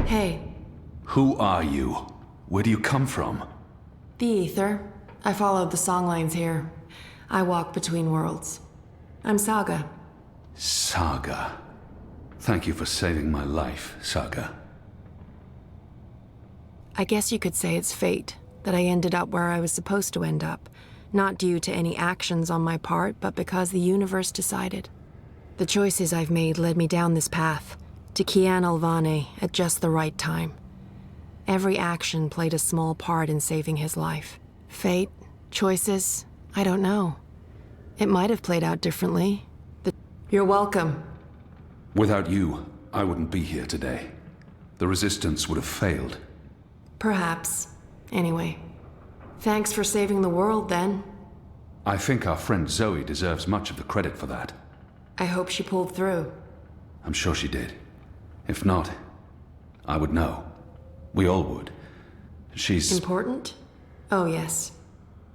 Hey. Who are you? Where do you come from? The Ether. I followed the songlines here. I walk between worlds. I'm Saga. Saga. Thank you for saving my life, Saga. I guess you could say it's fate that I ended up where I was supposed to end up. Not due to any actions on my part, but because the universe decided. The choices I've made led me down this path, to Kian Alvane at just the right time. Every action played a small part in saving his life. Fate, choices, I don't know. It might have played out differently. You're welcome. Without you, I wouldn't be here today. The Resistance would have failed. Perhaps. Anyway, thanks for saving the world, then. I think our friend Zoe deserves much of the credit for that. I hope she pulled through. I'm sure she did. If not, I would know. We all would. She's... Important? Oh, yes.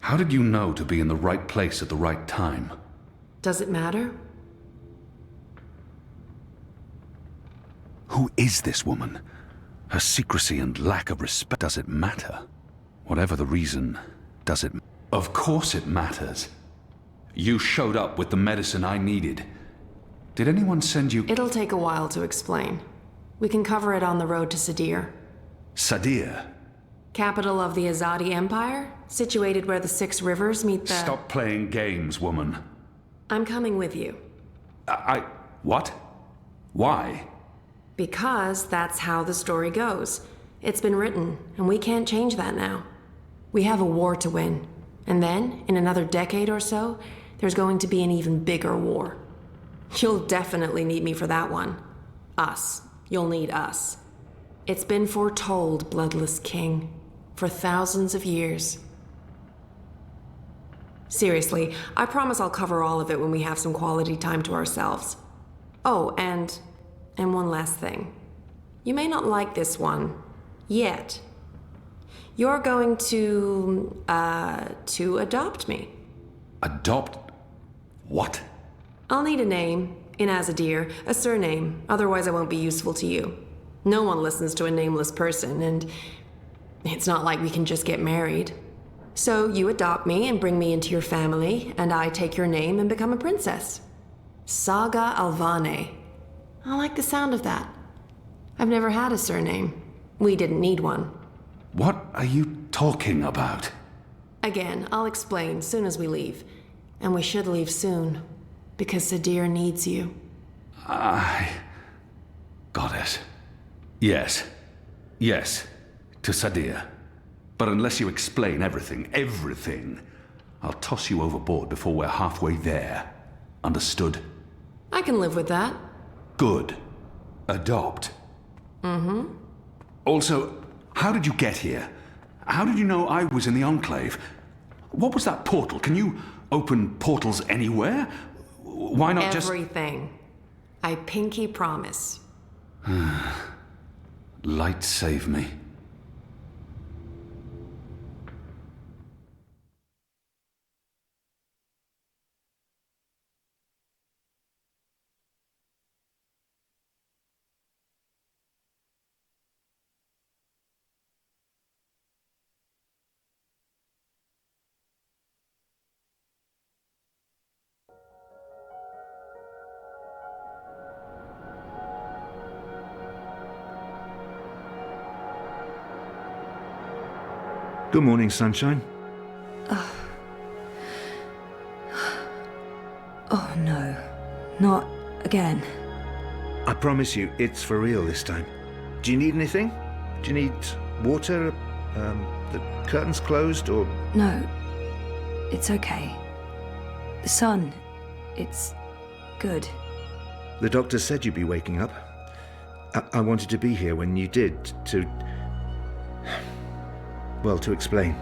How did you know to be in the right place at the right time? Does it matter? Who is this woman? Her secrecy and lack of respect. Does it matter? Whatever the reason, does it... Of course it matters. You showed up with the medicine I needed. Did anyone send you... It'll take a while to explain. We can cover it on the road to Sadir. Sadir? Capital of the Azadi Empire? Situated where the 6 rivers meet the... Stop playing games, woman. I'm coming with you. What? Why? Because that's how the story goes. It's been written, and we can't change that now. We have a war to win. And then, in another decade or so, there's going to be an even bigger war. You'll definitely need me for that one. Us. You'll need us. It's been foretold, Bloodless King, for thousands of years. Seriously, I promise I'll cover all of it when we have some quality time to ourselves. Oh, and one last thing. You may not like this one, yet. You're going to adopt me. Adopt? What? I'll need a name, in Azadir, a surname, otherwise I won't be useful to you. No one listens to a nameless person, and it's not like we can just get married. So you adopt me and bring me into your family, and I take your name and become a princess. Saga Alvane. I like the sound of that. I've never had a surname. We didn't need one. What are you talking about? Again, I'll explain soon as we leave. And we should leave soon, because Sadir needs you. Goddess. Yes. Yes. To Sadir. But unless you explain everything, I'll toss you overboard before we're halfway there. Understood? I can live with that. Good. Adopt. Mm-hmm. Also, how did you get here? How did you know I was in the Enclave? What was that portal? Can you open portals anywhere? Why not just... Everything. I pinky promise. Light save me. Good morning, sunshine. Oh no, not again. I promise you, it's for real this time. Do you need anything? Do you need water? The curtains closed, or...? No, it's okay. The sun, it's good. The doctor said you'd be waking up. I wanted to be here when you did, to explain.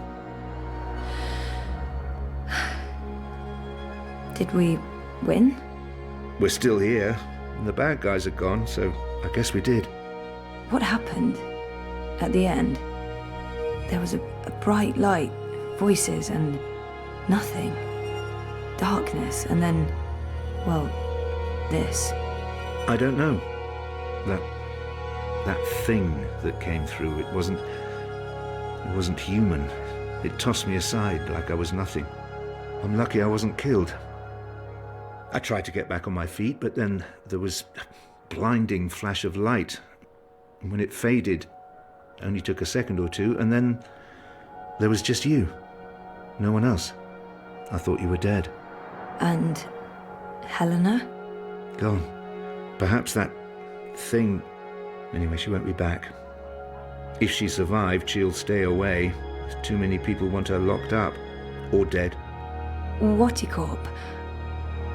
Did we win? We're still here, and the bad guys are gone, so I guess we did. What happened at the end? There was a bright light, voices, and nothing. Darkness, and then, well, this. I don't know. That thing that came through, it wasn't human. It tossed me aside like I was nothing. I'm lucky I wasn't killed. I tried to get back on my feet, but then there was a blinding flash of light. And when it faded, it only took a second or two, and then there was just you. No one else. I thought you were dead. And Helena? Gone. Perhaps that thing... Anyway, she won't be back. If she survived, she'll stay away. Too many people want her locked up. Or dead. Watticorp?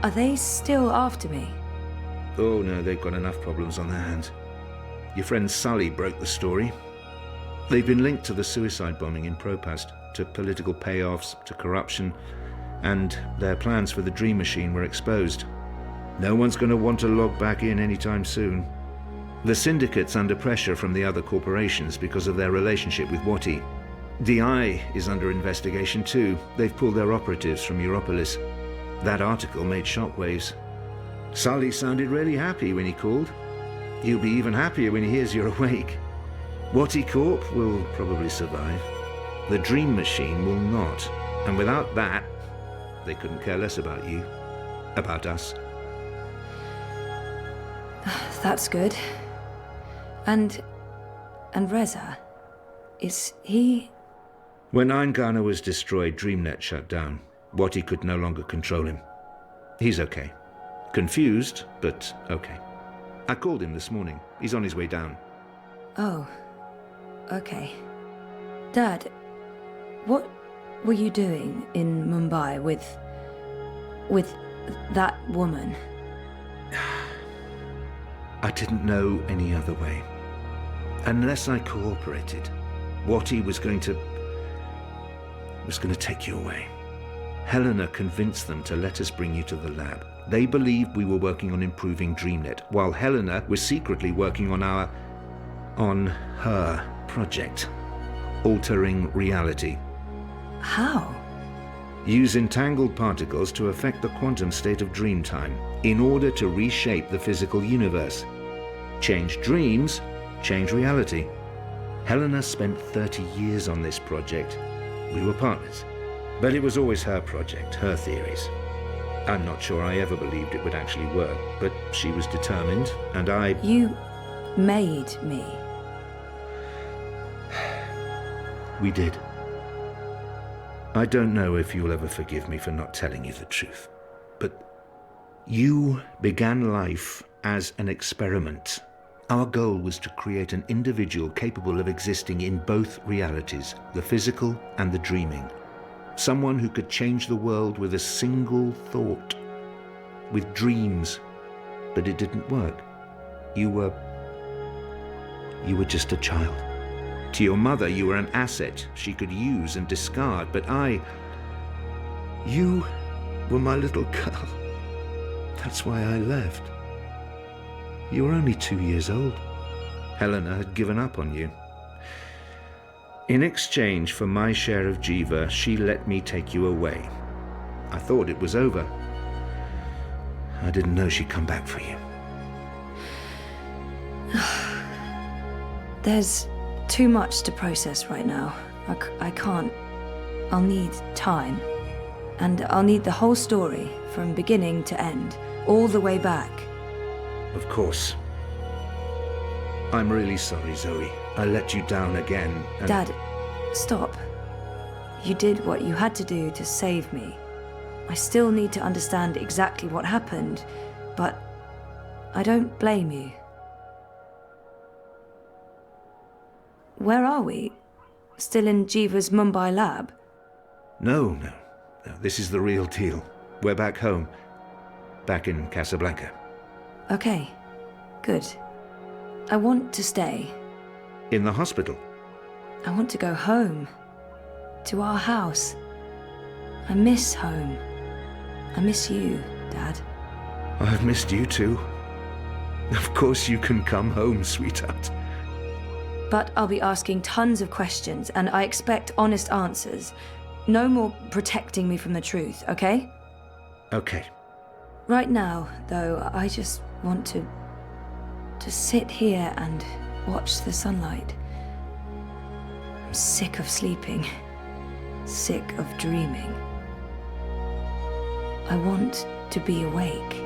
Are they still after me? Oh no, they've got enough problems on their hands. Your friend Sully broke the story. They've been linked to the suicide bombing in Propast, to political payoffs, to corruption, and their plans for the Dream Machine were exposed. No one's going to want to log back in anytime soon. The Syndicate's under pressure from the other corporations because of their relationship with Wati. DI is under investigation too. They've pulled their operatives from Europolis. That article made shockwaves. Sully sounded really happy when he called. He'll be even happier when he hears you're awake. Watticorp will probably survive. The Dream Machine will not. And without that, they couldn't care less about you. About us. That's good. And Reza, is he... When Eingana was destroyed, DreamNet shut down. Wati could no longer control him. He's okay. Confused, but okay. I called him this morning. He's on his way down. Oh, okay. Dad, what were you doing in Mumbai with that woman? I didn't know any other way. Unless I cooperated, Wati was going to take you away. Helena convinced them to let us bring you to the lab. They believed we were working on improving DreamNet, while Helena was secretly working on her project, altering reality. How? Use entangled particles to affect the quantum state of dreamtime in order to reshape the physical universe. Change dreams, change reality. Helena spent 30 years on this project. We were partners. But it was always her project, her theories. I'm not sure I ever believed it would actually work, but she was determined, and I... You made me. We did. I don't know if you'll ever forgive me for not telling you the truth, but you began life as an experiment. Our goal was to create an individual capable of existing in both realities, the physical and the dreaming. Someone who could change the world with a single thought, with dreams. But it didn't work. You were just a child. To your mother, you were an asset she could use and discard, but you were my little girl. That's why I left. You were only 2 years old. Helena had given up on you. In exchange for my share of Jiva, she let me take you away. I thought it was over. I didn't know she'd come back for you. There's too much to process right now. I can't. I'll need time. And I'll need the whole story, from beginning to end, all the way back. Of course. I'm really sorry, Zoe. I let you down again, and... Dad, stop. You did what you had to do to save me. I still need to understand exactly what happened, but I don't blame you. Where are we? Still in Jiva's Mumbai lab? No. This is the real deal. We're back home. Back in Casablanca. Okay, good. I want to stay. In the hospital? I want to go home. To our house. I miss home. I miss you, Dad. I've missed you too. Of course you can come home, sweetheart. But I'll be asking tons of questions, and I expect honest answers. No more protecting me from the truth, okay? Okay. Right now, though, I just want to sit here and watch the sunlight. I'm sick of sleeping, sick of dreaming. I want to be awake.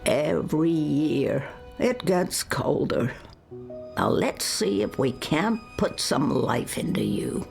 Every year, it gets colder. Now let's see if we can't put some life into you.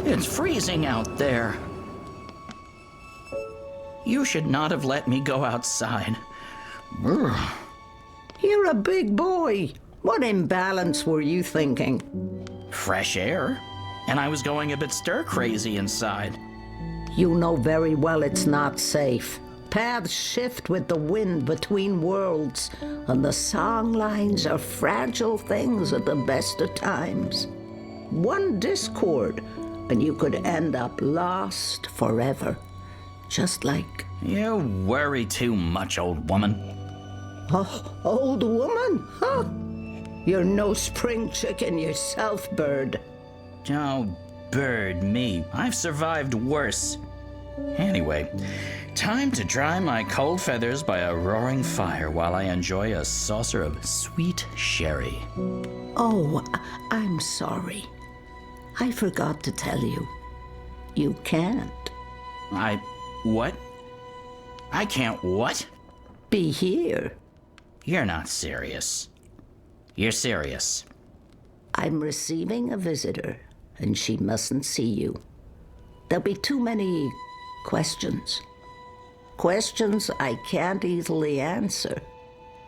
It's freezing out there. You should not have let me go outside. Ugh. You're a big boy. What imbalance were you thinking? Fresh air. And I was going a bit stir-crazy inside. You know very well it's not safe. paths shift with the wind between worlds, and the song lines are fragile things at the best of times. One discord, and you could end up lost forever. Just like... You worry too much, old woman. Oh, old woman? Huh? You're no spring chicken yourself, Bird. Oh, Bird, me. I've survived worse. Anyway, time to dry my cold feathers by a roaring fire while I enjoy a saucer of sweet sherry. Oh, I'm sorry. I forgot to tell you. You can't. What? I can't what? Be here. You're not serious. You're serious. I'm receiving a visitor, and she mustn't see you. There'll be too many questions. Questions I can't easily answer.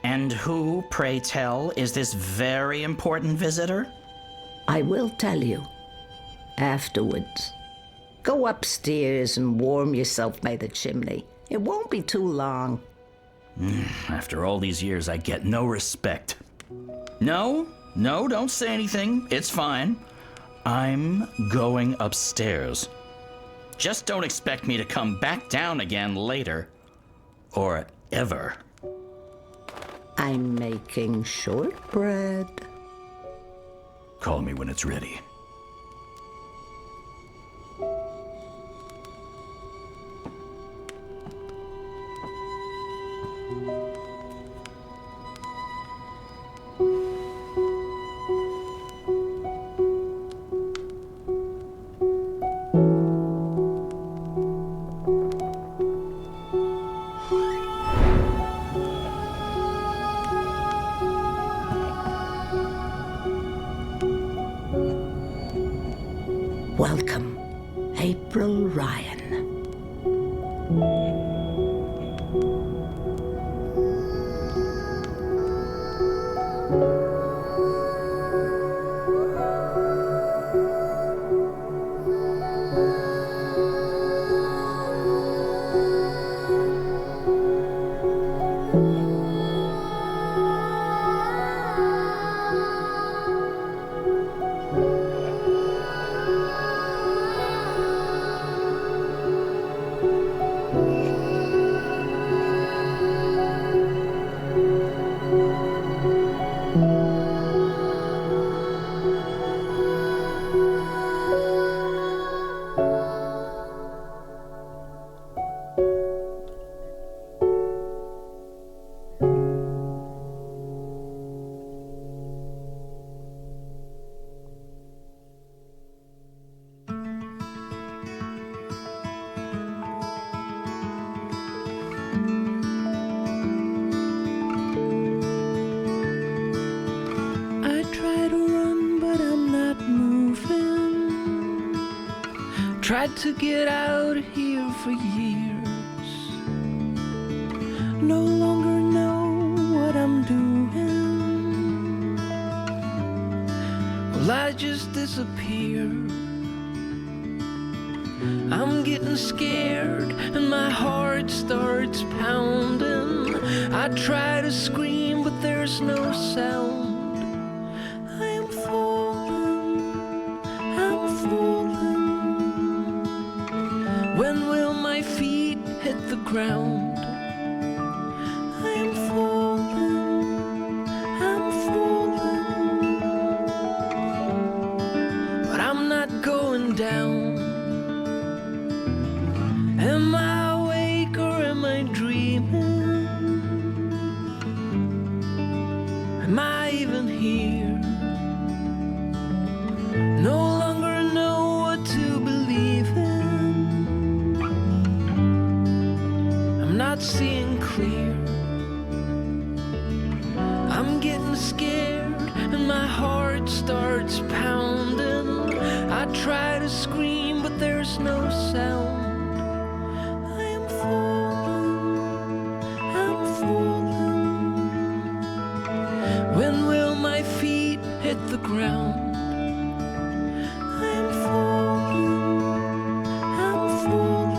And who, pray tell, is this very important visitor? I will tell you. Afterwards. Go upstairs and warm yourself by the chimney. It won't be too long. After all these years, I get no respect. No, don't say anything. It's fine. I'm going upstairs. Just don't expect me to come back down again later. Or ever. I'm making shortbread. Call me when it's ready. Welcome, April Ryan. Tried to get out of here for years. No longer know what I'm doing. Well, I just disappear. I'm getting scared and my heart starts pounding. I try to scream, but there's no sound. I am falling, I'm falling. When will my feet hit the ground? I am falling, I'm falling. But I'm not going down. Am I awake or am I dreaming? Am I even here? No longer know what to believe in. Not seeing clear. I'm getting scared and my heart starts pounding. I try to scream, but there's no sound. I am falling, I'm falling. When will my feet hit the ground? I am falling, I'm falling.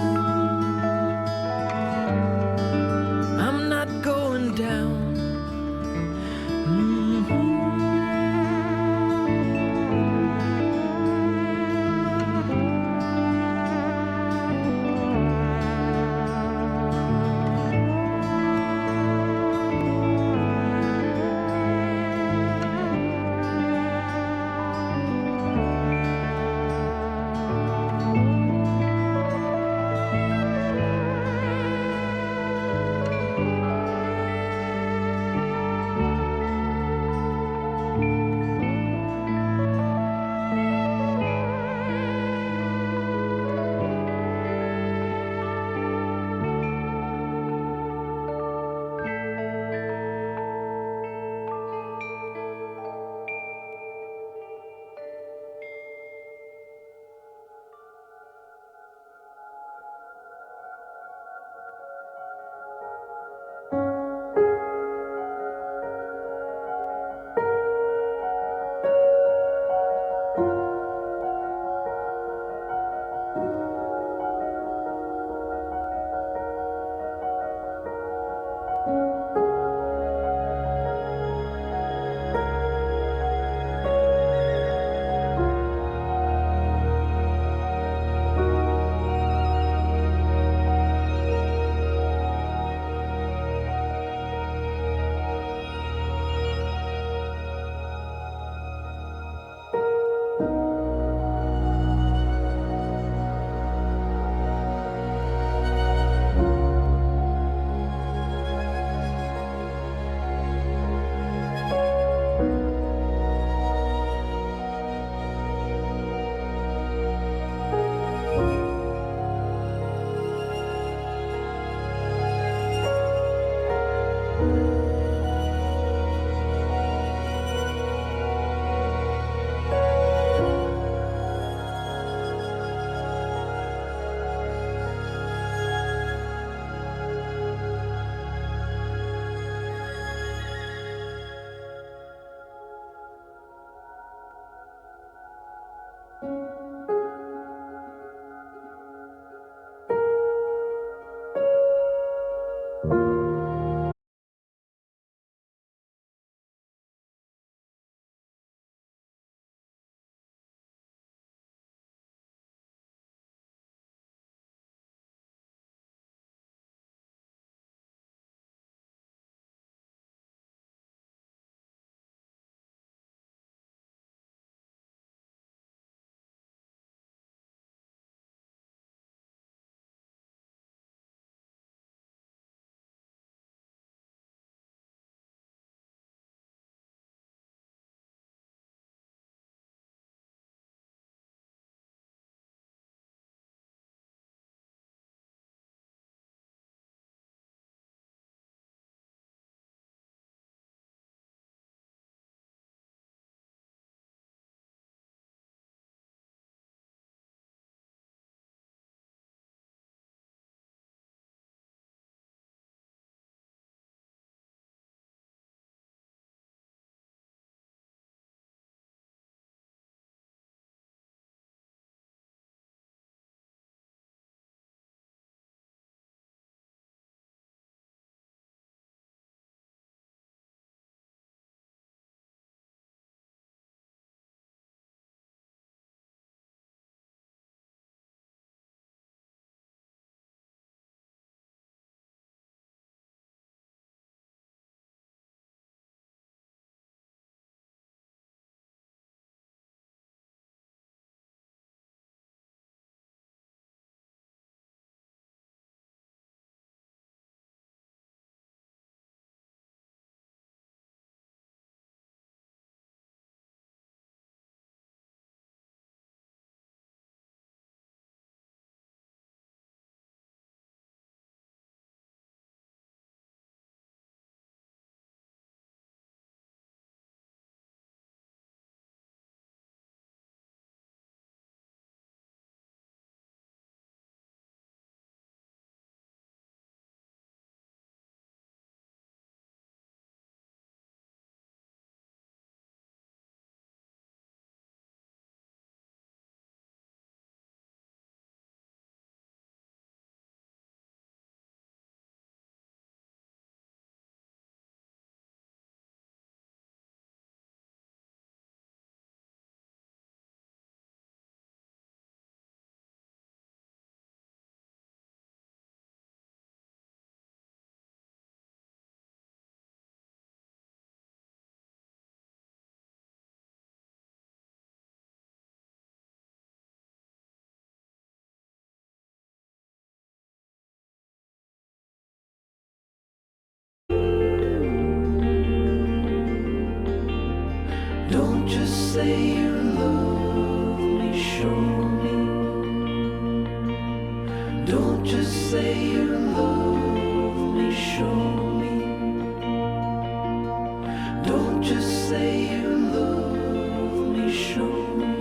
say you love me, show me. Don't just say you love me, show me. Don't just say you love me, show me.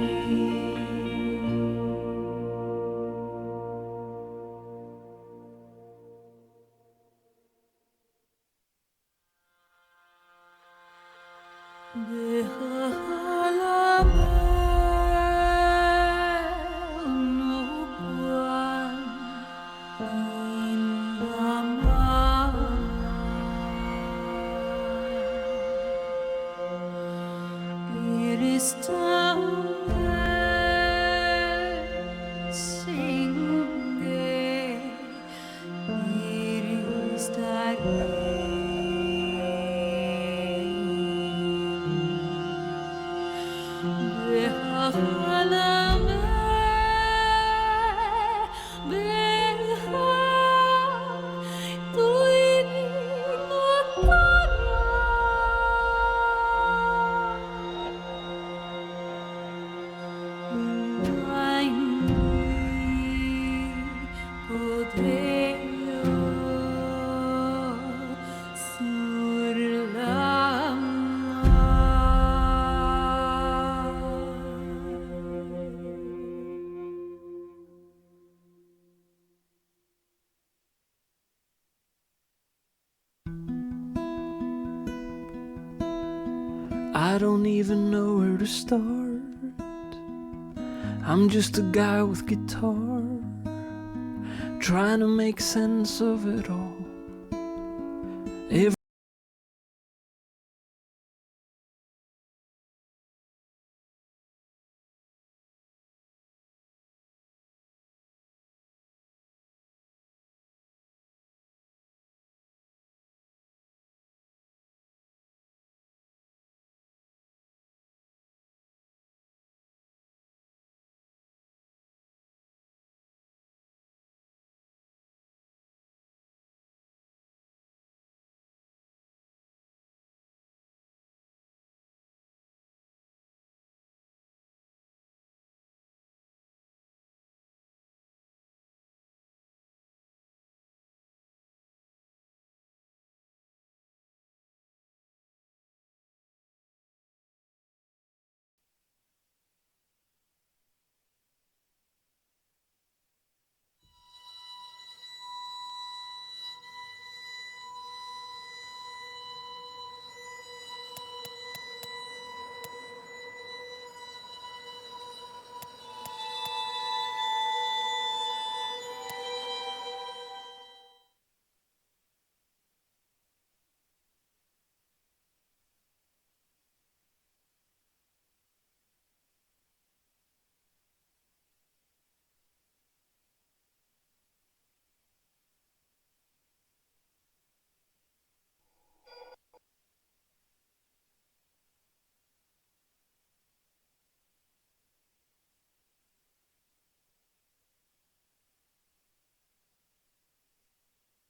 I don't even know where to start. I'm just a guy with guitar, trying to make sense of it all.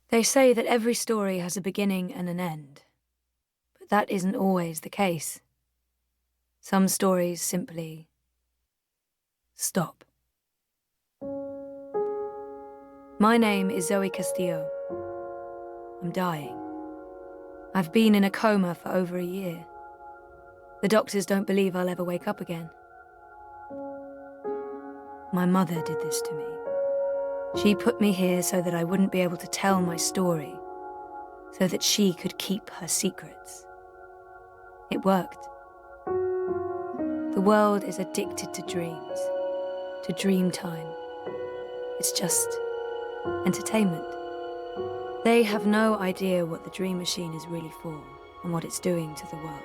They say that every story has a beginning and an end, but that isn't always the case. Some stories simply stop. My name is Zoe Castillo. I'm dying. I've been in a coma for over a year. The doctors don't believe I'll ever wake up again. My mother did this to me. She put me here so that I wouldn't be able to tell my story, so that she could keep her secrets. It worked. The world is addicted to dreams, to dream time. It's just entertainment. They have no idea what the dream machine is really for and what it's doing to the world.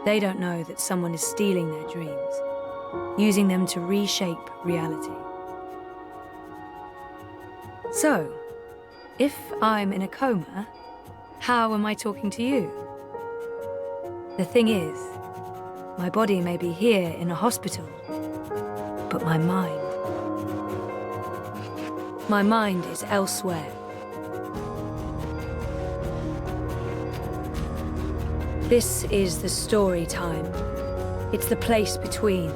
They don't know that someone is stealing their dreams, using them to reshape reality. So, if I'm in a coma, how am I talking to you? The thing is, my body may be here in a hospital, but my mind is elsewhere. This is the story time. It's the place between.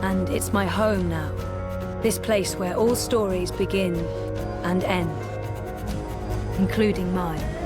And it's my home now. This place where all stories begin and end, including mine.